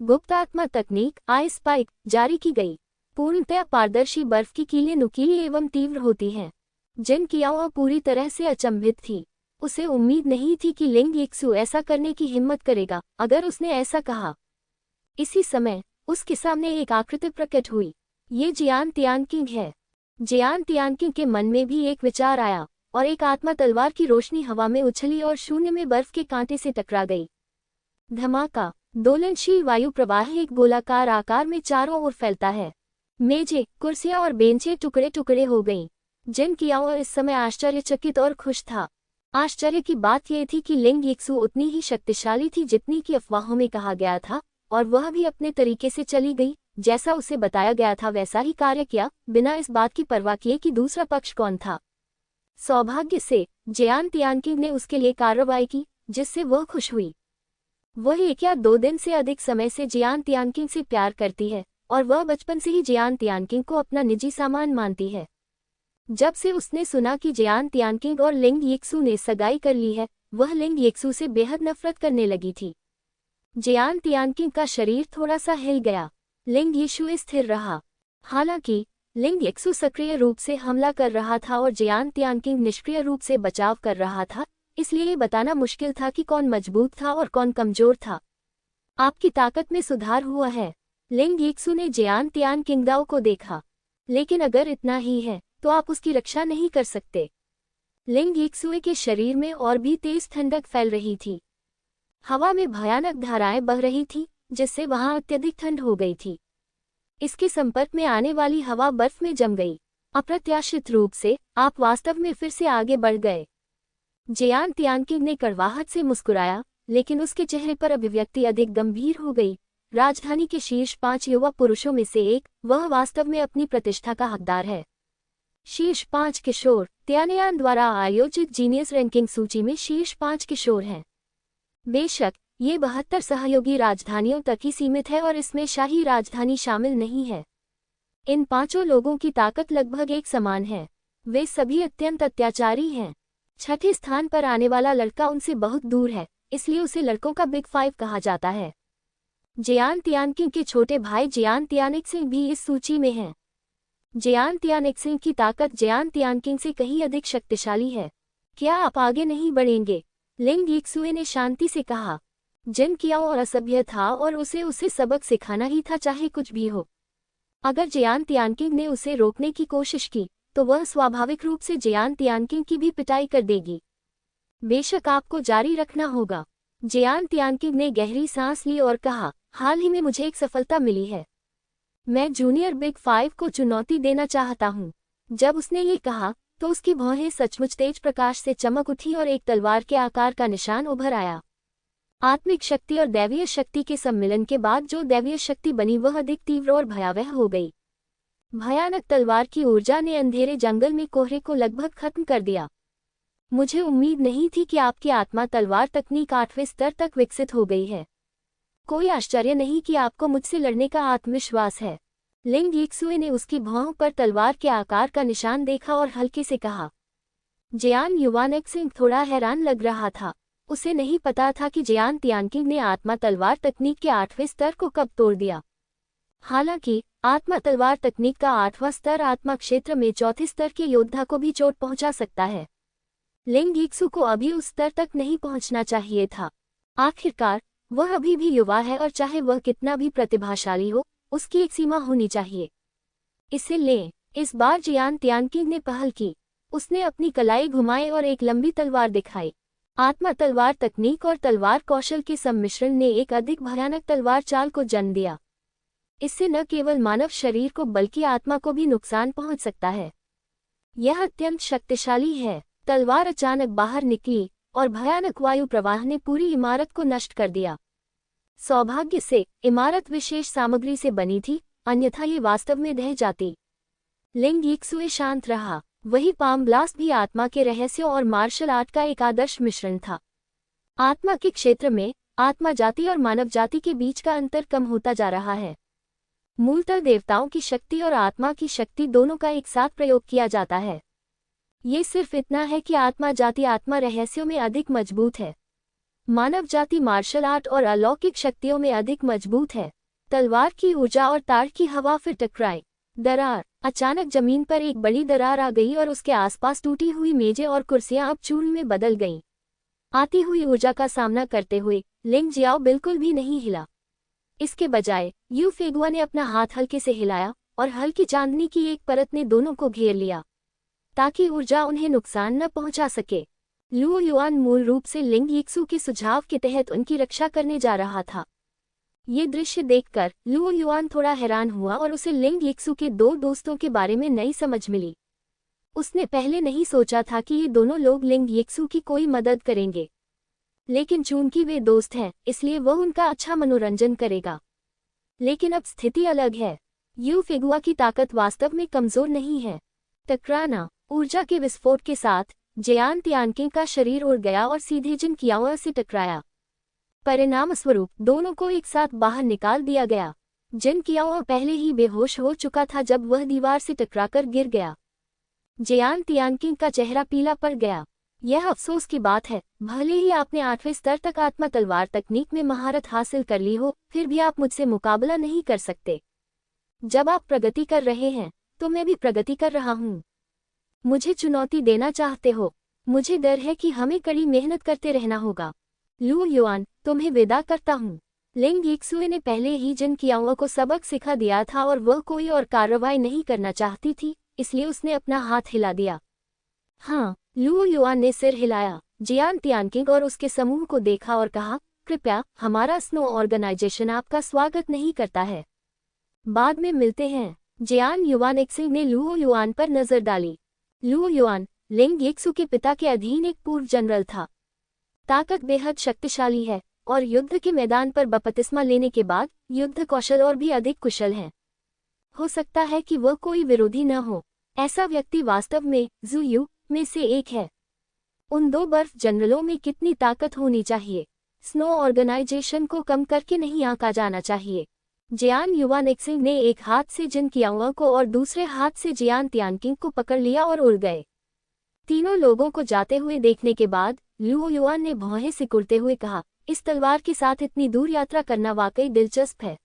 गुप्त आत्मा तकनीक आई स्पाइक जारी की गई। पूर्णतया पारदर्शी बर्फ की कीलें नुकीली एवं तीव्र होती हैं। जिन कियाओ पूरी तरह से अचंभित थी। उसे उम्मीद नहीं थी कि लिंग यिक्सू ऐसा करने की हिम्मत करेगा, अगर उसने ऐसा कहा। इसी समय उसके सामने एक आकृति प्रकट हुई। ये जियान तियानकिंग है। जियान तियानकिंग के मन में भी एक विचार आया और एक आत्मा तलवार की रोशनी हवा में उछली और शून्य में बर्फ के कांटे से टकरा गई। धमाका। दोलनशील वायु प्रवाह एक गोलाकार आकार में चारों ओर फैलता है। मेजें, कुर्सियां और बेंचें टुकड़े टुकड़े हो गईं। जिन कियाओ इस समय आश्चर्यचकित और खुश था। आश्चर्य की बात यह थी कि लिंग यिक्सू उतनी ही शक्तिशाली थी जितनी कि अफवाहों में कहा गया था, और वह भी अपने तरीके से चली गई, जैसा उसे बताया गया था वैसा ही कार्य किया, बिना इस बात की परवाह किए कि दूसरा पक्ष कौन था। सौभाग्य से जियान तियानकिंग ने उसके लिए कार्रवाई की, जिससे वह खुश हुई। वह 1 या 2 दिन से अधिक समय से जियान तियानकिंग से प्यार करती है और वह बचपन से ही जियान तियानकिंग को अपना निजी सामान मानती है। जब से उसने सुना कि जियान तियानकिंग और लिंग यिक्सू ने सगाई कर ली है, वह लिंग यिक्सू से बेहद नफरत करने लगी थी। जियान तियानकिंग का शरीर थोड़ा सा हिल गया। लिंग यिक्सू स्थिर रहा। हालांकि लिंग यिक्सू सक्रिय रूप से हमला कर रहा था और जियान तियानकिंग निष्क्रिय रूप से बचाव कर रहा था, इसलिए ये बताना मुश्किल था कि कौन मजबूत था और कौन कमजोर था। आपकी ताकत में सुधार हुआ है, लिंग यिक्सू ने जियान तियानकिंग को देखा। लेकिन अगर इतना ही है तो आप उसकी रक्षा नहीं कर सकते। लिंग यिक्सू के शरीर में और भी तेज ठंडक फैल रही थी। हवा में भयानक धाराएं बह रही थीं, जिससे वहां अत्यधिक ठंड हो गई थी। इसके संपर्क में आने वाली हवा बर्फ में जम गई। अप्रत्याशित रूप से आप वास्तव में फिर से आगे बढ़ गए। जियान तियानकिंग ने कड़वाहट से मुस्कुराया, लेकिन उसके चेहरे पर अभिव्यक्ति अधिक गंभीर हो गई। राजधानी के शीर्ष 5 युवा पुरुषों में से एक, वह वास्तव में अपनी प्रतिष्ठा का हकदार है। शीर्ष 5 किशोर त्यानयान द्वारा आयोजित जीनियस रैंकिंग सूची में शीर्ष 5 किशोर हैं। बेशक ये 72 सहयोगी राजधानियों तक ही सीमित है और इसमें शाही राजधानी शामिल नहीं है। इन 5 लोगों की ताकत लगभग एक समान है। वे सभी अत्यंत अत्याचारी हैं। 6ठे स्थान पर आने वाला लड़का उनसे बहुत दूर है, इसलिए उसे लड़कों का बिग 5 कहा जाता है। जियान तियानकिंग के छोटे भाई जियान तियानिक्सिंग भी इस सूची में हैं। जियान तियानिक्सिंग की ताकत जियान तियानकिंग से कहीं अधिक शक्तिशाली है। क्या आप आगे नहीं बढ़ेंगे? लिंग यिक्सू ने शांति से कहा। जिन किया और असभ्य था और उसे सबक सिखाना ही था, चाहे कुछ भी हो। अगर जियान तियानकिंग ने उसे रोकने की कोशिश की तो वह स्वाभाविक रूप से जियान तियानकिंग की भी पिटाई कर देगी। बेशक आपको जारी रखना होगा। जियान तियानकिंग ने गहरी सांस ली और कहा, हाल ही में मुझे एक सफलता मिली है। मैं जूनियर बिग 5 को चुनौती देना चाहता हूँ। जब उसने ये कहा तो उसकी भौहें सचमुच तेज प्रकाश से चमक उठी और एक तलवार के आकार का निशान उभर आया। आत्मिक शक्ति और दैवीय शक्ति के सम्मिलन के बाद जो दैवीय शक्ति बनी वह अधिक तीव्र और भयावह हो गई। भयानक तलवार की ऊर्जा ने अंधेरे जंगल में कोहरे को लगभग खत्म कर दिया। मुझे उम्मीद नहीं थी कि आपकी आत्मा तलवार तकनीक 8वें स्तर तक विकसित हो गई है। कोई आश्चर्य नहीं कि आपको मुझसे लड़ने का आत्मविश्वास है। लिंग यिक्सू ने उसकी भौहों पर तलवार के आकार का निशान देखा और हल्के से कहा। जियान युवानिक्सिंग थोड़ा हैरान लग रहा था। उसे नहीं पता था कि जियान तियानकिंग ने आत्मा तलवार तकनीक के 8वें स्तर को कब तोड़ दिया। हालांकि आत्मा तलवार तकनीक का 8वां स्तर आत्मा क्षेत्र में 4थे स्तर के योद्धा को भी चोट पहुंचा सकता है। लिंग यिक्सू को अभी उस स्तर तक नहीं पहुंचना चाहिए था। आखिरकार वह अभी भी युवा है और चाहे वह कितना भी प्रतिभाशाली हो, उसकी एक सीमा होनी चाहिए। इसे लें। इस बार जियान तियानकिंग ने पहल की। उसने अपनी कलाई घुमाई और एक लंबी तलवार दिखाई। आत्मा तलवार तकनीक और तलवार कौशल के सम्मिश्रण ने एक अधिक भयानक तलवार चाल को जन्म दिया। इससे न केवल मानव शरीर को बल्कि आत्मा को भी नुकसान पहुंच सकता है। यह अत्यंत शक्तिशाली है। तलवार अचानक बाहर निकली और भयानक वायु प्रवाह ने पूरी इमारत को नष्ट कर दिया। सौभाग्य से इमारत विशेष सामग्री से बनी थी, अन्यथा ये वास्तव में ढह जाती। लिंग यिक्सू शांत रहा। वही पाम ब्लास्ट भी आत्मा के रहस्यों और मार्शल आर्ट का एक आदर्श मिश्रण था। आत्मा के क्षेत्र में आत्मा जाति और मानव जाति के बीच का अंतर कम होता जा रहा है। मूलतः देवताओं की शक्ति और आत्मा की शक्ति दोनों का एक साथ प्रयोग किया जाता है। ये सिर्फ इतना है कि आत्मा जाति आत्मा रहस्यों में अधिक मजबूत है। मानव जाति मार्शल आर्ट और अलौकिक शक्तियों में अधिक मजबूत है। तलवार की ऊर्जा और तार की हवा फिर टकराई। दरार। अचानक जमीन पर एक बड़ी दरार आ गई और उसके आसपास टूटी हुई मेजें और कुर्सियां अब चूर्ण में बदल गईं। आती हुई ऊर्जा का सामना करते हुए लिंग जियाओ बिल्कुल भी नहीं हिला। इसके बजाय यू फेगुआ ने अपना हाथ हल्के से हिलाया और हल्की चांदनी की एक परत ने दोनों को घेर लिया, ताकि ऊर्जा उन्हें नुकसान न पहुंचा सके। लुओ युआन मूल रूप से लिंग यिक्सू के सुझाव के तहत उनकी रक्षा करने जा रहा था। ये दृश्य देखकर लुओ युआन थोड़ा हैरान हुआ और उसे लिंग यिक्सू के 2 दोस्तों के बारे में नई समझ मिली। उसने पहले नहीं सोचा था कि ये दोनों लोग लिंग यिक्सू की कोई मदद करेंगे, लेकिन चूंकि वे दोस्त हैं, इसलिए वह उनका अच्छा मनोरंजन करेगा। लेकिन अब स्थिति अलग है। यू फिगुआ की ताकत वास्तव में कमजोर नहीं है। टकराना। ऊर्जा के विस्फोट के साथ जियान तियानकिंग का शरीर उड़ गया और सीधे जिन कियाओ से टकराया। परिणामस्वरूप दोनों को एक साथ बाहर निकाल दिया गया। जिन कियाओ पहले ही बेहोश हो चुका था जब वह दीवार से टकराकर गिर गया। जियान तियानकिंग का चेहरा पीला पड़ गया। यह अफसोस की बात है, भले ही आपने 8वें स्तर तक आत्मा तलवार तकनीक में महारत हासिल कर ली हो, फिर भी आप मुझसे मुकाबला नहीं कर सकते। जब आप प्रगति कर रहे हैं तो मैं भी प्रगति कर रहा हूँ। मुझे चुनौती देना चाहते हो? मुझे डर है कि हमें कड़ी मेहनत करते रहना होगा। लू युआन, तुम्हें विदा करता हूँ। लिंग यिक्सुए ने पहले ही जिन कियाओ को सबक सिखा दिया था और वह कोई और कार्रवाई नहीं करना चाहती थी, इसलिए उसने अपना हाथ हिला दिया। हाँ, लू युआन ने सिर हिलाया। जियान तियानकिंग और उसके समूह को देखा और कहा, कृपया, हमारा स्नो ऑर्गेनाइजेशन आपका स्वागत नहीं करता है। बाद में मिलते हैं। जियान युआन एक्सिंग ने लू युआन पर नजर डाली। लू युआन, लिंग यिक्सु के पिता के अधीन एक पूर्व जनरल था। ताकत बेहद शक्तिशाली है और युद्ध के मैदान पर बपतिस्मा लेने के बाद युद्ध कौशल और भी अधिक कुशल है। हो सकता है कि वह कोई विरोधी न हो। ऐसा व्यक्ति वास्तव में ज़ुयू में से एक है। उन दो बर्फ जनरलों में कितनी ताकत होनी चाहिए। स्नो ऑर्गेनाइजेशन को कम करके नहीं आंका जाना चाहिए। जियान युआन एक्सिंग ने एक हाथ से जिन कियाओ को और दूसरे हाथ से जियान तियानकिंग को पकड़ लिया और उड़ गए। तीनों लोगों को जाते हुए देखने के बाद लू युआन ने भौहें सिकुड़ते हुए कहा, इस तलवार के साथ इतनी दूर यात्रा करना वाकई दिलचस्प है।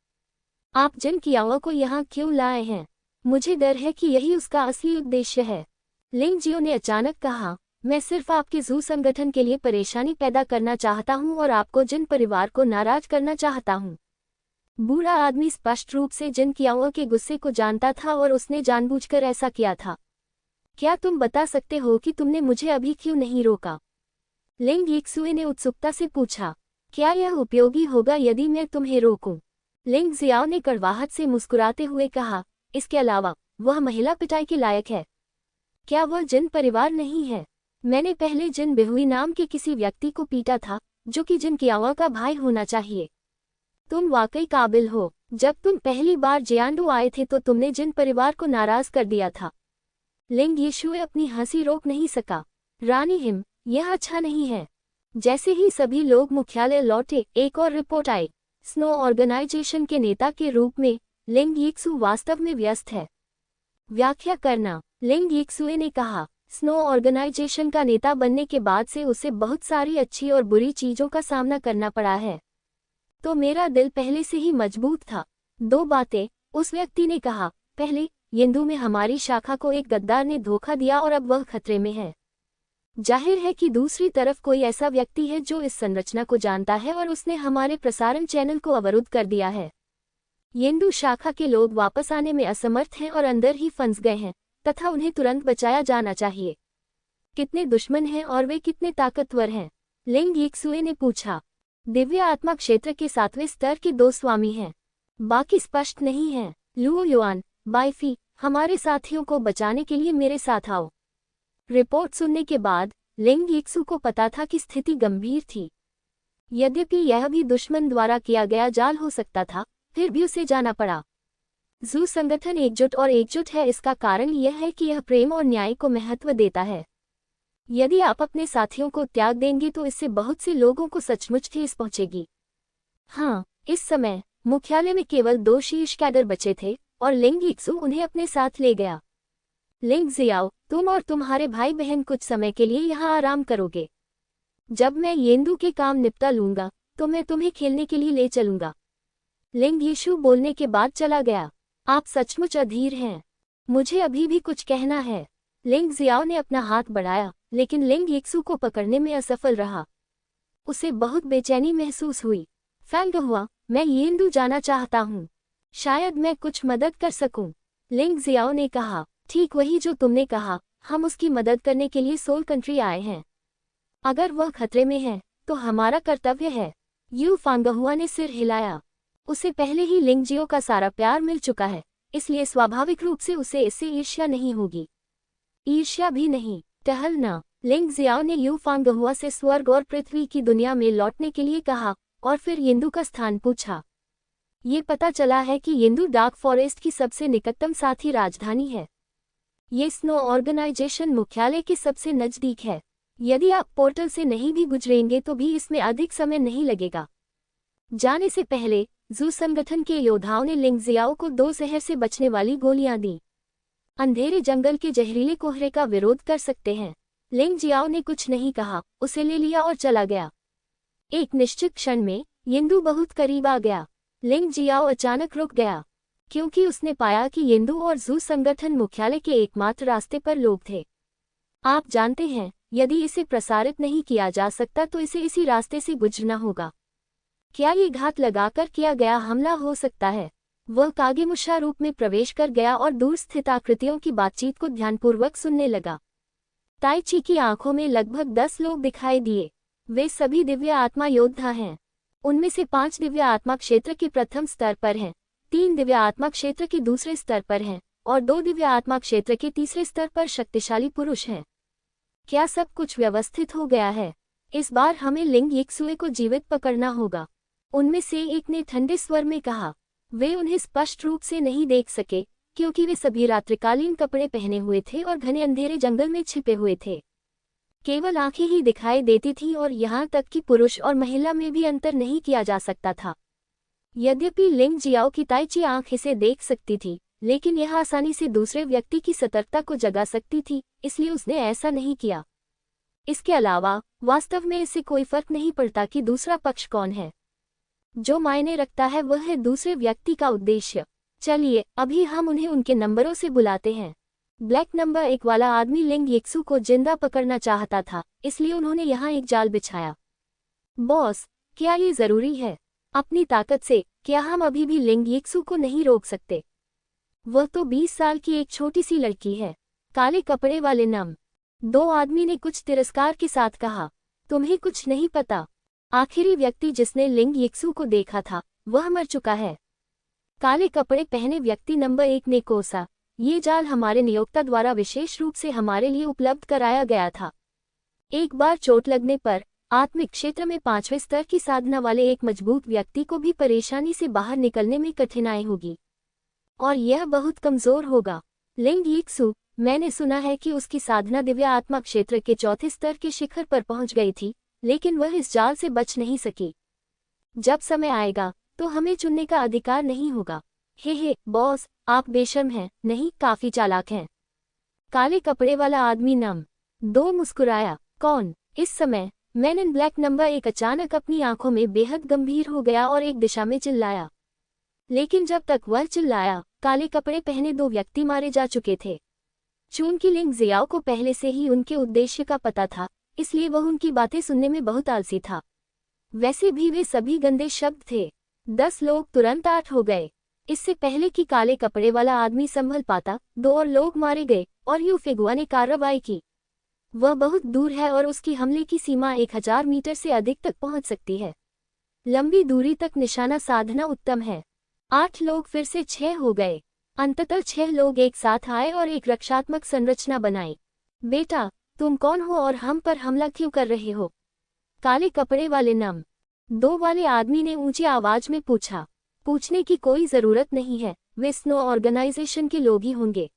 आप जिन कियाओ को यहाँ क्यों लाए हैं? मुझे डर है कि यही उसका असली उद्देश्य है। लिंग जियो ने अचानक कहा, मैं सिर्फ आपके जू संगठन के लिए परेशानी पैदा करना चाहता हूँ और आपको जिन परिवार को नाराज करना चाहता हूँ। बूढ़ा आदमी स्पष्ट रूप से जिन कियाओ के गुस्से को जानता था और उसने जानबूझकर ऐसा किया था। क्या तुम बता सकते हो कि तुमने मुझे अभी क्यों नहीं रोका? लिंग यिक्सुए ने उत्सुकता से पूछा। क्या यह उपयोगी होगा यदि मैं तुम्हें रोकूं? लिंग जियाओ ने कड़वाहट से मुस्कुराते हुए कहा, इसके अलावा वह महिला पिटाई के लायक है। क्या वह जिन परिवार नहीं है? मैंने पहले जिन बेहुई नाम के किसी व्यक्ति को पीटा था, जो कि जिन कियाओ का भाई होना चाहिए। तुम वाकई काबिल हो। जब तुम पहली बार जियांडू आए थे तो तुमने जिन परिवार को नाराज कर दिया था। लिंग यिशुए अपनी हंसी रोक नहीं सका। रानी हिम, यह अच्छा नहीं है। जैसे ही सभी लोग मुख्यालय लौटे, एक और रिपोर्ट आई। स्नो ऑर्गेनाइजेशन के नेता के रूप में लिंग यिक्सु वास्तव में व्यस्त है। व्याख्या करना। लिंग यिक्सुए ने कहा, स्नो ऑर्गेनाइजेशन का नेता बनने के बाद से उसे बहुत सारी अच्छी और बुरी चीजों का सामना करना पड़ा है। तो मेरा दिल पहले से ही मजबूत था। दो बातें, उस व्यक्ति ने कहा। पहले, येंदू में हमारी शाखा को एक गद्दार ने धोखा दिया और अब वह खतरे में है। जाहिर है कि दूसरी तरफ कोई ऐसा व्यक्ति है जो इस संरचना को जानता है और उसने हमारे प्रसारण चैनल को अवरुद्ध कर दिया है। येंदू शाखा के लोग वापस आने में असमर्थ हैं और अंदर ही फंस गए हैं, तथा उन्हें तुरंत बचाया जाना चाहिए। कितने दुश्मन हैं और वे कितने ताकतवर हैं? लिंग यिक्सुए ने पूछा। दिव्य आत्मा क्षेत्र के 7वें स्तर के 2 स्वामी हैं। बाकी स्पष्ट नहीं हैं। लू युआन, बाइफी, हमारे साथियों को बचाने के लिए मेरे साथ आओ। रिपोर्ट सुनने के बाद लिंग यिक्सु को पता था कि स्थिति गंभीर थी। यद्यपि यह भी दुश्मन द्वारा किया गया जाल हो सकता था, फिर भी उसे जाना पड़ा। जू संगठन एकजुट और एकजुट है। इसका कारण यह है कि यह प्रेम और न्याय को महत्व देता है। यदि आप अपने साथियों को त्याग देंगे तो इससे बहुत से लोगों को सचमुच ठेस पहुंचेगी। हाँ, इस समय मुख्यालय में केवल 2 शीर्ष कैडर बचे थे और लिंग यिक्सु उन्हें अपने साथ ले गया। लिंग जियाओ, तुम और तुम्हारे भाई बहन कुछ समय के लिए यहाँ आराम करोगे। जब मैं येंदू के काम निपटा लूंगा तो मैं तुम्हें खेलने के लिए ले चलूंगा। लिंग यिशु बोलने के बाद चला गया। आप सचमुच अधीर हैं। मुझे अभी भी कुछ कहना है। लिंग जियाओ ने अपना हाथ बढ़ाया, लेकिन लिंग यिक्सु को पकड़ने में असफल रहा। उसे बहुत बेचैनी महसूस हुई। फैंग हुआ, मैं येंदू जाना चाहता हूँ। शायद मैं कुछ मदद कर सकूं। लिंग जियाओ ने कहा, ठीक वही जो तुमने कहा, हम उसकी मदद करने के लिए सोल कंट्री आए हैं। अगर वह खतरे में है तो हमारा कर्तव्य है। यू फांगहुआ ने सिर हिलाया। उसे पहले ही लिंग जियो का सारा प्यार मिल चुका है, इसलिए स्वाभाविक रूप से उसे इससे ईर्ष्या नहीं होगी। ईर्ष्या भी नहीं, टहलना। लिंग जियाओ ने यू फांगहुआ से स्वर्ग और पृथ्वी की दुनिया में लौटने के लिए कहा और फिर येंदू का स्थान पूछा। ये पता चला है कि येंदु डार्क फॉरेस्ट की सबसे निकटतम साथी राजधानी है। ये स्नो ऑर्गेनाइजेशन मुख्यालय के सबसे नज़दीक है। यदि आप पोर्टल से नहीं भी गुजरेंगे तो भी इसमें अधिक समय नहीं लगेगा। जाने से पहले जू संगठन के योद्धाओं ने लिंग जियाओ को 2 जहर से बचने वाली गोलियां दी। अंधेरे जंगल के जहरीले कोहरे का विरोध कर सकते हैं। लिंग जियाओ ने कुछ नहीं कहा, उसे ले लिया और चला गया। एक निश्चित क्षण में येंदु बहुत करीब आ गया। लिंग जियाओ अचानक रुक गया, क्योंकि उसने पाया कि येंदु और जू संगठन मुख्यालय के एकमात्र रास्ते पर लोग थे। आप जानते हैं, यदि इसे प्रसारित नहीं किया जा सकता तो इसे इसी रास्ते से गुजरना होगा। क्या ये घात लगाकर किया गया हमला हो सकता है? वह कागेमुशा रूप में प्रवेश कर गया और दूर स्थित आकृतियों की बातचीत को ध्यानपूर्वक सुनने लगा। ताइची की आंखों में लगभग 10 लोग दिखाई दिए। वे सभी दिव्य आत्मा योद्धा हैं। उनमें से 5 दिव्य आत्मा क्षेत्र के प्रथम स्तर पर हैं, 3 दिव्य आत्मा क्षेत्र के दूसरे स्तर पर हैं और 2 दिव्य आत्मा क्षेत्र के तीसरे स्तर पर शक्तिशाली पुरुष हैं। क्या सब कुछ व्यवस्थित हो गया है? इस बार हमें लिंग यिक्सुए को जीवित पकड़ना होगा, उनमें से एक ने ठंडे स्वर में कहा। वे उन्हें स्पष्ट रूप से नहीं देख सके, क्योंकि वे सभी रात्रिकालीन कपड़े पहने हुए थे और घने अंधेरे जंगल में छिपे हुए थे। केवल आंखें ही दिखाई देती थीं और यहाँ तक कि पुरुष और महिला में भी अंतर नहीं किया जा सकता था। यद्यपि लिंग जियाओ की ताइची आंख इसे देख सकती थी, लेकिन यह आसानी से दूसरे व्यक्ति की सतर्कता को जगा सकती थी, इसलिए उसने ऐसा नहीं किया। इसके अलावा वास्तव में इससे कोई फर्क नहीं पड़ता कि दूसरा पक्ष कौन है। जो मायने रखता है वह है दूसरे व्यक्ति का उद्देश्य। चलिए अभी हम उन्हें उनके नंबरों से बुलाते हैं। ब्लैक नंबर 1 वाला आदमी लिंग यिक्सु को जिंदा पकड़ना चाहता था, इसलिए उन्होंने यहाँ एक जाल बिछाया। बॉस, क्या ये जरूरी है? अपनी ताकत से क्या हम अभी भी लिंग यिक्सु को नहीं रोक सकते? वह तो 20 साल की एक छोटी सी लड़की है। काले कपड़े वाले नम 2 आदमी ने कुछ तिरस्कार के साथ कहा। तुम्हें कुछ नहीं पता। आखिरी व्यक्ति जिसने लिंग यिक्सु को देखा था वह मर चुका है। काले कपड़े पहने व्यक्ति नंबर 1 ने कोसा। ये जाल हमारे नियोक्ता द्वारा विशेष रूप से हमारे लिए उपलब्ध कराया गया था। एक बार चोट लगने पर आत्मिक क्षेत्र में 5वें स्तर की साधना वाले एक मजबूत व्यक्ति को भी परेशानी से बाहर निकलने में कठिनाई होगी, और यह बहुत कमजोर होगा। लिंग यिक्सु, मैंने सुना है कि उसकी साधना दिव्य आत्मा क्षेत्र के 4थे स्तर के शिखर पर पहुंच गई थी, लेकिन वह इस जाल से बच नहीं सकी। जब समय आएगा तो हमें चुनने का अधिकार नहीं होगा। हे बॉस, आप बेशर्म हैं, नहीं काफी चालाक हैं। काले कपड़े वाला आदमी नम 2 मुस्कुराया। कौन? इस समय मैन इन ब्लैक नंबर 1 अचानक अपनी आंखों में बेहद गंभीर हो गया और एक दिशा में चिल्लाया। लेकिन जब तक वह चिल्लाया, काले कपड़े पहने 2 व्यक्ति मारे जा चुके थे। चूंकि लिंग जियाओ को पहले से ही उनके उद्देश्य का पता था, इसलिए वह उनकी बातें सुनने में बहुत आलसी था। वैसे भी वे सभी गंदे शब्द थे। 10 लोग तुरंत 8 हो गए। इससे पहले कि काले कपड़े वाला आदमी संभल पाता, 2 और लोग मारे गए और यू फेगुआ ने कार्रवाई की। वह बहुत दूर है और उसकी हमले की सीमा 1000 मीटर से अधिक तक पहुंच सकती है। लंबी दूरी तक निशाना साधना उत्तम है। 8 लोग फिर से 6 हो गए। अंततः 6 लोग एक साथ आए और एक रक्षात्मक संरचना बनाई। बेटा, तुम कौन हो और हम पर हमला क्यों कर रहे हो? काले कपड़े वाले नम 2 वाले आदमी ने ऊंची आवाज में पूछा। पूछने की कोई जरूरत नहीं है, वे स्नो ऑर्गेनाइजेशन के लोग ही होंगे।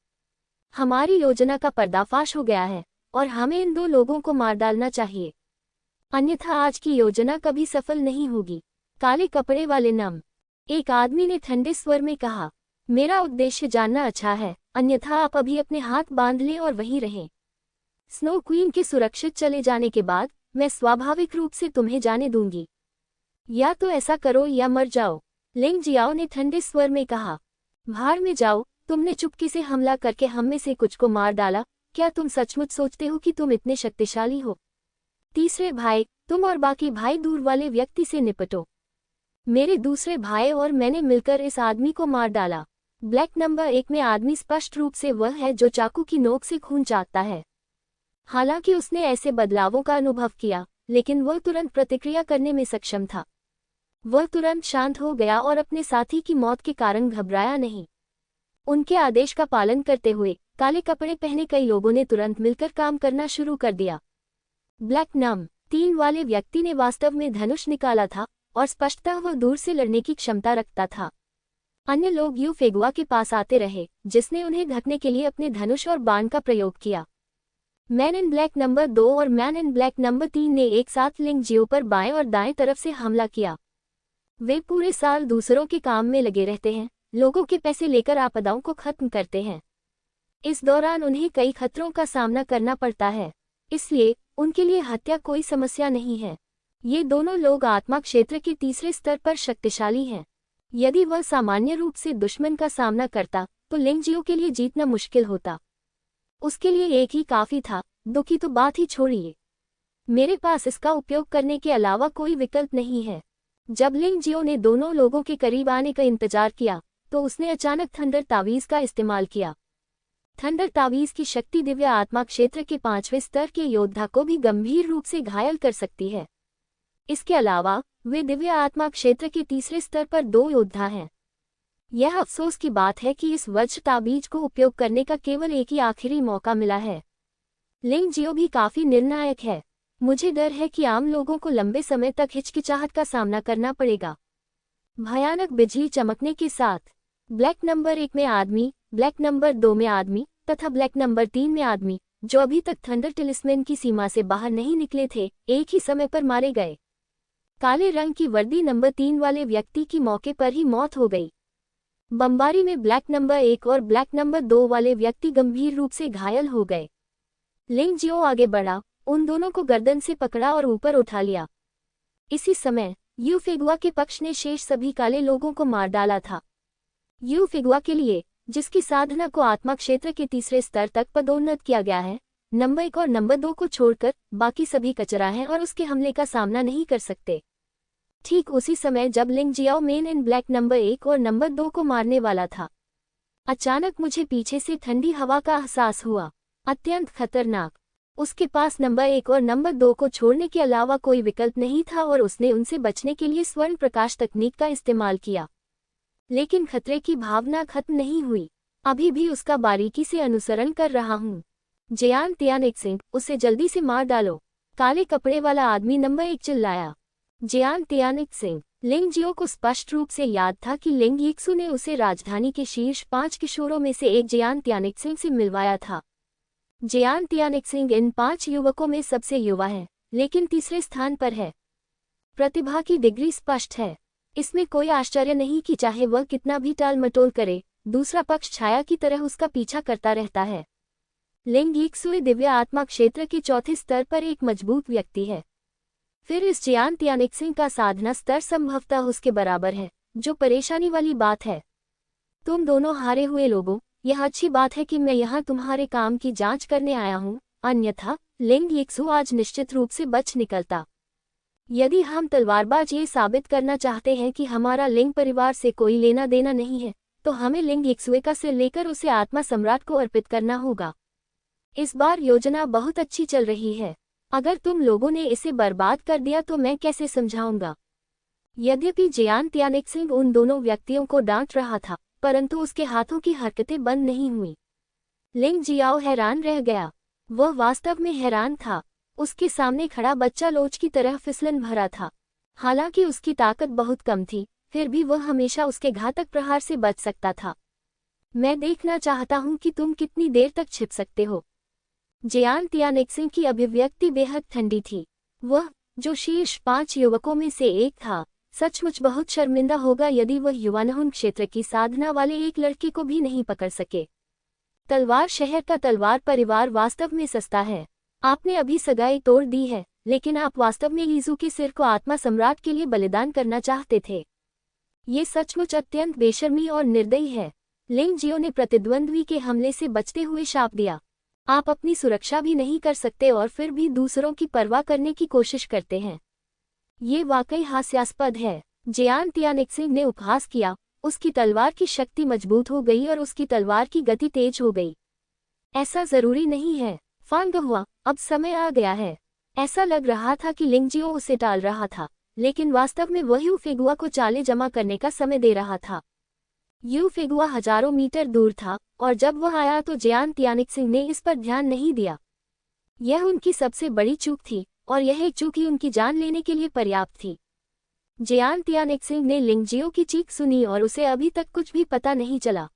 हमारी योजना का पर्दाफाश हो गया है और हमें इन 2 लोगों को मार डालना चाहिए, अन्यथा आज की योजना कभी सफल नहीं होगी। काले कपड़े वाले नम 1 आदमी ने ठंडे स्वर में कहा। मेरा उद्देश्य जानना अच्छा है, अन्यथा आप अभी अपने हाथ बांध लें और वहीं रहें। स्नो क्वीन के सुरक्षित चले जाने के बाद मैं स्वाभाविक रूप से तुम्हें जाने दूंगी। या तो ऐसा करो या मर जाओ, लिंग जियाओ ने ठंडे स्वर में कहा। भाड़ में जाओ, तुमने चुपके से हमला करके हम में से कुछ को मार डाला। क्या तुम सचमुच सोचते हो कि तुम इतने शक्तिशाली हो? तीसरे भाई, तुम और बाकी भाई दूर वाले व्यक्ति से निपटो। मेरे दूसरे भाई और मैंने मिलकर इस आदमी को मार डाला। ब्लैक नंबर 1 में आदमी स्पष्ट रूप से वह है जो चाकू की नोक से खून चाटता है। हालांकि उसने ऐसे बदलावों का अनुभव किया, लेकिन वह तुरंत प्रतिक्रिया करने में सक्षम था। वह तुरंत शांत हो गया और अपने साथी की मौत के कारण घबराया नहीं। उनके आदेश का पालन करते हुए काले कपड़े पहने कई लोगों ने तुरंत मिलकर काम करना शुरू कर दिया। ब्लैक नम 3 वाले व्यक्ति ने वास्तव में धनुष निकाला था और स्पष्टतः वह दूर से लड़ने की क्षमता रखता था। अन्य लोग यू फेगुआ के पास आते रहे, जिसने उन्हें ढकने के लिए अपने धनुष और बाण का प्रयोग किया। मैन इन ब्लैक नंबर 2 और मैन इन ब्लैक नंबर 3 ने एक साथ लिंग जियो पर बाएं और दाएं तरफ से हमला किया। वे पूरे साल दूसरों के काम में लगे रहते हैं, लोगों के पैसे लेकर आपदाओं को खत्म करते हैं। इस दौरान उन्हें कई खतरों का सामना करना पड़ता है, इसलिए उनके लिए हत्या कोई समस्या नहीं है। ये दोनों लोग आत्मा क्षेत्र के तीसरे स्तर पर शक्तिशाली हैं। यदि वह सामान्य रूप से दुश्मन का सामना करता तो लिंग जियो के लिए जीतना मुश्किल होता। उसके लिए एक ही काफी था, दो की तो बात ही छोड़िए। मेरे पास इसका उपयोग करने के अलावा कोई विकल्प नहीं है। जब लिंग जियो ने दोनों लोगों के करीब आने का इंतजार किया तो उसने अचानक थंडर तावीज का इस्तेमाल किया। थंडर तावीज की शक्ति दिव्य आत्मा क्षेत्र के 5वें स्तर के योद्धा को भी गंभीर रूप से घायल कर सकती है। इसके अलावा वे दिव्य आत्मा क्षेत्र के तीसरे स्तर पर 2 योद्धा हैं। यह अफसोस की बात है कि इस वज्र ताबीज को उपयोग करने का केवल एक ही आखिरी मौका मिला है। लिंग जियो भी काफी निर्णायक है। मुझे डर है कि आम लोगों को लंबे समय तक हिचकिचाहट का सामना करना पड़ेगा। भयानक बिजली चमकने के साथ ब्लैक नंबर 1 में आदमी, ब्लैक नंबर 2 में आदमी तथा ब्लैक नंबर 3 में आदमी, जो अभी तक थंडर टिलिस्मैन की सीमा से बाहर नहीं निकले थे, एक ही समय पर मारे गए। काले रंग की वर्दी नंबर 3 वाले व्यक्ति की मौके पर ही मौत हो गई। बमबारी में ब्लैक नंबर 1 और ब्लैक नंबर 2 वाले व्यक्ति गंभीर रूप से घायल हो गए। लिंग जियो आगे बढ़ा, उन दोनों को गर्दन से पकड़ा और ऊपर उठा लिया। इसी समय यू फेगुआ के पक्ष ने शेष सभी काले लोगों को मार डाला था। यू फेगुआ के लिए, जिसकी साधना को आत्मा क्षेत्र के तीसरे स्तर तक पदोन्नत किया गया है, नंबर 1 और नंबर 2 को छोड़कर बाकी सभी कचरा हैं और उसके हमले का सामना नहीं कर सकते। ठीक उसी समय जब लिंग जियाओ मेन इन ब्लैक नंबर 1 और नंबर 2 को मारने वाला था, अचानक मुझे पीछे से ठंडी हवा का एहसास हुआ, अत्यंत खतरनाक। उसके पास नंबर 1 और नंबर 2 को छोड़ने के अलावा कोई विकल्प नहीं था और उसने उनसे बचने के लिए स्वर्ण प्रकाश तकनीक का इस्तेमाल किया। लेकिन खतरे की भावना खत्म नहीं हुई, अभी भी उसका बारीकी से अनुसरण कर रहा हूँ। जियान तियानिक्सिंग, उसे जल्दी से मार डालो, काले कपड़े वाला आदमी नंबर 1 चिल्लाया। जियान तियानिक्सिंग, लिंग जियो को स्पष्ट रूप से याद था कि लिंग यिक्सु ने उसे राजधानी के शीर्ष 5 किशोरों में से एक जियान तियानिक्सिंग से मिलवाया था। जियान तियानिक्सिंग इन 5 युवकों में सबसे युवा है, लेकिन तीसरे स्थान पर है। प्रतिभा की डिग्री स्पष्ट है। इसमें कोई आश्चर्य नहीं कि चाहे वह कितना भी टाल मटोल करे, दूसरा पक्ष छाया की तरह उसका पीछा करता रहता है। लिंग यिक्सु दिव्य आत्मा क्षेत्र के चौथे स्तर पर एक मजबूत व्यक्ति है। फिर इस जियान तियानिक्सिंग का साधना स्तर संभवतः उसके बराबर है, जो परेशानी वाली बात है। तुम दोनों हारे हुए लोगों, यह अच्छी बात है कि मैं यहाँ तुम्हारे काम की जांच करने आया हूँ, अन्यथा लिंग यिक्सु आज निश्चित रूप से बच निकलता। यदि हम तलवारबाज ये साबित करना चाहते हैं कि हमारा लिंग परिवार से कोई लेना देना नहीं है, तो हमें लिंग यिक्सुए का सिर लेकर उसे आत्मा सम्राट को अर्पित करना होगा। इस बार योजना बहुत अच्छी चल रही है। अगर तुम लोगों ने इसे बर्बाद कर दिया तो मैं कैसे समझाऊंगा। यद्यपि जियान तियानिक्सिंग उन दोनों व्यक्तियों को डांट रहा था, परंतु उसके हाथों की हरकतें बंद नहीं हुई। लिंग जियाओ हैरान रह गया। वह वास्तव में हैरान था। उसके सामने खड़ा बच्चा लोच की तरह फिसलन भरा था। हालांकि उसकी ताकत बहुत कम थी, फिर भी वह हमेशा उसके घातक प्रहार से बच सकता था। मैं देखना चाहता हूं कि तुम कितनी देर तक छिप सकते हो। जियान तियानिक्सिंग की अभिव्यक्ति बेहद ठंडी थी। वह, जो शीर्ष 5 युवकों में से एक था, सचमुच बहुत शर्मिंदा होगा यदि वह युवानहुन क्षेत्र की साधना वाले एक लड़के को भी नहीं पकड़ सके। तलवार शहर का तलवार परिवार वास्तव में सस्ता है। आपने अभी सगाई तोड़ दी है, लेकिन आप वास्तव में ईजू के सिर को आत्मा सम्राट के लिए बलिदान करना चाहते थे। ये सचमुच अत्यंत बेशर्मी और निर्दयी है। लिंग जियो ने प्रतिद्वंद्वी के हमले से बचते हुए शाप दिया। आप अपनी सुरक्षा भी नहीं कर सकते और फिर भी दूसरों की परवाह करने की कोशिश करते हैं। ये वाकई हास्यास्पद है। जियान तियानिक्सिंग ने उपहास किया। उसकी तलवार की शक्ति मजबूत हो गई और उसकी तलवार की गति तेज हो गई। ऐसा जरूरी नहीं है। फांग हुआ, अब समय आ गया है। ऐसा लग रहा था कि लिंग जियो उसे टाल रहा था, लेकिन वास्तव में वह यू फेगुआ को चाले जमा करने का समय दे रहा था। यू फेगुआ हजारों मीटर दूर था और जब वह आया तो जियान तियानिक्सिंग ने इस पर ध्यान नहीं दिया। यह उनकी सबसे बड़ी चूक थी और यह एक चूक ही उनकी जान लेने के लिए पर्याप्त थी। जियान तियानेक्सिंग ने लिंगजियो की चीख सुनी और उसे अभी तक कुछ भी पता नहीं चला।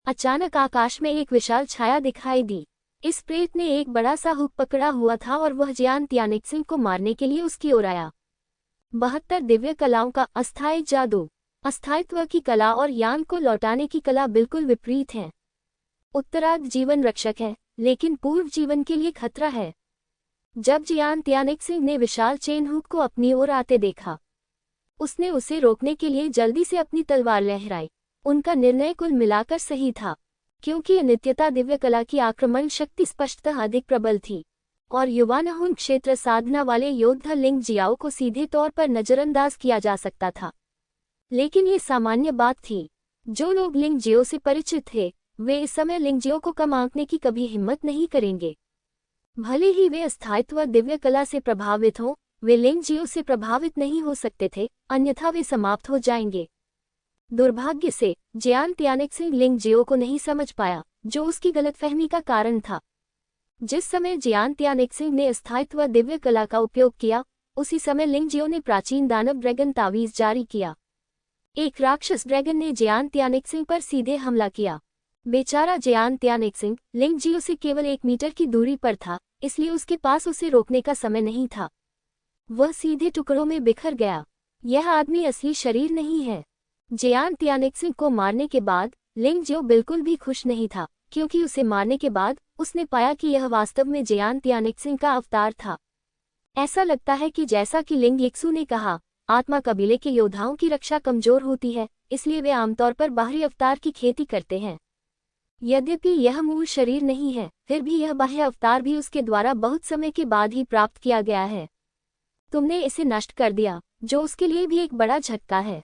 अचानक आकाश में एक विशाल छाया दिखाई दी। इस प्रेत ने एक बड़ा सा हुक पकड़ा हुआ था और वह जियान तियानेक्सिंग को मारने के लिए उसकी ओर आया। 72 दिव्य कलाओं का अस्थायी जादू। अस्थायित्व की कला और यान को लौटाने की कला बिल्कुल विपरीत हैं। उत्तरार्ध जीवन रक्षक है, लेकिन पूर्व जीवन के लिए खतरा है। जब जियान तियानेक्सिंग ने विशाल चेन हुक को अपनी ओर आते देखा, उसने उसे रोकने के लिए जल्दी से अपनी तलवार लहराई। उनका निर्णय कुल मिलाकर सही था, क्योंकि अनित्यता दिव्य कला की आक्रमण शक्ति स्पष्टतः अधिक प्रबल थी और युवानहुन क्षेत्र साधना वाले योद्धा लिंग जियाओ को सीधे तौर पर नजरअंदाज किया जा सकता था। लेकिन ये सामान्य बात थी। जो लोग लिंग जियो से परिचित थे, वे इस समय लिंग जियो को कम आंकने की कभी हिम्मत नहीं करेंगे। भले ही वे अस्थायित्व दिव्य कला से प्रभावित हों, वे लिंग जियो से प्रभावित नहीं हो सकते थे, अन्यथा वे समाप्त हो जाएंगे। दुर्भाग्य से जियान तियानेक्सिंग लिंग जियो को नहीं समझ पाया, जो उसकी गलतफहमी का कारण था। जिस समय जियान तियानेक्सिंग ने अस्थायित्व दिव्य कला का उपयोग किया, उसी समय लिंग जियो ने प्राचीन दानव ड्रैगन तावीज जारी किया। एक राक्षस ड्रैगन ने जियान तियानेक्सिंग पर सीधे हमला किया। बेचारा जियान तियानेक्सिंग लिंग जियो से केवल 1 मीटर की दूरी पर था, इसलिए उसके पास उसे रोकने का समय नहीं था। वह सीधे टुकड़ों में बिखर गया। यह आदमी असली शरीर नहीं है। जियान तियानेक्सिंग को मारने के बाद लिंग जियो बिल्कुल भी खुश नहीं था, क्योंकि उसे मारने के बाद उसने पाया कि यह वास्तव में जियान तियानेक्सिंग का अवतार था। ऐसा लगता है कि जैसा कि लिंग यिक्सू ने कहा, आत्मा कबीले के योद्धाओं की रक्षा कमजोर होती है, इसलिए वे आमतौर पर बाहरी अवतार की खेती करते हैं। यद्यपि यह मूल शरीर नहीं है, फिर भी यह बाह्य अवतार भी उसके द्वारा बहुत समय के बाद ही प्राप्त किया गया है। तुमने इसे नष्ट कर दिया, जो उसके लिए भी एक बड़ा झटका है।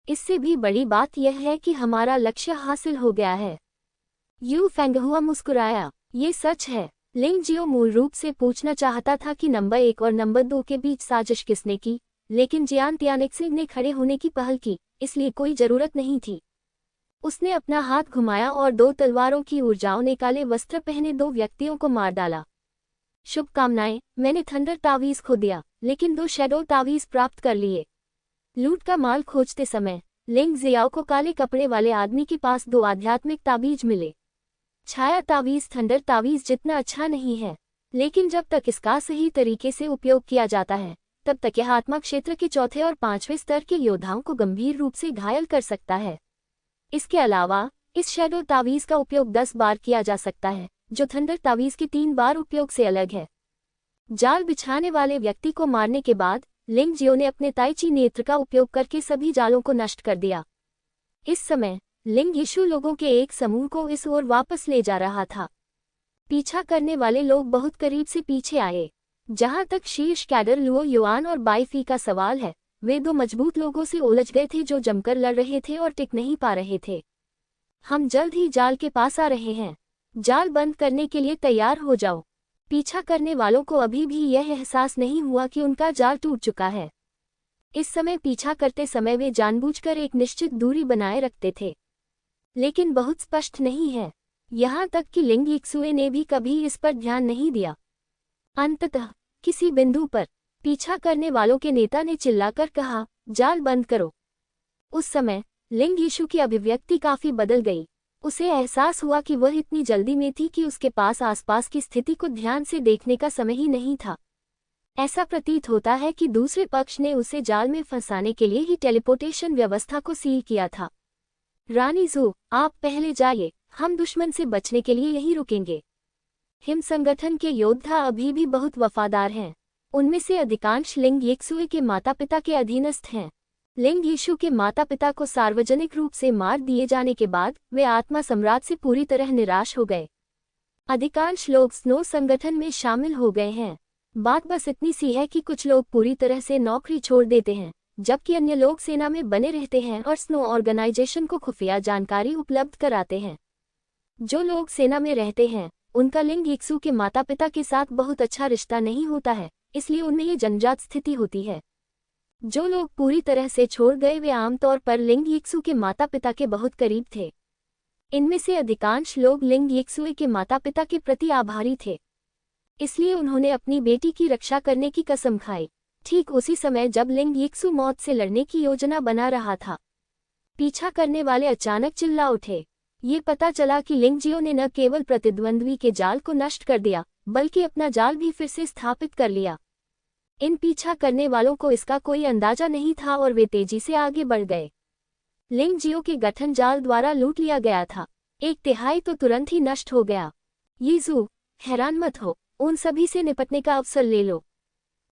इससे भी बड़ी बात यह है कि हमारा लक्ष्य हासिल हो गया है। यू फेंगहुआ मुस्कुराया। ये सच है। लिंग जियो मूल रूप से पूछना चाहता था कि नंबर 1 और नंबर 2 के बीच साजिश किसने की, लेकिन जियान तियानेक्सिंग ने खड़े होने की पहल की, इसलिए कोई जरूरत नहीं थी। उसने अपना हाथ घुमाया और 2 तलवारों की ऊर्जाओं ने काले वस्त्र पहने 2 व्यक्तियों को मार डाला। शुभकामनाएं, मैंने थंडर तावीज खो दिया, लेकिन 2 शैडो तावीज प्राप्त कर लिए। लूट का माल खोजते समय लिंग जियाओ को काले कपड़े वाले आदमी के पास 2 आध्यात्मिक ताबीज मिले। छाया तावीज थंडर तावीज जितना अच्छा नहीं है, लेकिन जब तक इसका सही तरीके से उपयोग किया जाता है, तब तक यह आत्मा क्षेत्र के 4थे और 5वें स्तर के योद्धाओं को गंभीर रूप से घायल कर सकता है। इसके अलावा इस शैडो तावीज का उपयोग 10 बार किया जा सकता है, जो थंडर तावीज के 3 बार उपयोग से अलग है। जाल बिछाने वाले व्यक्ति को मारने के बाद लिंग जियो ने अपने ताइची नेत्र का उपयोग करके सभी जालों को नष्ट कर दिया। इस समय लिंग यीशु लोगों के एक समूह को इस ओर वापस ले जा रहा था। पीछा करने वाले लोग बहुत करीब से पीछे आए। जहां तक शीर्ष कैडर लुओ युआन और बाईफी का सवाल है, वे 2 मजबूत लोगों से उलझ गए थे जो जमकर लड़ रहे थे और टिक नहीं पा रहे थे। हम जल्द ही जाल के पास आ रहे हैं। जाल बंद करने के लिए तैयार हो जाओ। पीछा करने वालों को अभी भी यह एहसास नहीं हुआ कि उनका जाल टूट चुका है। इस समय पीछा करते समय वे जानबूझकर एक निश्चित दूरी बनाए रखते थे, लेकिन बहुत स्पष्ट नहीं है। यहाँ तक कि लिंग यिक्सुए ने भी कभी इस पर ध्यान नहीं दिया। अंततः किसी बिंदु पर पीछा करने वालों के नेता ने चिल्लाकर कहा, जाल बंद करो। उस समय लिंग यीशु की अभिव्यक्ति काफी बदल गई। उसे एहसास हुआ कि वह इतनी जल्दी में थी कि उसके पास आसपास की स्थिति को ध्यान से देखने का समय ही नहीं था। ऐसा प्रतीत होता है कि दूसरे पक्ष ने उसे जाल में फंसाने के लिए ही टेलीपोर्टेशन व्यवस्था को सील किया था। रानी जू, आप पहले जाइए, हम दुश्मन से बचने के लिए यहीं रुकेंगे। हिम संगठन के योद्धा अभी भी बहुत वफादार हैं। उनमें से अधिकांश लिंग यिक्सुए के माता पिता के अधीनस्थ हैं। लिंग यीशु के माता पिता को सार्वजनिक रूप से मार दिए जाने के बाद वे आत्मा सम्राट से पूरी तरह निराश हो गए। अधिकांश लोग स्नो संगठन में शामिल हो गए हैं। बात बस इतनी सी है कि कुछ लोग पूरी तरह से नौकरी छोड़ देते हैं, जबकि अन्य लोग सेना में बने रहते हैं और स्नो ऑर्गेनाइजेशन को खुफिया जानकारी उपलब्ध कराते हैं। जो लोग सेना में रहते हैं, उनका लिंग यिक्सु के माता पिता के साथ बहुत अच्छा रिश्ता नहीं होता है, इसलिए उनमें ये जन्मजात स्थिति होती है। जो लोग पूरी तरह से छोड़ गए वे आमतौर पर लिंग यिक्सु के माता पिता के बहुत करीब थे। इनमें से अधिकांश लोग लिंग यिक्सुए के माता पिता के प्रति आभारी थे, इसलिए उन्होंने अपनी बेटी की रक्षा करने की कसम खाई। ठीक उसी समय जब लिंग यिक्सु मौत से लड़ने की योजना बना रहा था, पीछा करने वाले अचानक चिल्ला उठे। ये पता चला कि लिंग जियो ने न केवल प्रतिद्वंद्वी के जाल को नष्ट कर दिया, बल्कि अपना जाल भी फिर से स्थापित कर लिया। इन पीछा करने वालों को इसका कोई अंदाजा नहीं था और वे तेजी से आगे बढ़ गए। लिंग जियो के गठन जाल द्वारा लूट लिया गया था, 1/3 तो तुरंत ही नष्ट हो गया। यीजू, हैरान मत हो, उन सभी से निपटने का अवसर ले लो।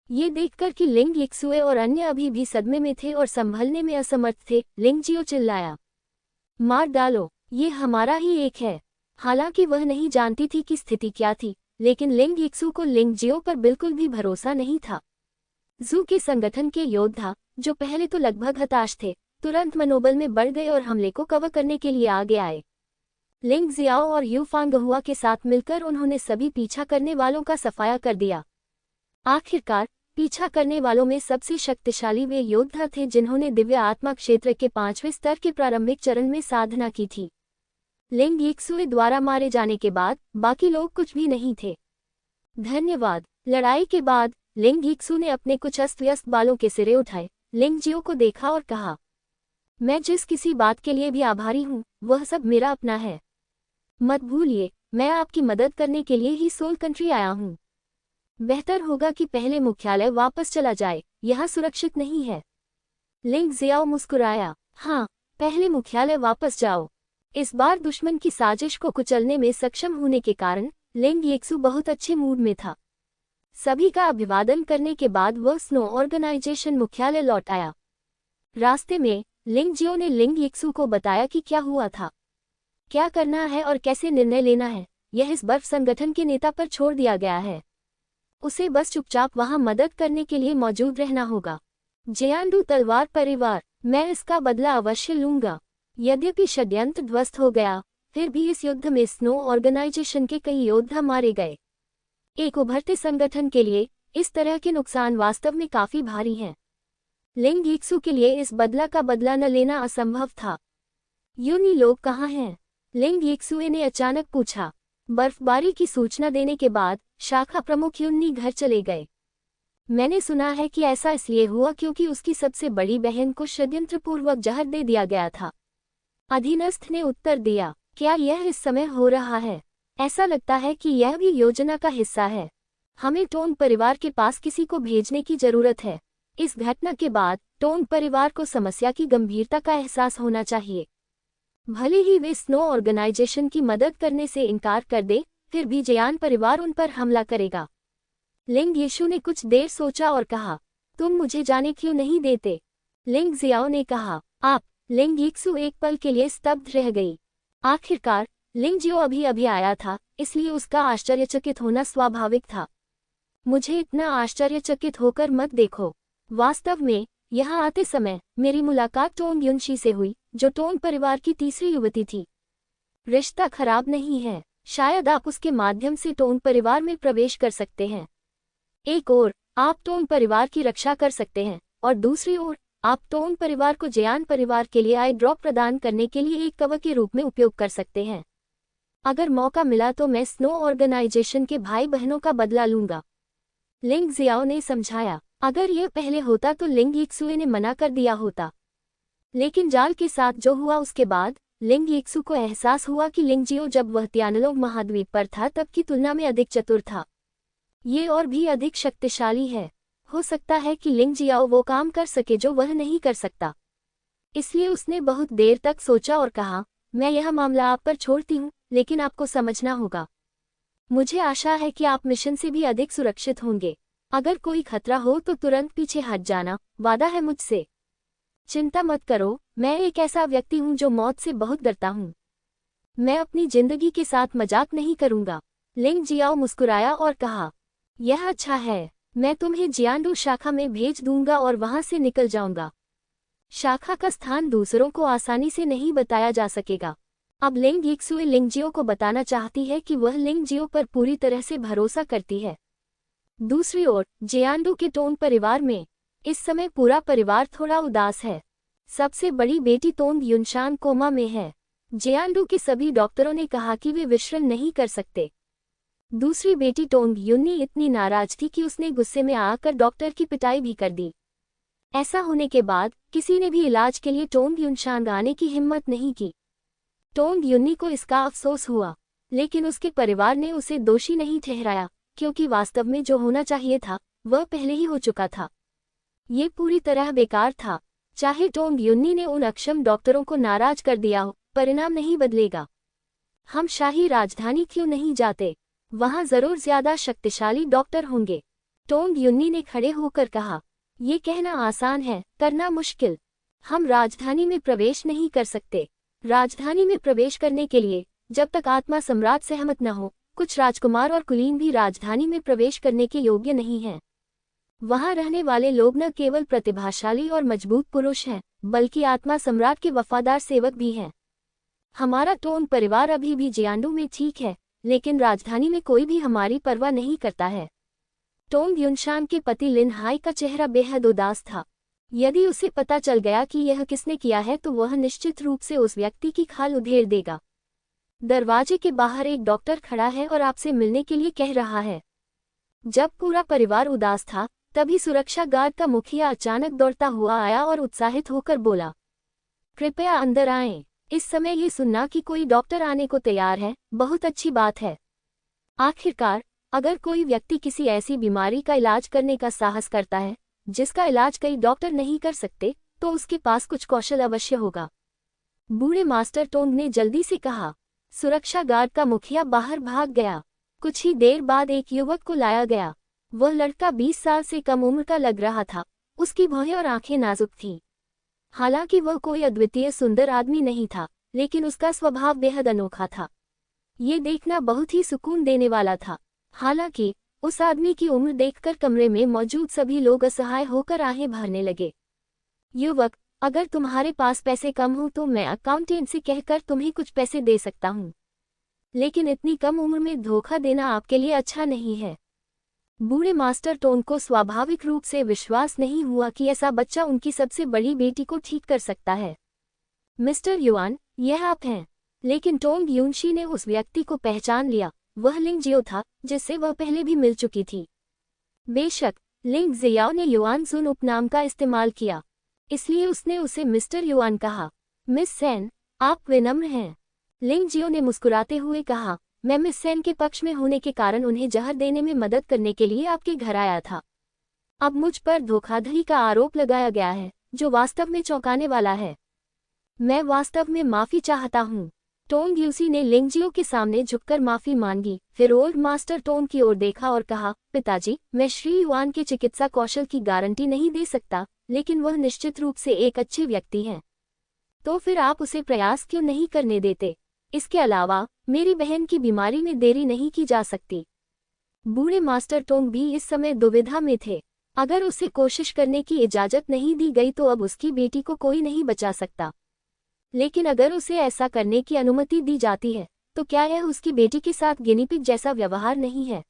ये देखकर कि लिंग यिक्सुए और अन्य अभी भी सदमे में थे और संभलने में असमर्थ थे, लिंग जियो चिल्लाया, मार डालो, ये हमारा ही एक है। हालांकि वह नहीं जानती थी कि स्थिति क्या थी, लेकिन लिंग यिक्सु को लिंग जियो पर बिल्कुल भी भरोसा नहीं था। जू के संगठन के योद्धा, जो पहले तो लगभग हताश थे, तुरंत मनोबल में बढ़ गए और हमले को कवर करने के लिए आगे आए। लिंग जियाओ और यू फांगहुआ के साथ मिलकर उन्होंने सभी पीछा करने वालों का सफाया कर दिया। आखिरकार पीछा करने वालों में सबसे शक्तिशाली वे योद्धा थे जिन्होंने दिव्य आत्मा क्षेत्र के 5वें स्तर के प्रारंभिक चरण में साधना की थी। लिंग यिक्सुए द्वारा मारे जाने के बाद बाकी लोग कुछ भी नहीं थे। धन्यवाद। लड़ाई के बाद लिंग यिक्सु ने अपने कुछ अस्त व्यस्त बालों के सिरे उठाए, लिंग जियो को देखा और कहा, मैं जिस किसी बात के लिए भी आभारी हूँ, वह सब मेरा अपना है। मत भूलिए, मैं आपकी मदद करने के लिए ही सोल कंट्री आया हूँ। बेहतर होगा कि पहले मुख्यालय वापस चला जाए, यहाँ सुरक्षित नहीं है। लिंग जियाओ मुस्कुराया, हाँ, पहले मुख्यालय वापस जाओ। इस बार दुश्मन की साजिश को कुचलने में सक्षम होने के कारण लिंग यिक्सु बहुत अच्छे मूड में था। सभी का अभिवादन करने के बाद वह स्नो ऑर्गेनाइजेशन मुख्यालय लौट आया। रास्ते में लिंग जियो ने लिंग यिक्सु को बताया कि क्या हुआ था, क्या करना है और कैसे निर्णय लेना है। यह इस बर्फ संगठन के नेता पर छोड़ दिया गया है, उसे बस चुपचाप वहां मदद करने के लिए मौजूद रहना होगा। जियांडू तलवार परिवार, मैं इसका बदला अवश्य लूंगा। यद्यपि षड्यंत्र ध्वस्त हो गया, फिर भी इस युद्ध में स्नो ऑर्गेनाइजेशन के कई योद्धा मारे गए। एक उभरते संगठन के लिए इस तरह के नुकसान वास्तव में काफी भारी हैं। लिंग यिक्सु के लिए इस बदला का बदला न लेना असंभव था। यूनी लोग कहाँ हैं? लिंग यिक्सुए ने अचानक पूछा। बर्फबारी की सूचना देने के बाद शाखा प्रमुख यूनी घर चले गए। मैंने सुना है कि ऐसा इसलिए हुआ क्योंकि उसकी सबसे बड़ी बहन को षड्यंत्रपूर्वक जहर दे दिया गया था। अधीनस्थ ने उत्तर दिया, क्या यह इस समय हो रहा है? ऐसा लगता है कि यह भी योजना का हिस्सा है। हमें टोन परिवार के पास किसी को भेजने की जरूरत है। इस घटना के बाद टोन परिवार को समस्या की गंभीरता का एहसास होना चाहिए। भले ही वे स्नो ऑर्गेनाइजेशन की मदद करने से इनकार कर दे, फिर भी जियान परिवार उन पर हमला करेगा। लिंग यीशु ने कुछ देर सोचा और कहा, तुम मुझे जाने क्यों नहीं देते? लिंग जियाओ ने कहा, आप। लिंग यिक्सु एक पल के लिए स्तब्ध रह गई। आखिरकार लिंग जियो अभी अभी आया था, इसलिए उसका आश्चर्यचकित होना स्वाभाविक था। मुझे इतना आश्चर्यचकित होकर मत देखो। वास्तव में यहाँ आते समय मेरी मुलाकात टोंग युनशी से हुई, जो टोंग परिवार की तीसरी युवती थी। रिश्ता खराब नहीं है, शायद आप उसके माध्यम से टोंग परिवार में प्रवेश कर सकते हैं। एक ओर आप टोंग परिवार की रक्षा कर सकते हैं और दूसरी ओर आप टोंग परिवार को जियान परिवार के लिए आई ड्रॉप प्रदान करने के लिए एक कवर के रूप में उपयोग कर सकते हैं। अगर मौका मिला तो मैं स्नो ऑर्गेनाइजेशन के भाई बहनों का बदला लूंगा। लिंग जियाओ ने समझाया। अगर यह पहले होता तो लिंग यिक्सुए ने मना कर दिया होता, लेकिन जाल के साथ जो हुआ उसके बाद लिंग यिक्सु को एहसास हुआ कि लिंग जियो जब वह तियानलोंग महाद्वीप पर था तब की तुलना में अधिक चतुर था। ये और भी अधिक शक्तिशाली है। हो सकता है कि लिंग जियाओ वो काम कर सके जो वह नहीं कर सकता। इसलिए उसने बहुत देर तक सोचा और कहा, मैं यह मामला आप पर छोड़ती हूँ, लेकिन आपको समझना होगा। मुझे आशा है कि आप मिशन से भी अधिक सुरक्षित होंगे। अगर कोई खतरा हो तो तुरंत पीछे हट जाना, वादा है मुझसे। चिंता मत करो, मैं एक ऐसा व्यक्ति हूँ जो मौत से बहुत डरता हूँ। मैं अपनी जिंदगी के साथ मजाक नहीं करूँगा। लिंग जियाओ मुस्कुराया और कहा, यह अच्छा है, मैं तुम्हें जियांडू शाखा में भेज दूंगा और वहां से निकल जाऊंगा। शाखा का स्थान दूसरों को आसानी से नहीं बताया जा सकेगा। अब लिंग यिक्सुए लिंग जियो को बताना चाहती है कि वह लिंग जियो पर पूरी तरह से भरोसा करती है। दूसरी ओर जियांडू के टोन परिवार में इस समय पूरा परिवार थोड़ा उदास है। सबसे बड़ी बेटी तोंग युनशान कोमा में है। जियांडू के सभी डॉक्टरों ने कहा कि वे विश्राम नहीं कर सकते। दूसरी बेटी टोंग युन्नी इतनी नाराज थी कि उसने गुस्से में आकर डॉक्टर की पिटाई भी कर दी। ऐसा होने के बाद किसी ने भी इलाज के लिए टोंग युनशान आने की हिम्मत नहीं की। टोंग युन्नी को इसका अफसोस हुआ, लेकिन उसके परिवार ने उसे दोषी नहीं ठहराया, क्योंकि वास्तव में जो होना चाहिए था वह पहले ही हो चुका था। ये पूरी तरह बेकार था। चाहे टोंग युन्नी ने उन अक्षम डॉक्टरों को नाराज कर दिया हो, परिणाम नहीं बदलेगा। हम शाही राजधानी क्यों नहीं जाते? वहां जरूर ज्यादा शक्तिशाली डॉक्टर होंगे। टोंग युन्नी ने खड़े होकर कहा, ये कहना आसान है, करना मुश्किल। हम राजधानी में प्रवेश नहीं कर सकते। राजधानी में प्रवेश करने के लिए जब तक आत्मा सम्राट सहमत न हो, कुछ राजकुमार और कुलीन भी राजधानी में प्रवेश करने के योग्य नहीं हैं। वहां रहने वाले लोग न केवल प्रतिभाशाली और मजबूत पुरुष हैं, बल्कि आत्मा सम्राट के वफादार सेवक भी हैं। हमारा टोंग परिवार अभी भी जियांडू में ठीक है, लेकिन राजधानी में कोई भी हमारी परवाह नहीं करता है। टोंग युनशान के पति लिन हाई का चेहरा बेहद उदास था। यदि उसे पता चल गया कि यह किसने किया है तो वह निश्चित रूप से उस व्यक्ति की खाल उधेड़ देगा। दरवाजे के बाहर एक डॉक्टर खड़ा है और आपसे मिलने के लिए कह रहा है। जब पूरा परिवार उदास था, तभी सुरक्षा गार्ड का मुखिया अचानक दौड़ता हुआ आया और उत्साहित होकर बोला, कृपया अंदर आएं। इस समय ये सुनना कि कोई डॉक्टर आने को तैयार है, बहुत अच्छी बात है। आखिरकार, अगर कोई व्यक्ति किसी ऐसी बीमारी का इलाज करने का साहस करता है जिसका इलाज कई डॉक्टर नहीं कर सकते, तो उसके पास कुछ कौशल अवश्य होगा। बूढ़े मास्टर टोंग ने जल्दी से कहा। सुरक्षा गार्ड का मुखिया बाहर भाग गया। कुछ ही देर बाद एक युवक को लाया गया। वह लड़का 20 साल से कम उम्र का लग रहा था। उसकी भौहें और आंखें नाजुक थीं। हालांकि वह कोई अद्वितीय सुंदर आदमी नहीं था, लेकिन उसका स्वभाव बेहद अनोखा था। ये देखना बहुत ही सुकून देने वाला था। हालांकि उस आदमी की उम्र देखकर कमरे में मौजूद सभी लोग असहाय होकर आहें भरने लगे। युवक, अगर तुम्हारे पास पैसे कम हो तो मैं अकाउंटेंट से कहकर तुम्हें कुछ पैसे दे सकता हूँ, लेकिन इतनी कम उम्र में धोखा देना आपके लिए अच्छा नहीं है। बूढ़े मास्टर टोंग को स्वाभाविक रूप से विश्वास नहीं हुआ कि ऐसा बच्चा उनकी सबसे बड़ी बेटी को ठीक कर सकता है। मिस्टर युआन, यह आप हैं। लेकिन टोंग युनशी ने उस व्यक्ति को पहचान लिया। वह लिंग जियो था, जिससे वह पहले भी मिल चुकी थी। बेशक, लिंग जियाओ ने युआन सुन उपनाम का इस्तेमाल किया, इसलिए उसने उसे मिस्टर युआन कहा। मिस सेन, आप विनम्र हैं। लिंग जियो ने मुस्कुराते हुए कहा, मैं मिस सेन के पक्ष में होने के कारण उन्हें जहर देने में मदद करने के लिए आपके घर आया था। अब मुझ पर धोखाधड़ी का आरोप लगाया गया है, जो वास्तव में चौंकाने वाला है। मैं वास्तव में माफी चाहता हूँ। टोंग यूसी ने लिंग जियो के सामने झुककर माफी मांगी, फिर ओल्ड मास्टर टोंग की ओर देखा और कहा, पिताजी, मैं श्री युआन के चिकित्सा कौशल की गारंटी नहीं दे सकता, लेकिन वह निश्चित रूप से एक अच्छे व्यक्ति हैं। तो फिर आप उसे प्रयास क्यों नहीं करने देते? इसके अलावा मेरी बहन की बीमारी में देरी नहीं की जा सकती। बूढ़े मास्टर टोंग भी इस समय दुविधा में थे। अगर उसे कोशिश करने की इजाजत नहीं दी गई तो अब उसकी बेटी को कोई नहीं बचा सकता। लेकिन अगर उसे ऐसा करने की अनुमति दी जाती है, तो क्या यह उसकी बेटी के साथ गिनीपिग जैसा व्यवहार नहीं है?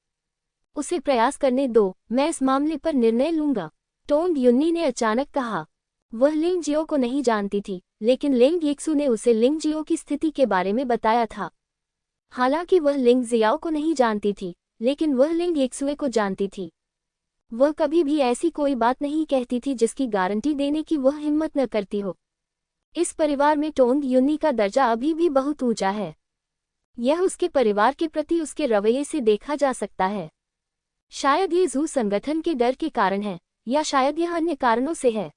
उसे प्रयास करने दो, मैं इस मामले पर निर्णय लूंगा। टोंग युन्नी ने अचानक कहा। वह लिंग जियो को नहीं जानती थी, लेकिन लिंग यिक्सू ने उसे लिंग जियो की स्थिति के बारे में बताया था। हालांकि वह लिंग जियाओ को नहीं जानती थी, लेकिन वह लिंग यिक्सुए को जानती थी। वह कभी भी ऐसी कोई बात नहीं कहती थी जिसकी गारंटी देने की वह हिम्मत न करती हो। इस परिवार में टोंग युन्नी का दर्जा अभी भी बहुत ऊंचा है। यह उसके परिवार के प्रति उसके रवैये से देखा जा सकता है। शायद ये जू संगठन के डर के कारण है, या शायद यह अन्य कारणों से है।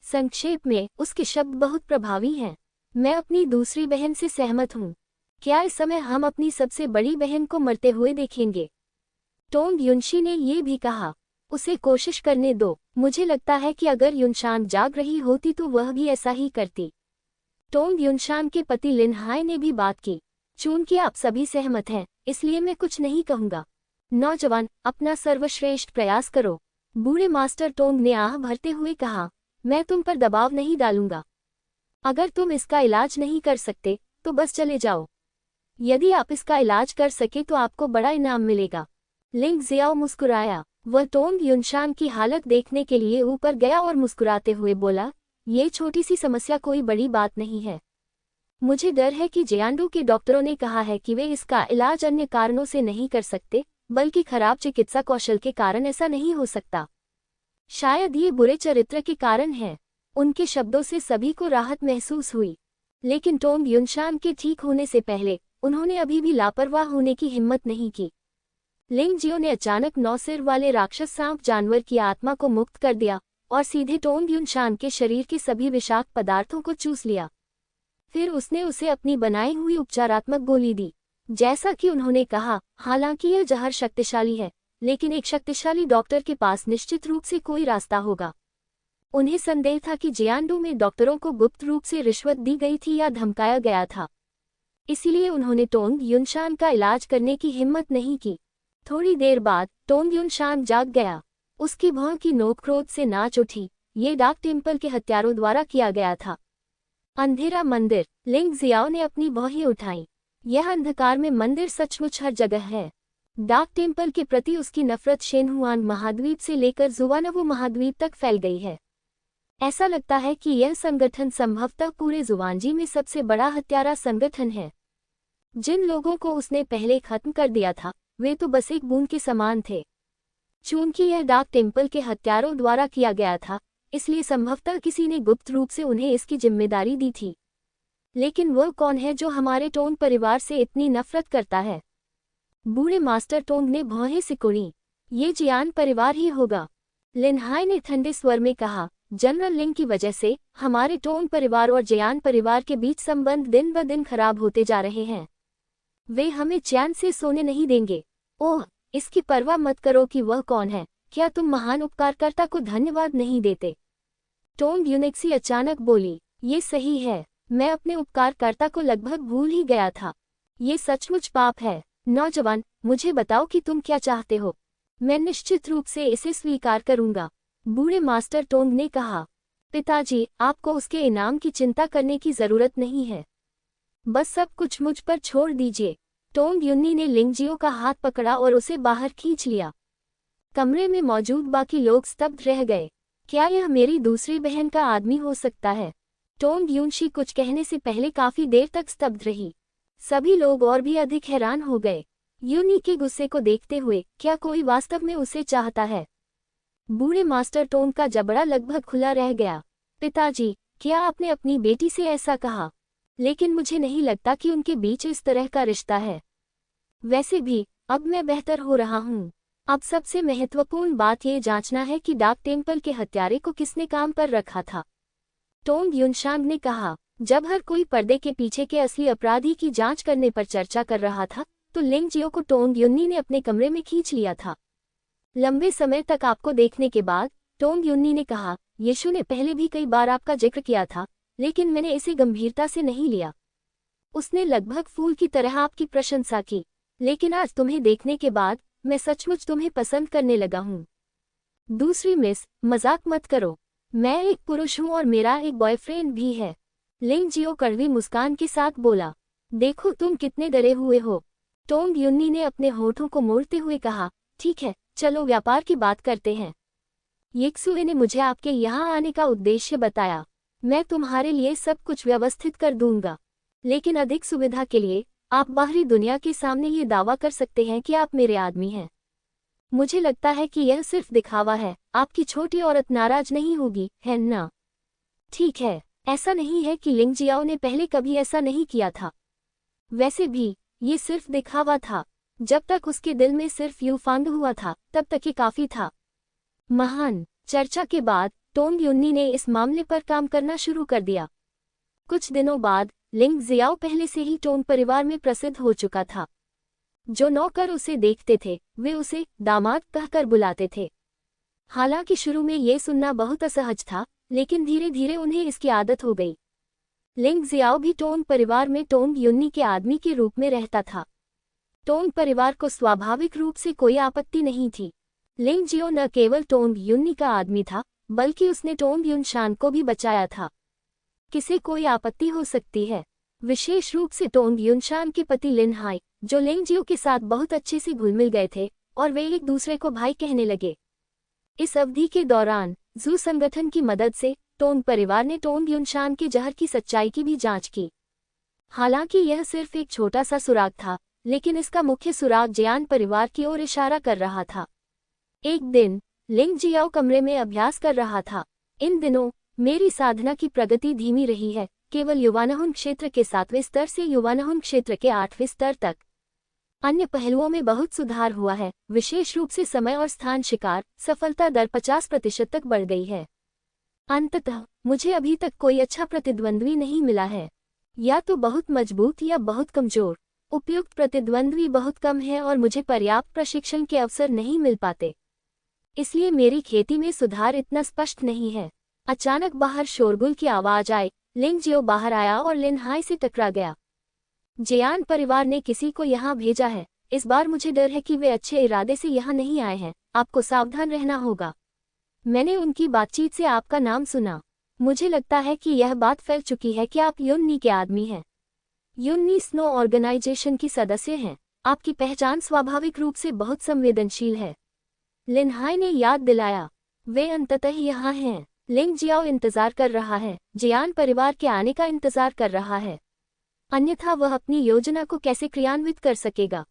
संक्षेप में, उसके शब्द बहुत प्रभावी हैं। मैं अपनी दूसरी बहन से सहमत हूँ। क्या इस समय हम अपनी सबसे बड़ी बहन को मरते हुए देखेंगे? टोंग युनशी ने ये भी कहा, उसे कोशिश करने दो। मुझे लगता है कि अगर युनशान जाग रही होती तो वह भी ऐसा ही करती। टोंग युनशान के पति लिन हाई ने भी बात की। चूंकि आप सभी सहमत हैं, इसलिए मैं कुछ नहीं कहूँगा। नौजवान, अपना सर्वश्रेष्ठ प्रयास करो। बूढ़े मास्टर टोंग ने आह भरते हुए कहा, मैं तुम पर दबाव नहीं डालूंगा। अगर तुम इसका इलाज नहीं कर सकते, तो बस चले जाओ। यदि आप इसका इलाज कर सके तो आपको बड़ा इनाम मिलेगा। लिंग जियाओ मुस्कुराया। वह टोंग युनशान की हालत देखने के लिए ऊपर गया और मुस्कुराते हुए बोला, ये छोटी सी समस्या कोई बड़ी बात नहीं है। मुझे डर है कि जियांडू के डॉक्टरों ने कहा है कि वे इसका इलाज अन्य कारणों से नहीं कर सकते, बल्कि खराब चिकित्सा कौशल के कारण ऐसा नहीं हो सकता। शायद ये बुरे चरित्र के कारण है। उनके शब्दों से सभी को राहत महसूस हुई, लेकिन टोंग युनशान के ठीक होने से पहले उन्होंने अभी भी लापरवाह होने की हिम्मत नहीं की। लिंग जियो ने अचानक 9 सिर वाले राक्षस सांप जानवर की आत्मा को मुक्त कर दिया और सीधे टोंग युनशान के शरीर के सभी विषाक्त पदार्थों को चूस लिया। फिर उसने उसे अपनी बनाई हुई उपचारात्मक गोली दी। जैसा कि उन्होंने कहा, हालांकि यह जहर शक्तिशाली है, लेकिन एक शक्तिशाली डॉक्टर के पास निश्चित रूप से कोई रास्ता होगा। उन्हें संदेह था कि जियांडू में डॉक्टरों को गुप्त रूप से रिश्वत दी गई थी या धमकाया गया था। इसीलिए उन्होंने टोंग युनशान का इलाज करने की हिम्मत नहीं की। थोड़ी देर बाद टोंग युनशान जाग गया। उसकी भौं की नोक क्रोध से नाच उठी। ये डार्क टेम्पल के हत्यारों द्वारा किया गया था। अंधेरा मंदिर। लिंग जियाओ ने अपनी भौहें उठाईं। यह अंधकार में मंदिर सचमुच हर जगह है। डार्क टेम्पल के प्रति उसकी नफरत शेनहुआन महाद्वीप से लेकर जुवानवो महाद्वीप तक फैल गई है। ऐसा लगता है कि यह संगठन संभवतः पूरे जुवानजी में सबसे बड़ा हत्यारा संगठन है। जिन लोगों को उसने पहले खत्म कर दिया था, वे तो बस एक बूंद के समान थे। चूंकि यह डार्क टेम्पल के हत्यारों द्वारा किया गया था, इसलिए संभवतः किसी ने गुप्त रूप से उन्हें इसकी जिम्मेदारी दी थी। लेकिन वह कौन है जो हमारे टोंग परिवार से इतनी नफरत करता है? बूढ़े मास्टर टोंग ने भौहें सिकुड़ी। ये जियान परिवार ही होगा। लिनहाई ने ठंडे स्वर में कहा, जनरल लिंग की वजह से हमारे टोंग परिवार और जियान परिवार के बीच संबंध दिन ब दिन खराब होते जा रहे हैं। वे हमें चैन से सोने नहीं देंगे। ओह, इसकी परवाह मत करो कि वह कौन है। क्या तुम महान उपकारकर्ता को धन्यवाद नहीं देते? टोंग यूनिक्सी अचानक बोली, ये सही है। मैं अपने उपकारकर्ता को लगभग भूल ही गया था। ये सचमुच पाप है। नौजवान, मुझे बताओ कि तुम क्या चाहते हो। मैं निश्चित रूप से इसे स्वीकार करूंगा। बूढ़े मास्टर टोंग ने कहा, पिताजी, आपको उसके इनाम की चिंता करने की जरूरत नहीं है। बस सब कुछ मुझ पर छोड़ दीजिए। टोंग युन्नी ने लिंगजियो का हाथ पकड़ा और उसे बाहर खींच लिया। कमरे में मौजूद बाकी लोग स्तब्ध रह गए। क्या यह मेरी दूसरी बहन का आदमी हो सकता है? टोंग युनशी कुछ कहने से पहले काफी देर तक स्तब्ध रही। सभी लोग और भी अधिक हैरान हो गए। यूनी के गुस्से को देखते हुए, क्या कोई वास्तव में उसे चाहता है? बूढ़े मास्टर टोंग का जबड़ा लगभग खुला रह गया। पिताजी, क्या आपने अपनी बेटी से ऐसा कहा? लेकिन मुझे नहीं लगता कि उनके बीच इस तरह का रिश्ता है। वैसे भी, अब मैं बेहतर हो रहा हूँ। अब सबसे महत्वपूर्ण बात ये जांचना है कि डार्क टेम्पल के हत्यारे को किसने काम पर रखा था। टोंग युनशांग ने कहा। जब हर कोई पर्दे के पीछे के असली अपराधी की जांच करने पर चर्चा कर रहा था, तो लिंग जियो को टोंग युन्नी ने अपने कमरे में खींच लिया था। लंबे समय तक आपको देखने के बाद टोंग युन्नी ने कहा, यीशु ने पहले भी कई बार आपका जिक्र किया था, लेकिन मैंने इसे गंभीरता से नहीं लिया। उसने लगभग फूल की तरह आपकी प्रशंसा की, लेकिन आज तुम्हें देखने के बाद मैं सचमुच तुम्हें पसंद करने लगा हूँ। दूसरी मिस, मजाक मत करो। मैं एक पुरुष हूँ और मेरा एक बॉयफ्रेंड भी है। लिंग जियो कड़वी मुस्कान के साथ बोला। देखो तुम कितने डरे हुए हो। टोंग युन्नी ने अपने होठों को मोड़ते हुए कहा, ठीक है, चलो व्यापार की बात करते हैं। येक्सुए ने मुझे आपके यहाँ आने का उद्देश्य बताया। मैं तुम्हारे लिए सब कुछ व्यवस्थित कर दूंगा, लेकिन अधिक सुविधा के लिए आप बाहरी दुनिया के सामने ये दावा कर सकते हैं कि आप मेरे आदमी हैं। मुझे लगता है कि यह सिर्फ दिखावा है। आपकी छोटी औरत नाराज नहीं होगी, है ना? ठीक है, ऐसा नहीं है कि लिंग जियाओ ने पहले कभी ऐसा नहीं किया था। वैसे भी, ये सिर्फ दिखावा था। जब तक उसके दिल में सिर्फ यूफांग हुआ था, तब तक ये काफी था। महान चर्चा के बाद टोंग युन्नी ने इस मामले पर काम करना शुरू कर दिया। कुछ दिनों बाद लिंग जियाओ पहले से ही टोंग परिवार में प्रसिद्ध हो चुका था। जो नौकर उसे देखते थे, वे उसे दामाद कहकर बुलाते थे। हालांकि शुरू में ये सुनना बहुत असहज था, लेकिन धीरे धीरे उन्हें इसकी आदत हो गई। लिंग जियाओ भी टोंग परिवार में टोंग युन्नी के आदमी के रूप में रहता था। टोंग परिवार को स्वाभाविक रूप से कोई आपत्ति नहीं थी। लिंग जियो न केवल टोंग युन्नी का आदमी था, बल्कि उसने टोंग युनशान को भी बचाया था। किसे कोई आपत्ति हो सकती है? विशेष रूप से टोंग युनशान के पति लिनहाई, जो लिंग जियो के साथ बहुत अच्छे से घुल मिल गए थे और वे एक दूसरे को भाई कहने लगे। इस अवधि के दौरान जू संगठन की मदद से टोंग परिवार ने टोंग युनशान के जहर की सच्चाई की भी जांच की। हालांकि यह सिर्फ एक छोटा सा सुराग था, लेकिन इसका मुख्य सुराग जियान परिवार की ओर इशारा कर रहा था। एक दिन लिंग जियाओ कमरे में अभ्यास कर रहा था। इन दिनों मेरी साधना की प्रगति धीमी रही है, केवल युवानहुन क्षेत्र के 7वें स्तर से युवानहुन क्षेत्र के 8वें स्तर तक। अन्य पहलुओं में बहुत सुधार हुआ है, विशेष रूप से समय और स्थान शिकार सफलता दर 50% तक बढ़ गई है। अंततः मुझे अभी तक कोई अच्छा प्रतिद्वंद्वी नहीं मिला है, या तो बहुत मजबूत या बहुत कमजोर। उपयुक्त प्रतिद्वंद्वी बहुत कम है और मुझे पर्याप्त प्रशिक्षण के अवसर नहीं मिल पाते, इसलिए मेरी खेती में सुधार इतना स्पष्ट नहीं है। अचानक बाहर शोरगुल की आवाज आई। लिंग जियो बाहर आया और लिन हाई से टकरा गया। जियान परिवार ने किसी को यहाँ भेजा है। इस बार मुझे डर है कि वे अच्छे इरादे से यहाँ नहीं आए हैं। आपको सावधान रहना होगा। मैंने उनकी बातचीत से आपका नाम सुना। मुझे लगता है कि यह बात फैल चुकी है कि आप युन्नी के आदमी हैं। युन्नी स्नो ऑर्गेनाइजेशन की सदस्य हैं। आपकी पहचान स्वाभाविक रूप से बहुत संवेदनशील है। लिन हाई ने याद दिलाया। वे अंततः यहाँ हैं। लिंग जियाओ इंतजार कर रहा है, जियान परिवार के आने का इंतजार कर रहा है, अन्यथा वह अपनी योजना को कैसे क्रियान्वित कर सकेगा।